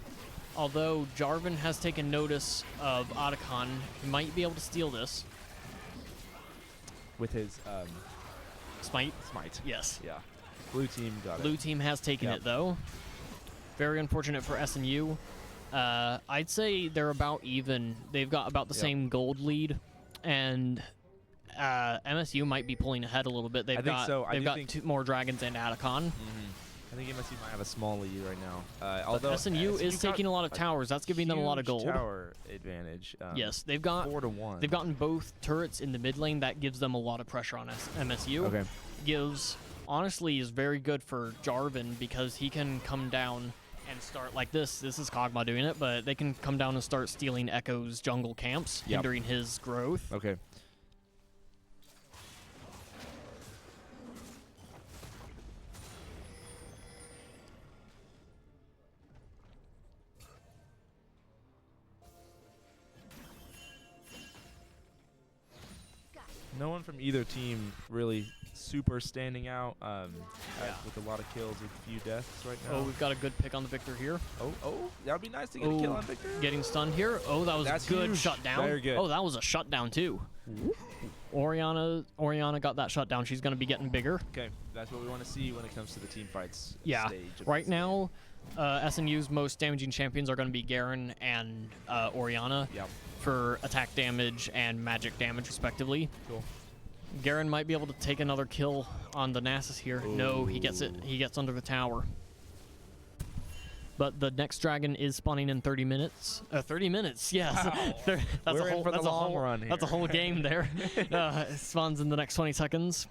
Although Jarvan has taken notice of Otacon, he might be able to steal this. With his Smite? smite. Yes. Yeah. Blue team got Blue it. team has taken Yep. it, though. Very unfortunate for SNU. I'd say they're about even. They've got about the Yep. same gold lead, and MSU might be pulling ahead a little bit. They've I think got so. I they've do got think- two more dragons and Atacon. I think MSU might have a small lead right now. But Although SNU is got taking a lot of towers. That's giving them a lot of huge gold. Tower advantage. Yes, they've got 4-1. they've gotten both turrets in the mid lane. That gives them a lot of pressure on MSU. Okay. Gives honestly is very good for Jarvan because he can come down and start like this. This is Kog'Maw doing it, but they can come down and start stealing Echo's jungle camps, Yep. hindering his growth. Okay. No one from either team really super standing out with a lot of kills with a few deaths right now. Oh, we've got a good pick on the Victor here. Oh, that would be nice to get a kill Oh, on Victor. getting stunned here. Oh, that was That's a good huge. shutdown. Very good. Oh, that was a shutdown too. Oriana got that shutdown. She's going to be getting bigger. Okay, that's what we want to see when it comes to the team fights Yeah. stage. of Right this. now, SNU's most damaging champions are going to be Garen and Oriana Yep. for attack damage and magic damage, respectively. Cool. Garen might be able to take another kill on the Nasus here. No, he gets it. He gets under the tower. But the next dragon is spawning in 30 minutes. 30 minutes, yes. Wow. that's We're a in whole, for the that's a long whole, run That's a here. whole game there. It spawns in the next 20 seconds.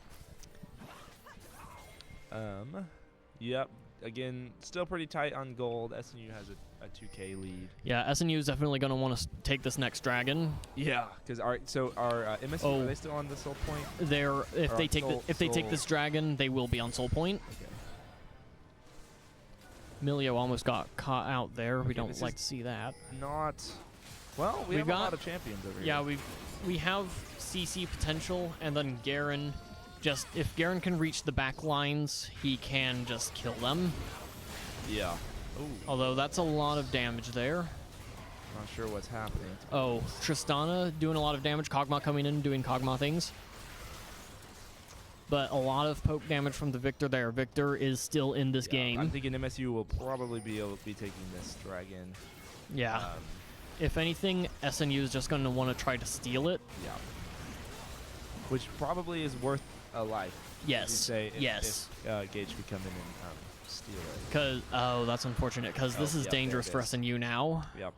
Yep. Again, still pretty tight on gold. SNU has a 2K lead. Yeah, SNU is definitely going to want to take this next dragon. Yeah. Because our MSU, Oh. are they still on the soul point? They're if Or they on take soul- if they take soul. this dragon, they will be on soul point. Okay. Milio almost got caught out there. We Okay, don't this like is- to see that. Not. Well, we We've have a got- lot of champions over Yeah, here. we have CC potential, and then Garen. Just if Garen can reach the back lines, he can just kill them. Yeah. Ooh. Although that's a lot of damage there. Not sure what's happening. Oh, Tristana doing a lot of damage. Kog'Maw coming in and doing Kog'Maw things. But a lot of poke damage from the Victor there. Victor is still in this game. I'm thinking MSU will probably be able to be taking this dragon. Yeah. If anything, SNU is just going to want to try to steal it. Yeah. Which probably is worth a life. Yes. You'd say if, Yes. If Gage could come in and steal it. Because that's unfortunate. Because this Oh, is yep, dangerous there for it is. SNU now. Yep.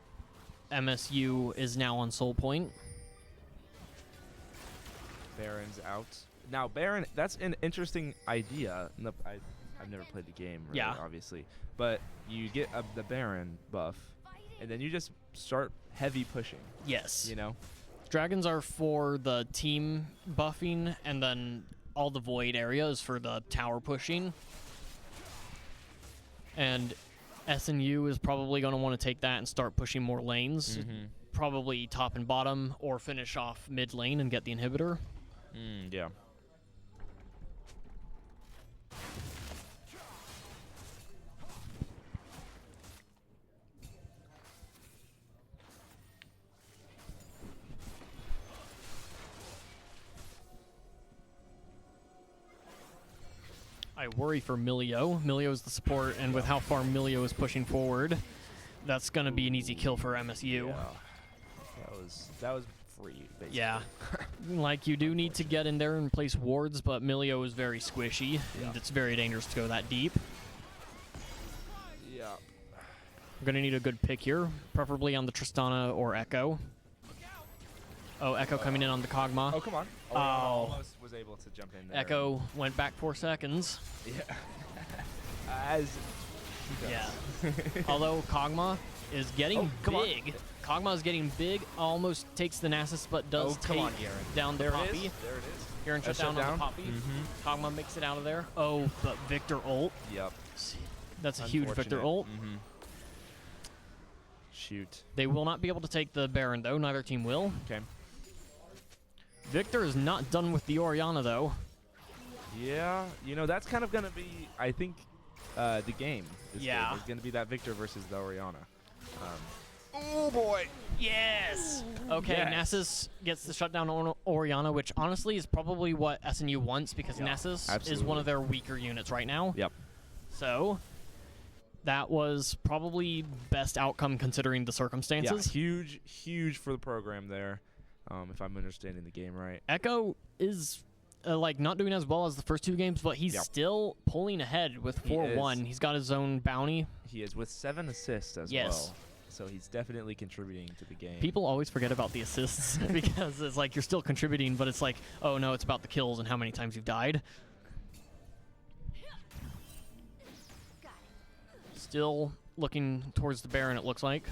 MSU is now on soul point. Baron's out. Now, Baron, that's an interesting idea. No, I've never played the game, really, Yeah. obviously. But you get the Baron buff, and then you just start heavy pushing, Yes. you know? Dragons are for the team buffing, and then all the void area is for the tower pushing. And SNU is probably going to want to take that and start pushing more lanes. Probably top and bottom, or finish off mid lane and get the inhibitor. Yeah. I worry for Milio. Milio is the support, and with how far Milio is pushing forward, that's going to be an easy kill for MSU. Yeah. That was free, basically. Yeah. Like, you do need to get in there and place wards, but Milio is very squishy, and it's very dangerous to go that deep. Yeah. We're going to need a good pick here, preferably on the Tristana or Echo. Oh, Echo coming in on the Kog'Maw. Oh, come on. Oh. I almost was able to jump in there. Echo went back 4 seconds. Yeah. As he does. Yeah. Although Kog'Maw is getting Oh, come on. big. Kog'Maw is getting big, almost takes the Nasus, but does Oh, come take on, Garen. down the There Poppy. it is. There it is. Garen shut That's down shut on the down. Poppy. Kog'Maw makes it out of there. Oh, but Victor ult. Yep. That's a huge Victor Unfortunate. ult. Shoot. They will not be able to take the Baron, though. Neither team will. Okay. Victor is not done with the Orianna, though. Yeah, you know, that's kind of going to be, I think, the game. This Yeah. game is going to be that Victor versus the Orianna. Oh boy! Yes! Okay, Yes. Nessus gets the shutdown on Orianna, which honestly is probably what SNU wants because Yeah, Nessus is one absolutely. of their weaker units right now. Yep. So, that was probably best outcome considering the Yeah, circumstances. huge for the program there, if I'm understanding the game right. Echo is like not doing as well as the first two games, but he's Yep. still pulling ahead with He 4-1. is. He's got his own bounty. He is with 7 assists as Yes. well. So he's definitely contributing to the game. People always forget about the assists because it's like you're still contributing, but it's like, oh no, it's about the kills and how many times you've died. Still looking towards the Baron, it looks like.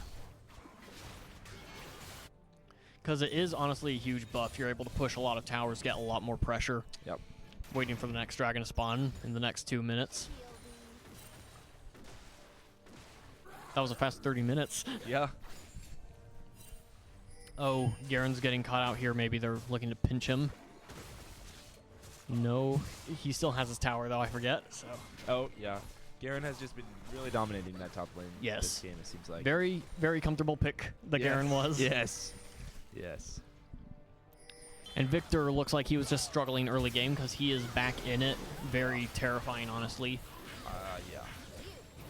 Because it is honestly a huge buff. You're able to push a lot of towers, get a lot more pressure. Yep. Waiting for the next dragon to spawn in the next 2 minutes. That was a fast 30 minutes. Yeah. Oh, Garen's getting caught out here. Maybe they're looking to pinch him. No, he still has his tower though, I forget. So Oh, yeah. Garen has just been really dominating that top lane Yes. this game, it seems like. very, very comfortable pick the Yes. Garen was. Yes. Yes. And Victor looks like he was just struggling early game because he is back in it. Very terrifying, honestly. Yeah.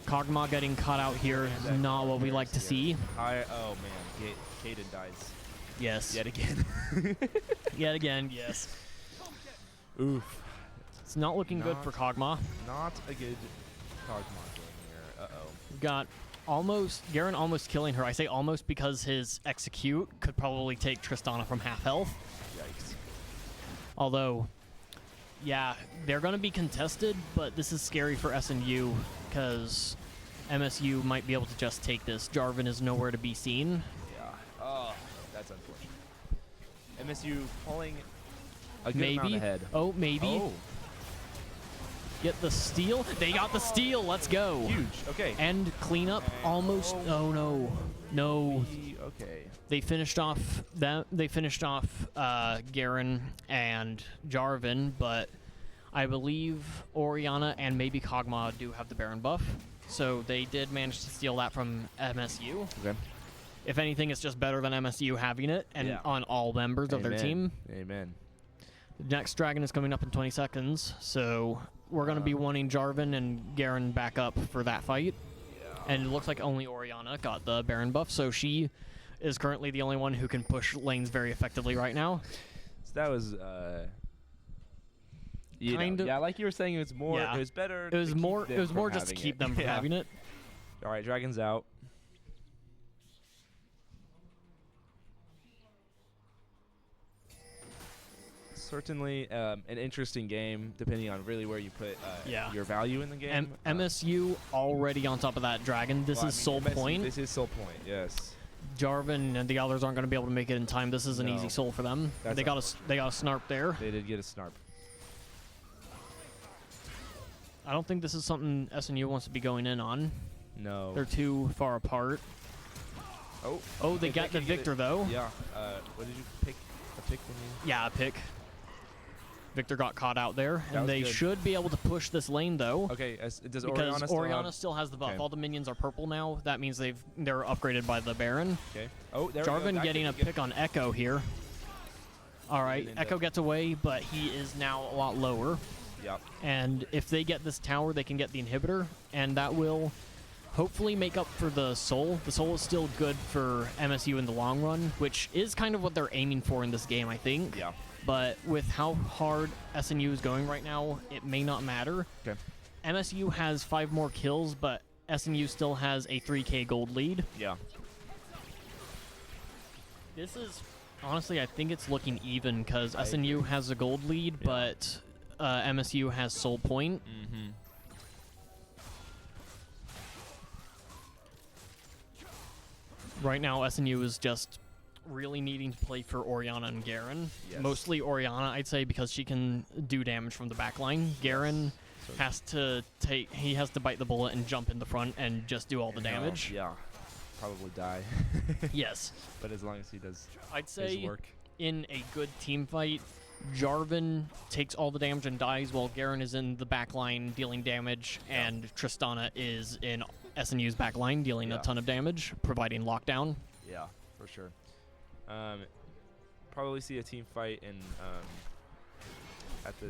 Kog'Maw getting caught out here is Exactly. not what we like to see. Oh, man. Kaden dies Yes. yet again. Yet again, yes. Oof. It's not looking good for Kog'Maw. Not a good Kog'Maw game here. Uh-oh. We've got Garen almost killing her. I say almost because his execute could probably take Tristana from half health. Yikes. Although, yeah, they're going to be contested, but this is scary for SNU because MSU might be able to just take this. Jarvan is nowhere to be seen. Yeah. Oh, that's unfortunate. MSU pulling a good amount Maybe. ahead. Oh, maybe. Oh, Get the steal. They got the steal. Let's go. huge. Okay. And cleanup almost. Oh, no. No. Okay. They finished off Garen and Jarvan, but I believe Orianna and maybe Kog'Maw do have the Baron buff. So they did manage to steal that from MSU. Okay. If anything, it's just better than MSU having it and Yeah. on all members of their team. Amen. The next dragon is coming up in 20 seconds, so we're going to be wanting Jarvan and Garen back up for that fight. And it looks like only Orianna got the Baron buff, so she is currently the only one who can push lanes very effectively right now. So that was Kind of- yeah, like you were saying, it was more. Yeah. It was better. It was to keep more them from just to having keep it. them from Yeah. having it. All right, Dragon's out. Certainly an interesting game, depending on really where you put Yeah. your value in the game. MSU already on top of that dragon. This Well, I is mean, soul MSU point. This is soul point. Yes. Jarvan and the others aren't going to be able to make it in time. This is an No. easy soul for them. That's They got a snarp there. They did get a snarp. I don't think this is something SNU wants to be going in on. No. They're too far apart. Oh. Oh, they if got the can get Victor it- though. Yeah. What did you pick? A pick when you? Yeah, a pick. Victor got caught out there, That and was they good. should be able to push this lane though. Okay. Does Because Orianna still has the buff. Okay. All the minions are purple now. That means they're upgraded by the Baron. Okay. Oh, there we go. Jarvan That getting a could get- pick on Echo here. All right, Getting Echo into- gets away, but he is now a lot lower. Yep. And if they get this tower, they can get the inhibitor, and that will hopefully make up for the soul. The soul is still good for MSU in the long run, which is kind of what they're aiming for in this game, I think. Yeah. But with how hard SNU is going right now, it may not matter. Okay. MSU has 5 more kills, but SNU still has a 3k gold lead. Yeah. This is, honestly, I think it's looking even because I SNU agree. has a gold lead, Yeah. but MSU has soul point. Mm-hmm. Right now, SNU is just really needing to play for Orianna and Garen. Yes. Mostly Orianna, I'd say, because she can do damage from the back line. Garen So- has to bite the bullet and jump in the front and just do all the damage. Yeah. Probably die. Yes. But as long as he does I'd his say work. in a good team fight, Jarvan takes all the damage and dies while Garen is in the back line dealing damage, and Tristana is in SNU's backline, dealing a Yeah. ton of damage, providing lockdown. Yeah, for sure. Probably see a team fight in at the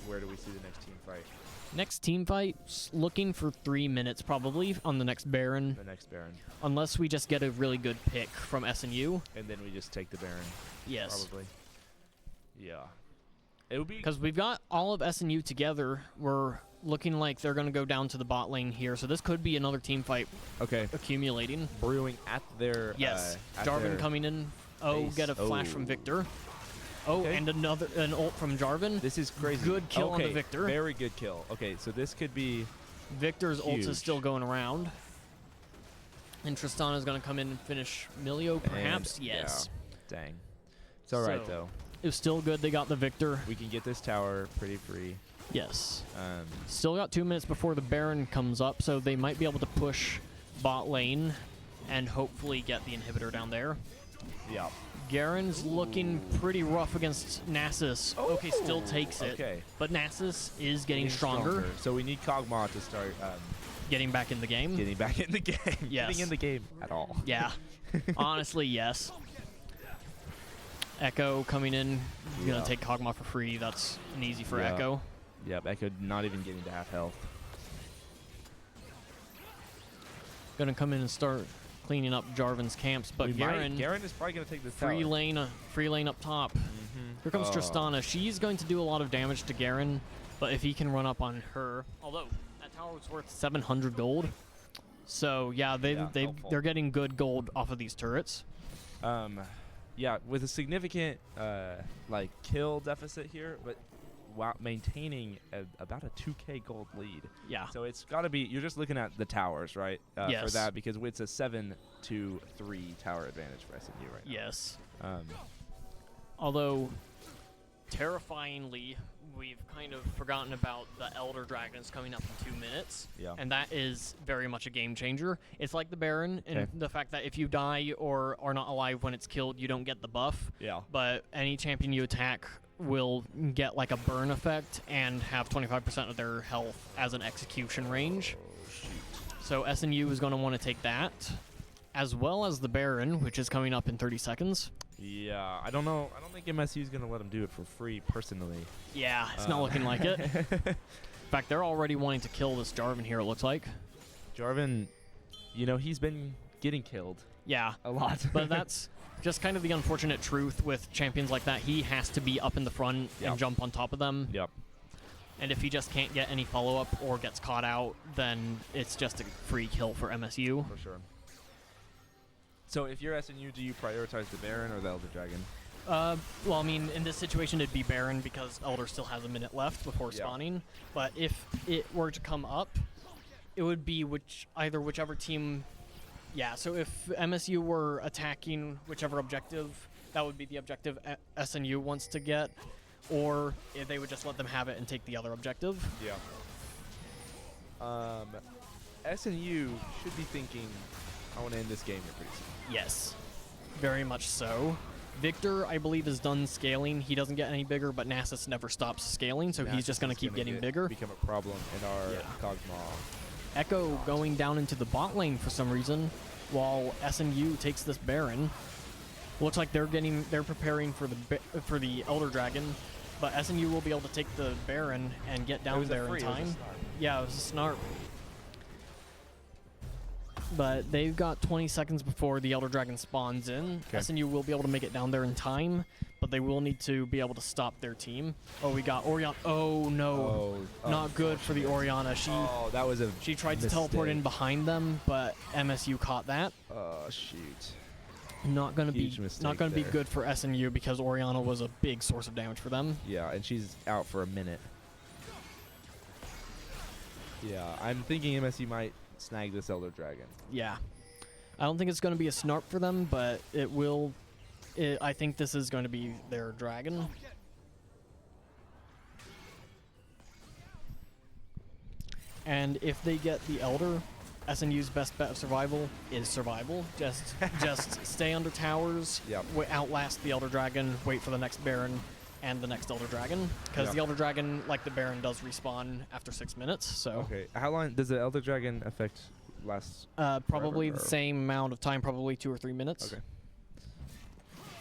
where do we see the next team fight? Next team fight, looking for 3 minutes probably on the next Baron, The next Baron, unless we just get a really good pick from SNU. and then we just take the Baron. Yes. Probably. Yeah. It would be Because we've got all of SNU together. We're looking like they're going to go down to the bot lane here, so this could be another team fight okay. accumulating. Brewing at their Yes. at Jarvan their coming in. Oh, base. get a flash from Oh. Victor. Oh, Okay. and an ult from Jarvan. This is crazy. Good kill on the Okay, Victor. Very good kill. Okay, so this could be Victor's ult Huge. is still going around. And Tristana's going to come in and finish Milio, perhaps? and- Yes. Yeah, dang. It's all right So- though. It was still good they got the Victor. We can get this tower pretty free. Yes. Um, Still got 2 minutes before the Baron comes up, so they might be able to push bot lane and hopefully get the inhibitor down there. yeah. Garen's looking pretty rough against Nasus. Okay, still takes it. Okay. But Nasus is getting stronger, So we need Kog'Maw to start getting back in the game. getting back in the game. Yes. Getting in the game at all. Yeah. Honestly, yes. Echo coming in, gonna Yeah. take Kog'Maw for free. That's an easy for Yeah. Echo. Yep, Echo not even getting to half health. Gonna come in and start cleaning up Jarvan's camps, but Garen, Garen is probably gonna take this free tower. lane up top. Here comes Oh. Tristana. She's going to do a lot of damage to Garen, but if he can run up on her, although that tower was worth 700 gold. So yeah, Yeah, helpful. they're getting good gold off of these turrets. Yeah, with a significant like kill deficit here, but while maintaining about a 2k gold lead. Yeah. So it's got to be. You're just looking at the towers, right? For Yes. that, because it's a 7-3 tower advantage for SNU right now. Yes. Um, Although, terrifyingly, we've kind of forgotten about the Elder Dragons coming up in 2 minutes. Yeah. And that is very much a game changer. It's like the Baron, and Okay. the fact that if you die or are not alive when it's killed, you don't get the buff. Yeah. But any champion you attack will get like a burn effect and have 25% of their health as an execution range. Oh, shoot. So SNU is going to want to take that, as well as the Baron, which is coming up in 30 seconds. Yeah, I don't know. I don't think MSU is gonna let him do it for free, personally. Yeah, it's not looking like it. In fact, they're already wanting to kill this Jarvan here, it looks like. Jarvan, he's been getting killed Yeah, a lot. but that's just kind of the unfortunate truth with champions like that. He has to be up in the front Yep. and jump on top of them. Yep. And if he just can't get any follow-up or gets caught out, then it's just a free kill for MSU. For sure. So if you're SNU, do you prioritize the Baron or the Elder Dragon? Well, I mean, in this situation, it'd be Baron because Elder still has a minute left before Yeah. spawning. But if it were to come up, it would be whichever team. Yeah, so if MSU were attacking whichever objective, that would be the objective SNU wants to get, or if they would just let them have it and take the other objective. Yeah. SNU should be thinking, I want to end this game here pretty soon. Yes, very much so. Victor, I believe, is done scaling. He doesn't get any bigger, but Nasus never stops scaling, so he's just going to keep getting bigger. Become a problem in our Yeah. Kog'Maw. Echo going down into the bot lane for some reason, while SNU takes this Baron. Looks like they're preparing for the Elder Dragon, but SNU will be able to take the Baron and get down there in time. Yeah, it was a snarp. But they've got 20 seconds before the Elder Dragon spawns in. Okay. SNU will be able to make it down there in time, but they will need to be able to stop their team. Oh, we got Oriana. Oh, no. Not good for the Oriana. That was a She tried to teleport in behind them, but MSU caught that. Oh, shoot. Not gonna Huge be mistake not gonna be there. good for SNU because Oriana was a big source of damage for them. Yeah, and she's out for a minute. Yeah, I'm thinking MSU might snag this Elder Dragon. Yeah, I don't think it's gonna be a snarp for them, but it will. I think this is going to be their dragon. And if they get the Elder, SNU's best bet of survival is survival. Just stay under towers, Yep. outlast the Elder Dragon, wait for the next Baron and the next Elder Dragon. Because Yep. the Elder Dragon, like the Baron, does respawn after 6 minutes. So Okay, how long does the Elder Dragon affect last? Probably Forever, the or- same amount of time, probably 2 or 3 minutes. Okay.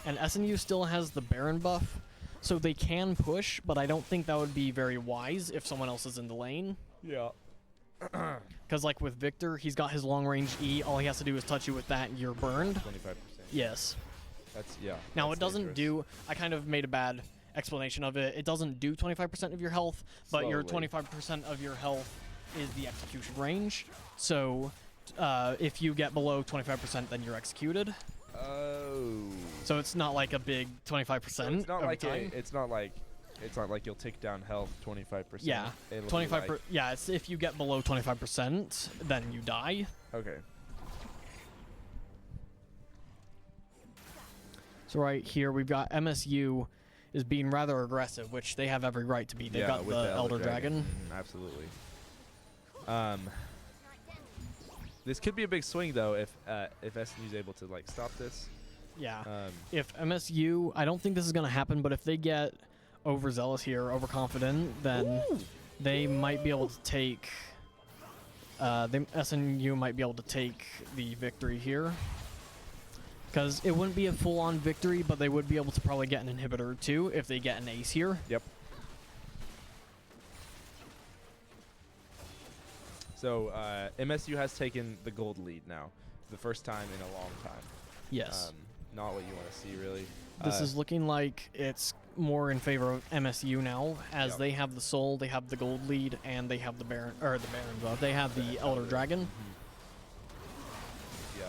And SNU still has the Baron buff, so they can push, but I don't think that would be very wise if someone else is in the lane. Yeah. Because like with Victor, he's got his long range E. All he has to do is touch you with that, and you're burned. 25%. Yes. That's yeah. Now that's it doesn't dangerous. do. I kind of made a bad explanation of it. It doesn't do 25% of your health, but your Slowly. 25% of your health is the execution range. So if you get below 25%, then you're executed. Oh. So it's not like a big 25% So it's not over like time. it's not like you'll take down health 25%. Yeah, It'll be 25. like- Yeah, it's if you get below 25%, then you die. Okay. So right here we've got MSU is being rather aggressive, which they have every right to be. They've Yeah, got with the Elder Dragon. Mhm, absolutely. This could be a big swing though if SNU's able to like stop this. Yeah. If MSU, I don't think this is going to happen, but if they get overzealous here, overconfident, then they might be able to take. SNU might be able to take the victory here. Because it wouldn't be a full-on victory, but they would be able to probably get an inhibitor too if they get an ace here. Yep. So MSU has taken the gold lead now, the first time in a long time. Yes. Not what you want to see, really. This is looking like it's more in favor of MSU now, as Yep. they have the soul, they have the gold lead, and they have the Baron, or the Baron, well, they have the Elder Dragon. Yeah.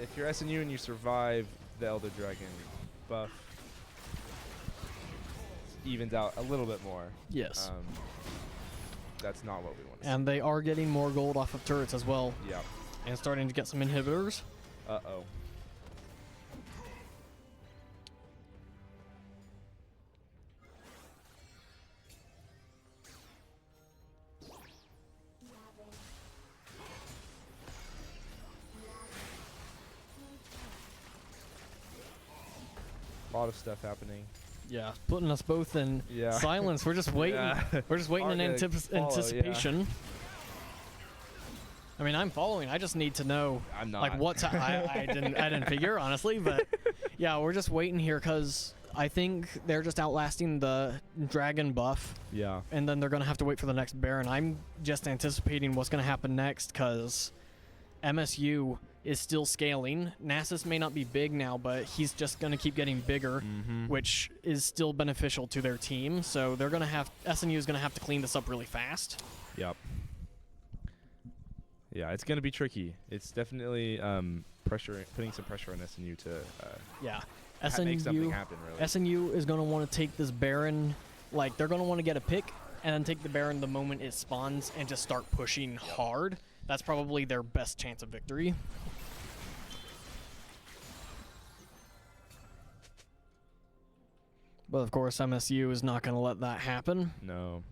If you're SNU and you survive the Elder Dragon buff, it evens out a little bit more. Yes. That's not what we want to And they are getting more gold off of turrets as well, see. Yeah. and starting to get some inhibitors. Uh-oh. A lot of stuff happening. Yeah, putting us both in Yeah. silence. We're just waiting. Yeah. We're just waiting in Hard to follow, yeah. anticipation. I mean, I'm following. I just need to know, I'm not. like, what's. I didn't figure honestly, but yeah, we're just waiting here because I think they're just outlasting the dragon buff, Yeah. and then they're gonna have to wait for the next Baron. I'm just anticipating what's gonna happen next because MSU is still scaling. Nasus may not be big now, but he's just gonna keep getting bigger, Mm-hmm. which is still beneficial to their team. So they're gonna have SNU is gonna have to clean this up really fast. Yep. Yeah, it's gonna be tricky. It's definitely putting some pressure on SNU to Yeah, make something SNU happen. Really. SNU is gonna want to take this Baron. Like they're gonna want to get a pick and then take the Baron the moment it spawns and just start pushing hard. That's probably their best chance of victory. But of course, MSU is not going to let that happen. No.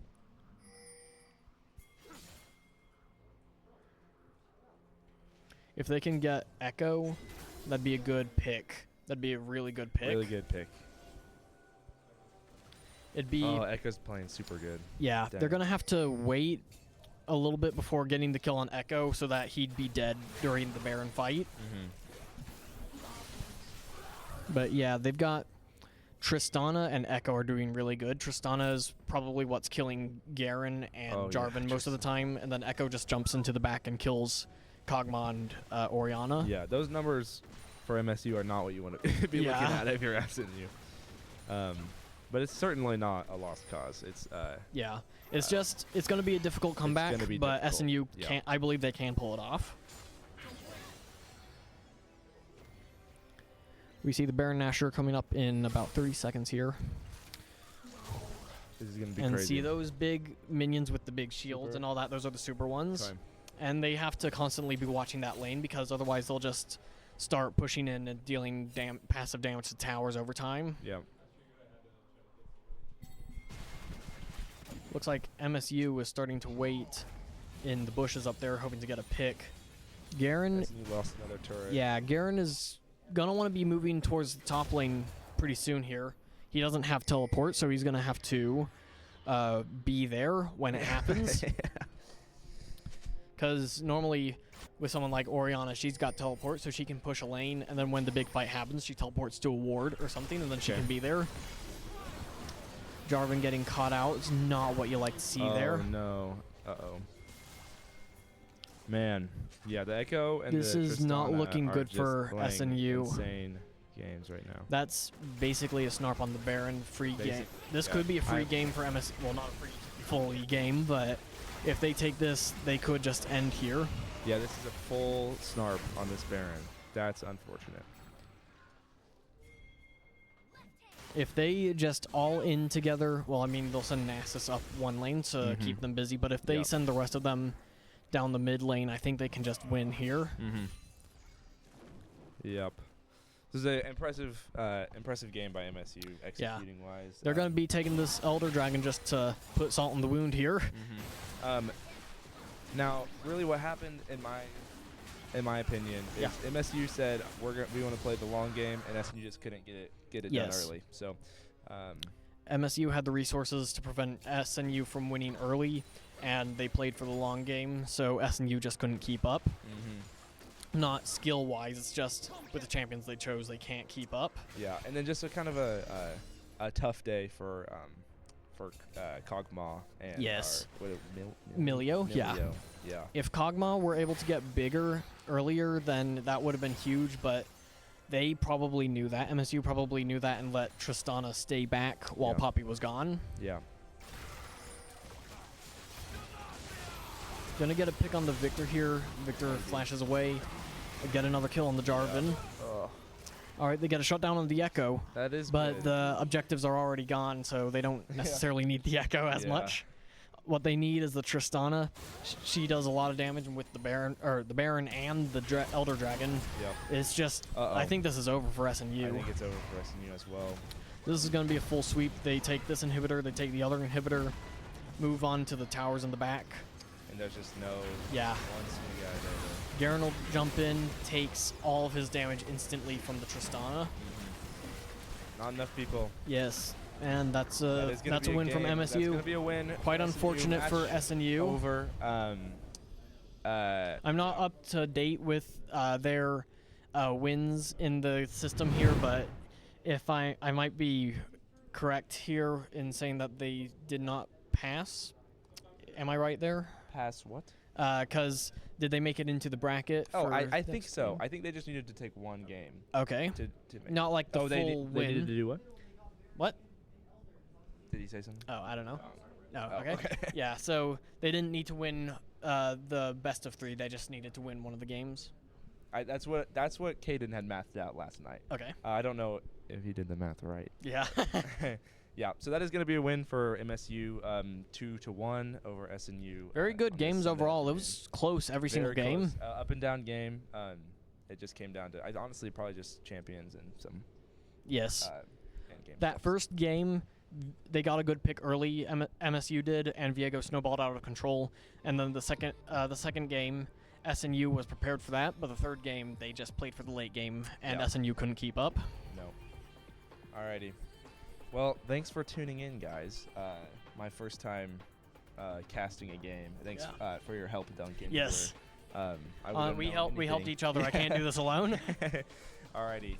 If they can get Echo, that'd be a good pick. That'd be a really good pick. Really good pick. It'd be Oh, Echo's playing super good. yeah. Dang. They're gonna have to wait a little bit before getting the kill on Echo, so that he'd be dead during the Baron fight. Mm-hmm. But yeah, they've got Tristana and Echo are doing really good. Tristana is probably what's killing Garen and Oh, yeah, Jarvan most of the time, and then Echo just jumps into the back and kills Kog'Maw and Orianna. Yeah, those numbers for MSU are not what you want to be looking Yeah. at if you're SNU. But it's certainly not a lost cause. It's Yeah, it's just it's going to be a difficult comeback, gonna be but difficult. SNU Yeah. can. I believe they can pull it off. We see the Baron Nashor coming up in about 30 seconds here. this is gonna be And crazy. see those big minions with the big shields Super. and all that? Those are the super ones. Okay. And they have to constantly be watching that lane because otherwise they'll just start pushing in and dealing passive damage to towers over time. Yeah. Looks like MSU is starting to wait in the bushes up there, hoping to get a pick. Garen, SNU lost another turret. yeah, Garen is gonna want to be moving towards the top lane pretty soon here. He doesn't have teleport, so he's gonna have to be there when it happens. Because normally with someone like Oriana, she's got teleport, so she can push a lane, and then when the big fight happens, she teleports to a ward or something, and then she Okay. can be there. Jarvan getting caught out is not what you like to see there. Oh no. Uh-oh. Man. Yeah, the Echo and This the is not Tristana looking are good just for playing SNU. Insane games right now. That's basically a snarp on the Baron free game. Basic- This yeah, could be a free I- game for MS. Well, not a free fully game, but if they take this, they could just end here. Yeah, this is a full snarp on this Baron. That's unfortunate. If they just all in together, well, I mean, they'll send Nasus up one lane to Mhm. keep them busy, but if they Yep. send the rest of them down the mid lane, I think they can just win here. Mm-hmm. Yep. This is an impressive game by MSU executing wise. They're going to be taking this Elder Dragon just to put salt in the wound here. Now, really, what happened in my opinion, is Yeah. MSU said we want to play the long game, and SNU just couldn't get it Yes. done early. So, MSU had the resources to prevent SNU from winning early, and they played for the long game, so SNU just couldn't keep up. Not skill-wise, it's just with the champions they chose, they can't keep up. yeah, and then just a kind of a tough day for Kog'Maw and Yes. Milio? Milio, yeah. Yeah. If Kog'Maw were able to get bigger earlier, then that would have been huge, but they probably knew that. MSU probably knew that and let Tristana stay back while Yeah. Poppy was gone. Yeah. Gonna get a pick on the Victor here. Victor flashes away. Get another kill on the Jarvan. Ugh. All right, they get a shutdown on the Echo, That is but good. the objectives are already gone, so they don't necessarily need the Echo as Yeah. much. What they need is the Tristana. She does a lot of damage with the Baron, or the Baron and the Elder Dragon. Yep. It's just, Uh-oh. I think this is over for SNU. I think it's over for SNU as well. This is going to be a full sweep. They take this inhibitor, they take the other inhibitor, move on to the towers in the back. And there's just no Yeah. one single guy there. Garen will jump in, takes all of his damage instantly from the Tristana. Not enough people. Yes, and that's That is gonna a be win from game. That's MSU. gonna be a win. Quite SNU unfortunate for match SNU. Over. I'm not up to date with their wins in the system here, but if I might be correct here in saying that they did not pass. Am I right there? Pass what? Because did they make it into the bracket? Oh, for I next think so. game? I think they just needed to take one game Okay. to make Not like the oh, they full did, win. They needed to do what? What? Did he say something? Oh, I don't know. No, Oh, okay. okay. Yeah, so they didn't need to win the best of 3. They just needed to win one of the games. That's what Caden had mathed out last night. Okay. I don't know if he did the math right. Yeah. Yeah, so that is going to be a win for MSU, 2-1 over SNU. Very good on this games Sunday overall. It afternoon. was close every single Very game. close. Up and down game. It just came down to, honestly, probably just champions and some Yes. end game That stuff. first game, they got a good pick early. MSU did, and Viego snowballed out of control. And then the second game, SNU was prepared for that. But the third game, they just played for the late game, and Yeah. SNU couldn't keep up. No. Alrighty. Well, thanks for tuning in, guys. My first time casting a game. Thanks for your help, Duncan. Yes. I wouldn't We know helped anything. each other. I can't do this alone. Alrighty.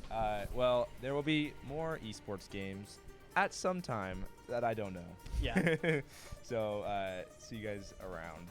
Well, there will be more esports games at some time that I don't know. Yeah. So, see you guys around.